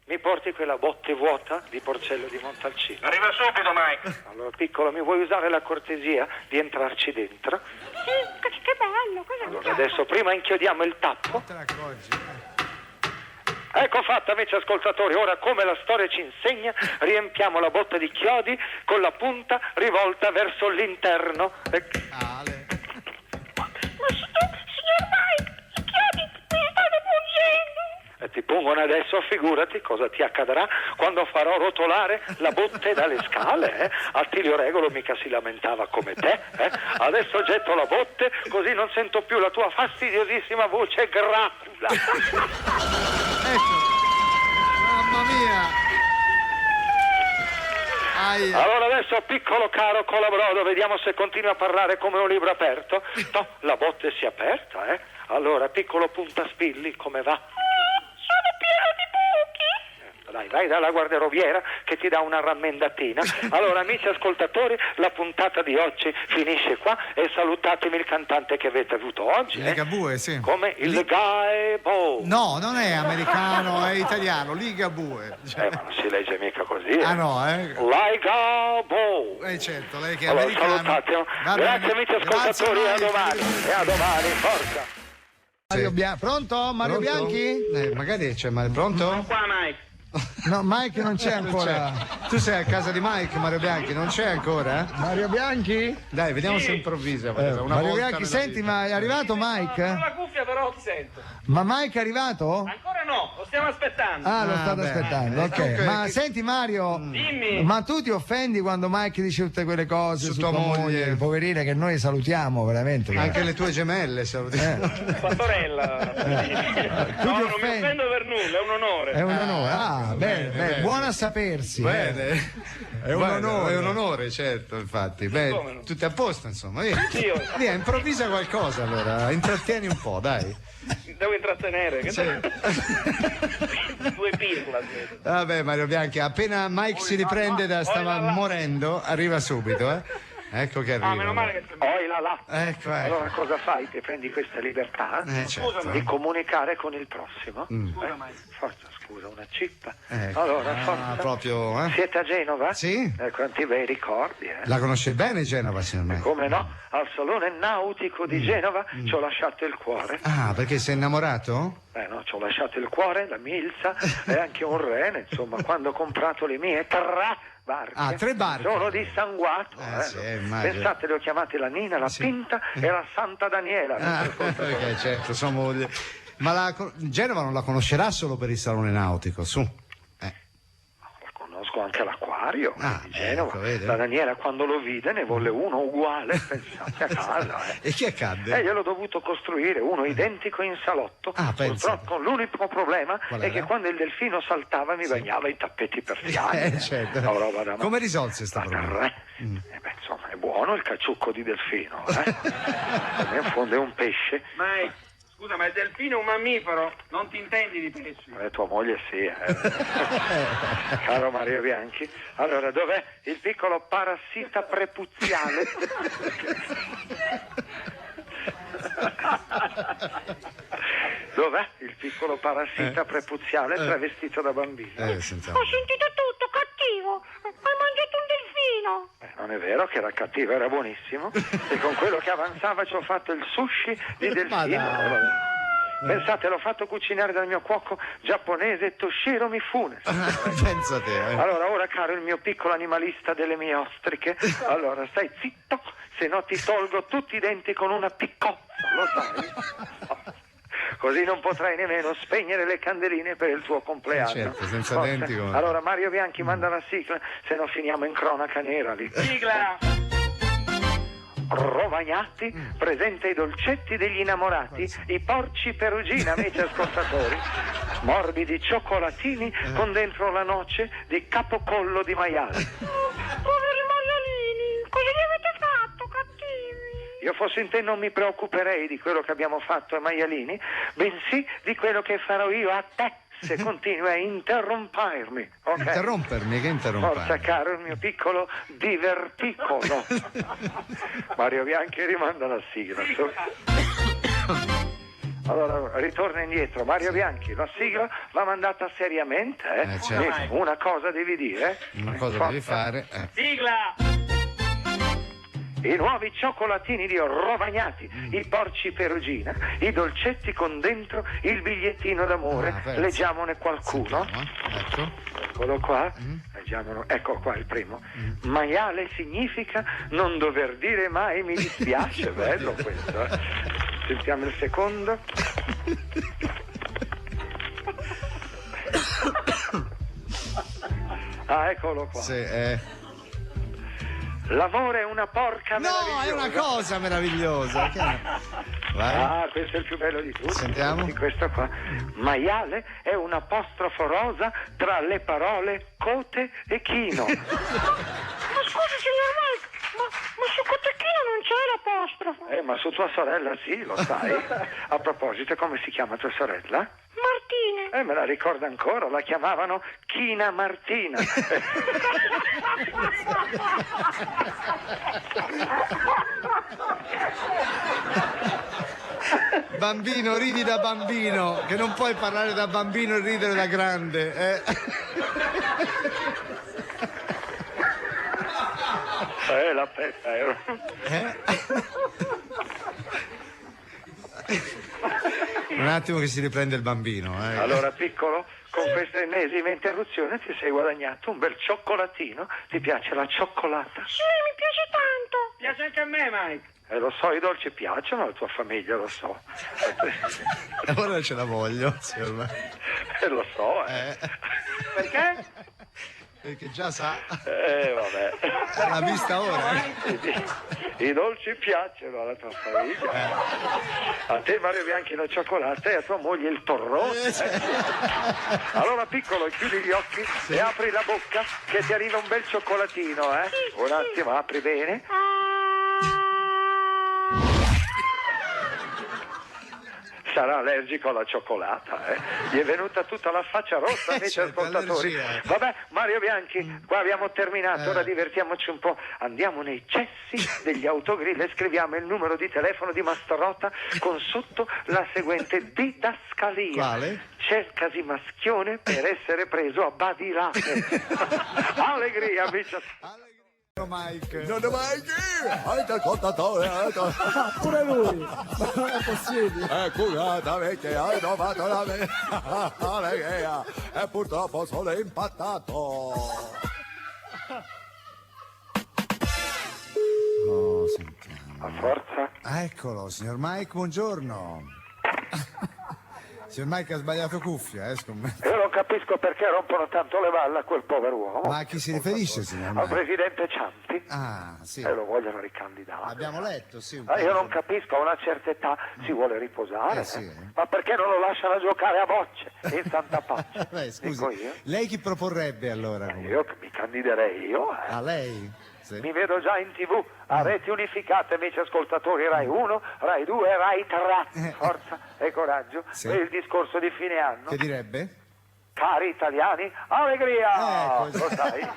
mi porti quella botte vuota di Porcello di Montalcino? Arriva subito, Mike. Allora, piccolo, mi vuoi usare la cortesia di entrarci dentro? Sì, che bello. Allora, adesso prima inchiodiamo il tappo. Te ne accorgi? Ecco fatto, amici ascoltatori, ora come la storia ci insegna, riempiamo la botte di chiodi con la punta rivolta verso l'interno. Ma signor Mike, i chiodi mi stanno pungendo. E ti pungono adesso, figurati cosa ti accadrà quando farò rotolare la botte dalle scale. Attilio Regolo mica si lamentava come te. Adesso getto la botte così non sento più la tua fastidiosissima voce gracula. Ecco. Mamma mia. Aia. Allora adesso, piccolo caro Colabrodo, vediamo se continui a parlare come un libro aperto. No, la botte si è aperta, Allora, piccolo puntaspilli, come va? Sono pieno di buchi. Dai, vai dalla guardarobiera che ti dà una rammendatina. Allora, amici ascoltatori, la puntata di oggi finisce qua e salutatemi il cantante che avete avuto oggi. Ligabue, sì. Come il Gaibo. No, non è americano, è italiano, Ligabue. Ma non si legge mica così. Ah no, Ligabo. Certo, lei che è allora, americano. Salutate. Grazie amici ascoltatori, grazie, a domani, forza. Pronto? Mario Bianchi? Magari c'è pronto? Sono qua, Mike. No, Mike non c'è ancora. Tu sei a casa di Mike, Mario Bianchi, non c'è ancora? Mario Bianchi? Dai, vediamo se improvvisa. Mario Bianchi, senti, ma è arrivato Mike? Con la cuffia però ti sento. Ma Mike è arrivato? Ancora no, lo stiamo aspettando. Ah, lo state aspettando, ok. Ma senti Mario, Dimmi. ma tu ti offendi quando Mike dice tutte quelle cose Su su tua tua moglie? poverina, che noi salutiamo veramente. Anche le tue gemelle, salutiamo. Tua sorella. No, non mi offendo per nulla, è un onore. È un onore. Ah, bene. Buono a sapersi. Bene. È un onore. È un onore, certo, infatti. Beh, tutti a posto, insomma. Via, improvvisa qualcosa allora, intrattieni un po', dai. Devo intrattenere. Che Sì. Due pirla. Vabbè, Mario Bianchi, appena Mike si riprende stava morendo, arriva subito, Ecco che arriva. Ah, meno male che Oi là là. Ecco. Allora cosa fai? Ti prendi questa libertà Certo. di comunicare con il prossimo? Scusa, Mike. Forza, scusa, una cippa. Ecco. Allora, forza. Proprio, Siete a Genova? Sì. Quanti bei ricordi, La conosce bene Genova, signor Mike? Come no? Al salone nautico di Genova ci ho lasciato il cuore. Ah, perché sei innamorato? No, ci ho lasciato il cuore, la milza e anche un rene, insomma, quando ho comprato le mie 3 barche. Ah, 3 barche. Sono dissanguato. Sì, immagino. Pensate, le ho chiamate la Nina, la Pinta e la Santa Daniela. Perché certo, sua moglie. Ma Genova non la conoscerà solo per il salone nautico, su. Conosco anche l'acquario di Genova. Ecco, la Daniela quando lo vide ne volle uno uguale, pensate a casa. E chi accadde? Gliel'ho dovuto costruire uno identico in salotto. Purtroppo l'unico problema è che quando il delfino saltava mi bagnava i tappeti persiani. Certo. Roba come risolse sta problema? Insomma, è buono il cacciucco di delfino, in fondo è un pesce. Mike. Scusa, ma il delfino è un mammifero, non ti intendi di pesci? Tua moglie sì, Caro Mario Bianchi. Allora, dov'è il piccolo parassita prepuziale? Dov'è il piccolo parassita prepuziale travestito da bambino? Ho sentito tutto, cattivo. Hai mangiato un delfino. Non è vero che era cattivo, era buonissimo. E con quello che avanzava ci ho fatto il sushi di delfino. Pensate, l'ho fatto cucinare dal mio cuoco giapponese Toshiro Mifune. Pensa a te. Allora, ora, caro il mio piccolo animalista delle mie ostriche, allora stai zitto, se no ti tolgo tutti i denti con una piccozza, lo sai? Così non potrai nemmeno spegnere le candeline per il tuo compleanno. Certo, senza denti come... Allora, Mario Bianchi, manda la sigla, se no finiamo in cronaca nera lì. Sigla! Romagnati presenta i dolcetti degli innamorati, i porci perugina, amici ascoltatori, morbidi cioccolatini con dentro la noce di capocollo di maiale. Poveri maialini, cosa gli avete fatto, cattivi? Io fossi in te non mi preoccuperei di quello che abbiamo fatto ai maialini, bensì di quello che farò io a te se continui a interrompermi. Okay? Interrompermi? Che interrompermi? Forza, caro il mio piccolo diverticolo. Mario Bianchi rimanda la sigla. Allora, ritorna indietro. Mario Bianchi, la sigla va mandata seriamente, certo. Una cosa devi dire. Una cosa devi fare. Sigla! I nuovi cioccolatini di Rovagnati, i porci perugina, i dolcetti con dentro il bigliettino d'amore. Leggiamone qualcuno. Ecco. Eccolo qua. Leggiamolo. Ecco qua il primo. Maiale significa non dover dire mai mi dispiace. Bello questo. Sentiamo il secondo. Eccolo qua. Sì, L'amore è una porca meravigliosa. No, è una cosa meravigliosa. Vai. Questo è il più bello di tutti. Sentiamo. Sì, questo qua. Maiale è un apostrofo rosa tra le parole cote e chino. Ma scusi, signor Mike, ma su Cotechino non c'è l'apostrofo. Ma su tua sorella sì, lo sai. A proposito, come si chiama tua sorella? Martina. Me la ricordo ancora, la chiamavano China Martina. Bambino, ridi da bambino, che non puoi parlare da bambino e ridere da grande. La pezza ero. Un attimo che si riprende il bambino. Allora, piccolo, con questa ennesima interruzione ti sei guadagnato un bel cioccolatino. Ti piace la cioccolata? Sì, mi piace tanto. Piace anche a me, Mike. Lo so, i dolci piacciono alla tua famiglia, lo so. Ora ce la voglio, signor Lo so, Perché? Perché già sa. Vabbè. L'ha vista ora. I dolci piacciono alla tua famiglia. A te Mario Bianchi la cioccolata e a tua moglie il torrone. Allora, piccolo, chiudi gli occhi e apri la bocca che ti arriva un bel cioccolatino, Un attimo, apri bene. Sarà allergico alla cioccolata, Gli è venuta tutta la faccia rossa, amici ascoltatori. Vabbè, Mario Bianchi, qua abbiamo terminato, ora divertiamoci un po'. Andiamo nei cessi degli autogrill e scriviamo il numero di telefono di Mastarota con sotto la seguente didascalia. Quale? Cercasi maschione per essere preso a badilate. Allegria, amici. Mike. Non è Mike! Anche il contatore! Pure lui! Non è possibile! Curata perché hai trovato la mia allegria e purtroppo sono impattato! Oh, sentiamo. A forza! Eccolo, signor Mike, buongiorno! Signor Mike ha sbagliato cuffia, scommetto. Io non capisco perché rompono tanto le balle a quel povero uomo. Ma a chi si riferisce, signor Al Mike? presidente Ciampi. Sì. E lo vogliono ricandidare. Abbiamo letto, sì. Io non capisco, a una certa età si vuole riposare. Sì. Ma perché non lo lasciano giocare a bocce in santa pace? Beh, scusi, dico io. lei chi proporrebbe allora? Io mi candiderei io. A lei? Sì. Mi vedo già in TV, a reti unificate, amici ascoltatori, Rai 1, Rai 2, Rai 3. Forza e coraggio per il discorso di fine anno. Che direbbe? Cari italiani, allegria! Così. Lo sai?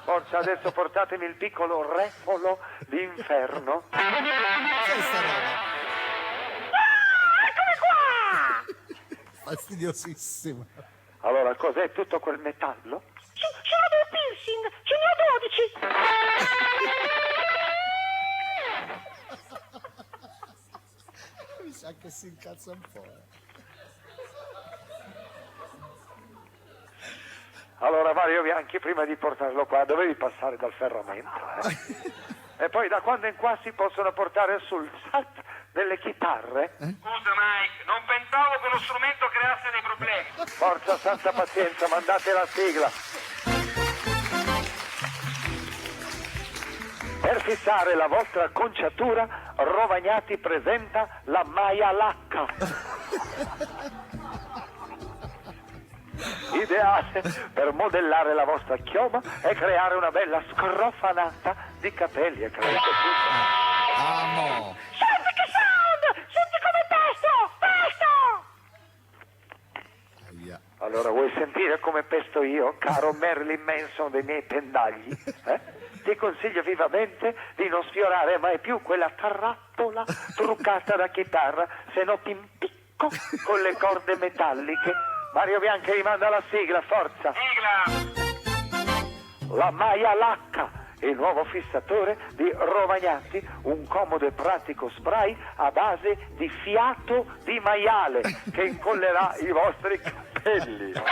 Forza, adesso portatemi il piccolo refolo d'inferno. Eccomi qua! Fastidiosissimo. Allora, cos'è tutto quel metallo? Sono dei piercing, ce ne ho 12. Mi sa che si incazza un po'. Allora, Mario Bianchi, prima di portarlo qua, dovevi passare dal ferramento. E poi da quando in qua si possono portare sul set delle chitarre? Scusa, Mike, non pensavo che lo strumento creasse dei problemi. Forza, santa pazienza, mandate la sigla. Per fissare la vostra acconciatura, Rovagnati presenta la Maya Lacca. Ideale per modellare la vostra chioma e creare una bella scrofanata di capelli e creste. Amo. Senti che sound! Senti come pesto! Allora, vuoi sentire come pesto io, caro Marilyn Manson dei miei pendagli? Ti consiglio vivamente di non sfiorare mai più quella carrattola truccata da chitarra, se no ti impicco con le corde metalliche. Mario Bianchi rimanda la sigla, forza! Sigla! La Maya Lacca, il nuovo fissatore di Romagnati, un comodo e pratico spray a base di fiato di maiale che incollerà i vostri capelli. Non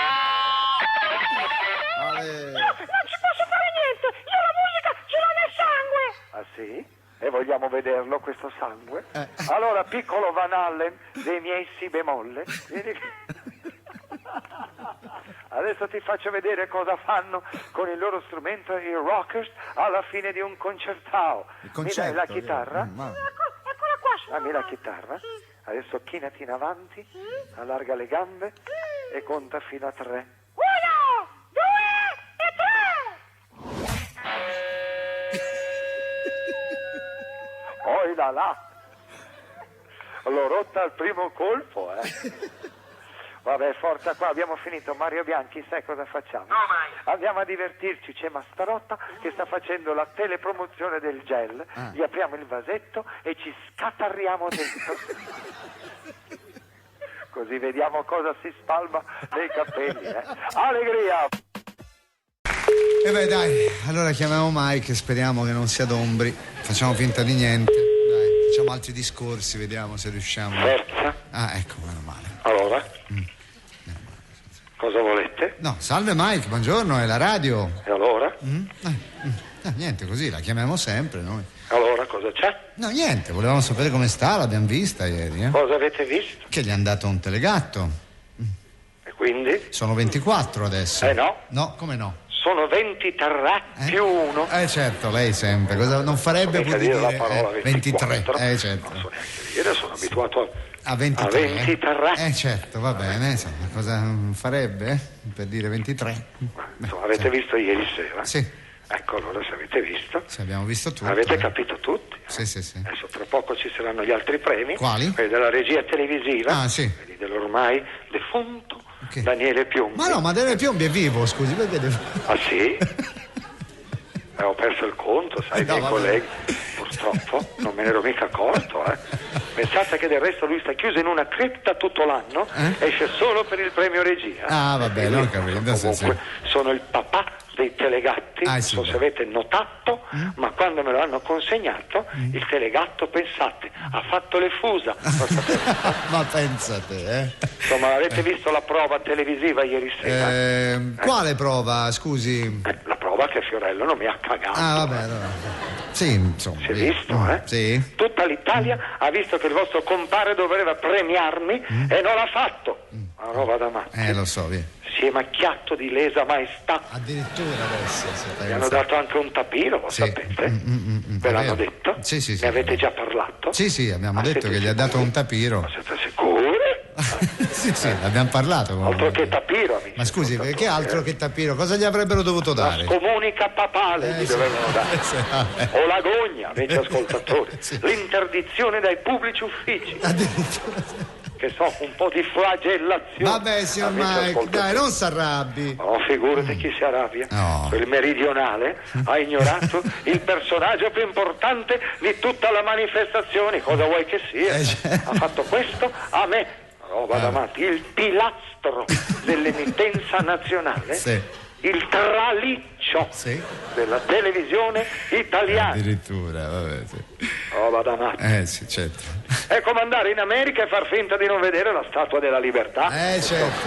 ci posso fare niente, io la musica ce l'ho nel sangue. Ah sì? E vogliamo vederlo questo sangue? Allora, piccolo Van Allen dei miei si bemolle, vieni. Adesso ti faccio vedere cosa fanno con il loro strumento, i rockers, alla fine di un concertao. Mi dai la chitarra? Eccola qua. Dammi la chitarra. Adesso chinati in avanti, allarga le gambe e conta fino a 3. 1, 2 e 3. Oh là là! L'ho rotta al primo colpo, Vabbè, forza qua, abbiamo finito. Mario Bianchi, sai cosa facciamo? No, mai. Andiamo a divertirci, c'è Mastarotta che sta facendo la telepromozione del gel. Gli apriamo il vasetto e ci scatarriamo dentro. Così vediamo cosa si spalma nei capelli, Allegria! E beh, dai, allora chiamiamo Mike e speriamo che non sia d'ombri. Facciamo finta di niente. Dai, facciamo altri discorsi, vediamo se riusciamo. Terza. Ecco, meno male. Allora? Cosa volete? No, salve Mike, buongiorno, è la radio. E allora? Niente, così la chiamiamo sempre noi. Allora, cosa c'è? No, niente, volevamo sapere come sta, l'abbiamo vista ieri. Cosa avete visto? Che gli hanno dato un telegatto. E quindi? Sono 24 adesso. No. No, come no? Sono 23 più 1. Certo, lei sempre. Cosa non farebbe pur di dire la parola 23. Certo. Non so neanche dire, sono abituato a 23. A 23. Certo, va bene, insomma, cosa farebbe per dire 23? Insomma, avete visto ieri sera? Sì. Ecco, allora se avete visto. Se abbiamo visto tutto. Avete capito tutti? Sì. Adesso tra poco ci saranno gli altri premi. Quali? Quelli della regia televisiva. Sì. Quelli dell'ormai defunto Daniele Piombi. Ma no, ma Daniele Piombi è vivo, scusi, perché Ah sì? Ho perso il conto, sai, i miei colleghi. Purtroppo non me ne ero mica accorto, Pensate che del resto lui sta chiuso in una cripta tutto l'anno, esce solo per il premio regia. Vabbè, non capito. Comunque sono il papà dei telegatti, non so se avete notato, ma quando me lo hanno consegnato, il telegatto, pensate, ha fatto le fusa. Ma pensate, Insomma, avete visto la prova televisiva ieri sera? Quale prova, scusi? La prova che Fiorello non mi ha cagato. Vabbè, allora. Sì, insomma. Si è visto, Sì. Tutta l'Italia ha visto che il vostro compare doveva premiarmi e non l'ha fatto. Una roba da matti. Lo so, via. Si è macchiato di lesa maestà. Addirittura adesso. Mi hanno dato anche un tapiro, lo sapete? Ve l'hanno detto? Sì. Ne avete già parlato? Sì, abbiamo detto che gli ha dato un tapiro. Ma siete sicuri? Sì, abbiamo parlato. Altro che tapiro, amici. Ma scusi, che altro che tapiro? Cosa gli avrebbero dovuto dare? La scomunica papale gli dovevano dare. O l'agonia, amici ascoltatori. L'interdizione dai pubblici uffici. Addirittura. Che so, un po' di flagellazione. Vabbè, signor Mike, dai, non si arrabbi. No, figurati chi si arrabbia. No. Quel meridionale ha ignorato il personaggio più importante di tutta la manifestazione. Cosa vuoi che sia? Ha fatto questo a me. Roba da matti. Il pilastro dell'emittenza nazionale. Sì. Il traliccio della televisione italiana. Addirittura, vabbè, Roba da matti. Sì, certo. È come andare in America e far finta di non vedere la Statua della Libertà. Certo.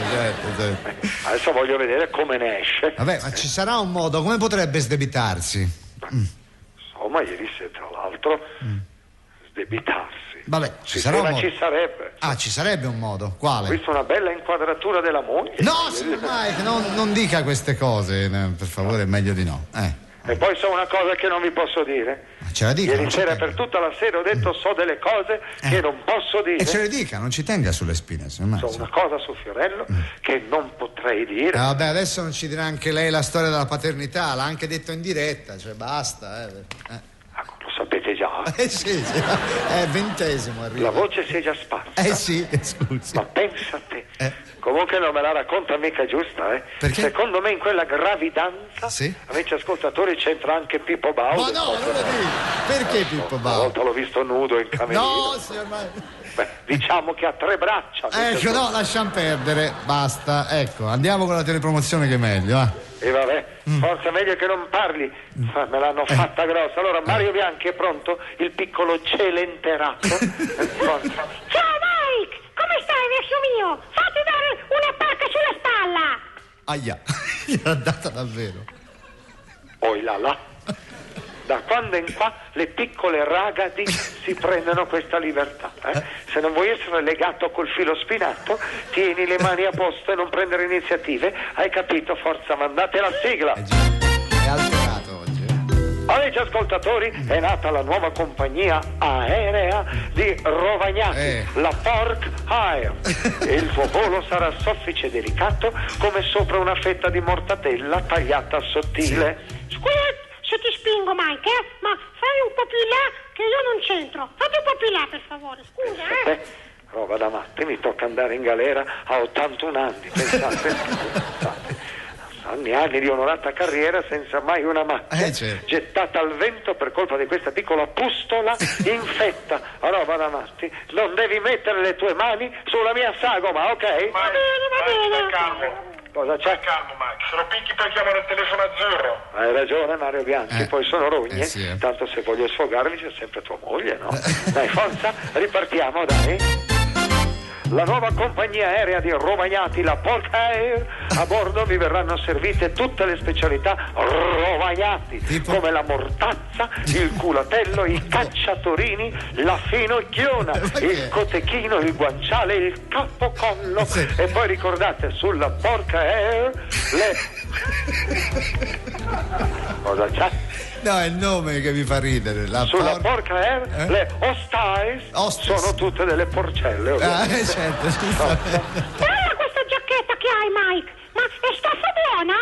Adesso voglio vedere come ne esce. Vabbè, ma ci sarà un modo, come potrebbe sdebitarsi? Insomma, ieri sera, tra l'altro, sdebitarsi. Vabbè, ci sarà un modo. Ci sarebbe. Ci sarebbe un modo. Quale? Ho visto una bella inquadratura della moglie. No, signor Mike, non dica queste cose, per favore, è meglio di no. E poi so una cosa che non vi posso dire. Ce la dica. Ieri sera per tutta la sera ho detto so delle cose che non posso dire. E ce le dica, non ci tenga sulle spine, signor Mike. So una cosa su Fiorello che non potrei dire. Vabbè, adesso non ci dirà anche lei la storia della paternità, l'ha anche detto in diretta, cioè basta. Lo sapete già. Sì, è 20° arriva. La voce si è già sparsa. Sì, scusi. Ma pensa a te. Comunque non me la racconta mica giusta, Perché? Secondo me in quella gravidanza, amici ascoltatori, c'entra anche Pippo Baudo. Ma no, non lo dico. Perché Pippo Baudo? Una volta l'ho visto nudo in camerino. No, signor Mike. Diciamo che ha 3 braccia. No, lasciamo perdere, basta. Ecco, andiamo con la telepromozione che è meglio, E vabbè, forse meglio che non parli, me l'hanno fatta grossa. Allora Mario Bianchi è pronto, il piccolo celenterato. Ciao Mike, come stai vecchio mio? Fatti dare una pacca sulla spalla. Aia, gliel'ha data davvero. Oi là là. Da quando in qua le piccole ragazzi si prendono questa libertà. Se non vuoi essere legato col filo spinato, tieni le mani a posto e non prendere iniziative. Hai capito? Forza, mandate la sigla. È alterato oggi. Amici ascoltatori, è nata la nuova compagnia aerea di Rovagnati, la Pork Air. Il tuo volo sarà soffice e delicato come sopra una fetta di mortadella tagliata sottile. Scusa se ti spingo, Mike, ma fai un po' più in là che io non c'entro. Fatti un po' più in là, per favore, scusa, Roba da matti, mi tocca andare in galera a 81 anni, pensate. Anni di onorata carriera senza mai una macchia gettata al vento per colpa di questa piccola pustola infetta. Roba da matti, non devi mettere le tue mani sulla mia sagoma, ok? Va bene. Calmo. Cosa c'è? Calmo, Max, se lo picchi poi chiamare il telefono azzurro. Hai ragione Mario Bianchi, poi sono rogne, tanto se voglio sfogarmi c'è sempre tua moglie, no? Dai, forza, ripartiamo, dai. La nuova compagnia aerea di Rovagnati, la Pork Air, a bordo vi verranno servite tutte le specialità Rovagnati, come la mortazza, il culatello, i cacciatorini, la finocchiona, il cotechino, il guanciale, il capocollo. E poi ricordate, sulla Pork Air Cosa c'è? No, è il nome che mi fa ridere. Sulla Pork Air le hostess sono tutte delle porcelle, certo. Bella questa giacchetta che hai, Mike, ma è stoffa buona?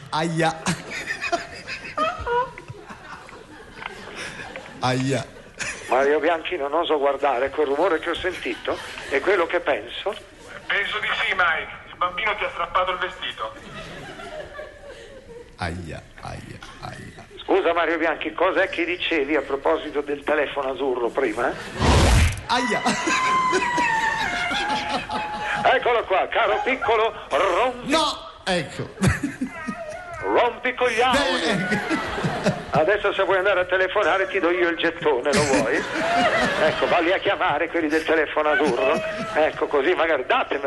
Aia. Aia. Mario Bianchi, non oso guardare, quel rumore che ho sentito è quello che penso. Penso di sì, Mike. Il bambino ti ha strappato il vestito. Aia. Scusa Mario Bianchi, cos'è che dicevi a proposito del telefono azzurro prima? Aia. Eccolo qua, caro piccolo, rompi. No, ecco. Rompi coglioni. Adesso se vuoi andare a telefonare ti do io il gettone, lo vuoi? Ecco, valli a chiamare quelli del telefono azzurro. Ecco, così magari datemi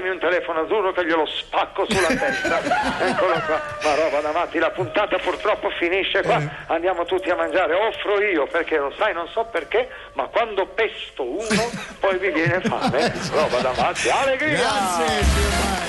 un telefono azzurro che glielo spacco sulla testa. Eccolo qua. Ma roba da matti, la puntata purtroppo finisce qua. Andiamo tutti a mangiare, offro io, perché lo sai, non so perché, ma quando pesto uno poi mi viene fame. Roba da matti, allegria! Grazie,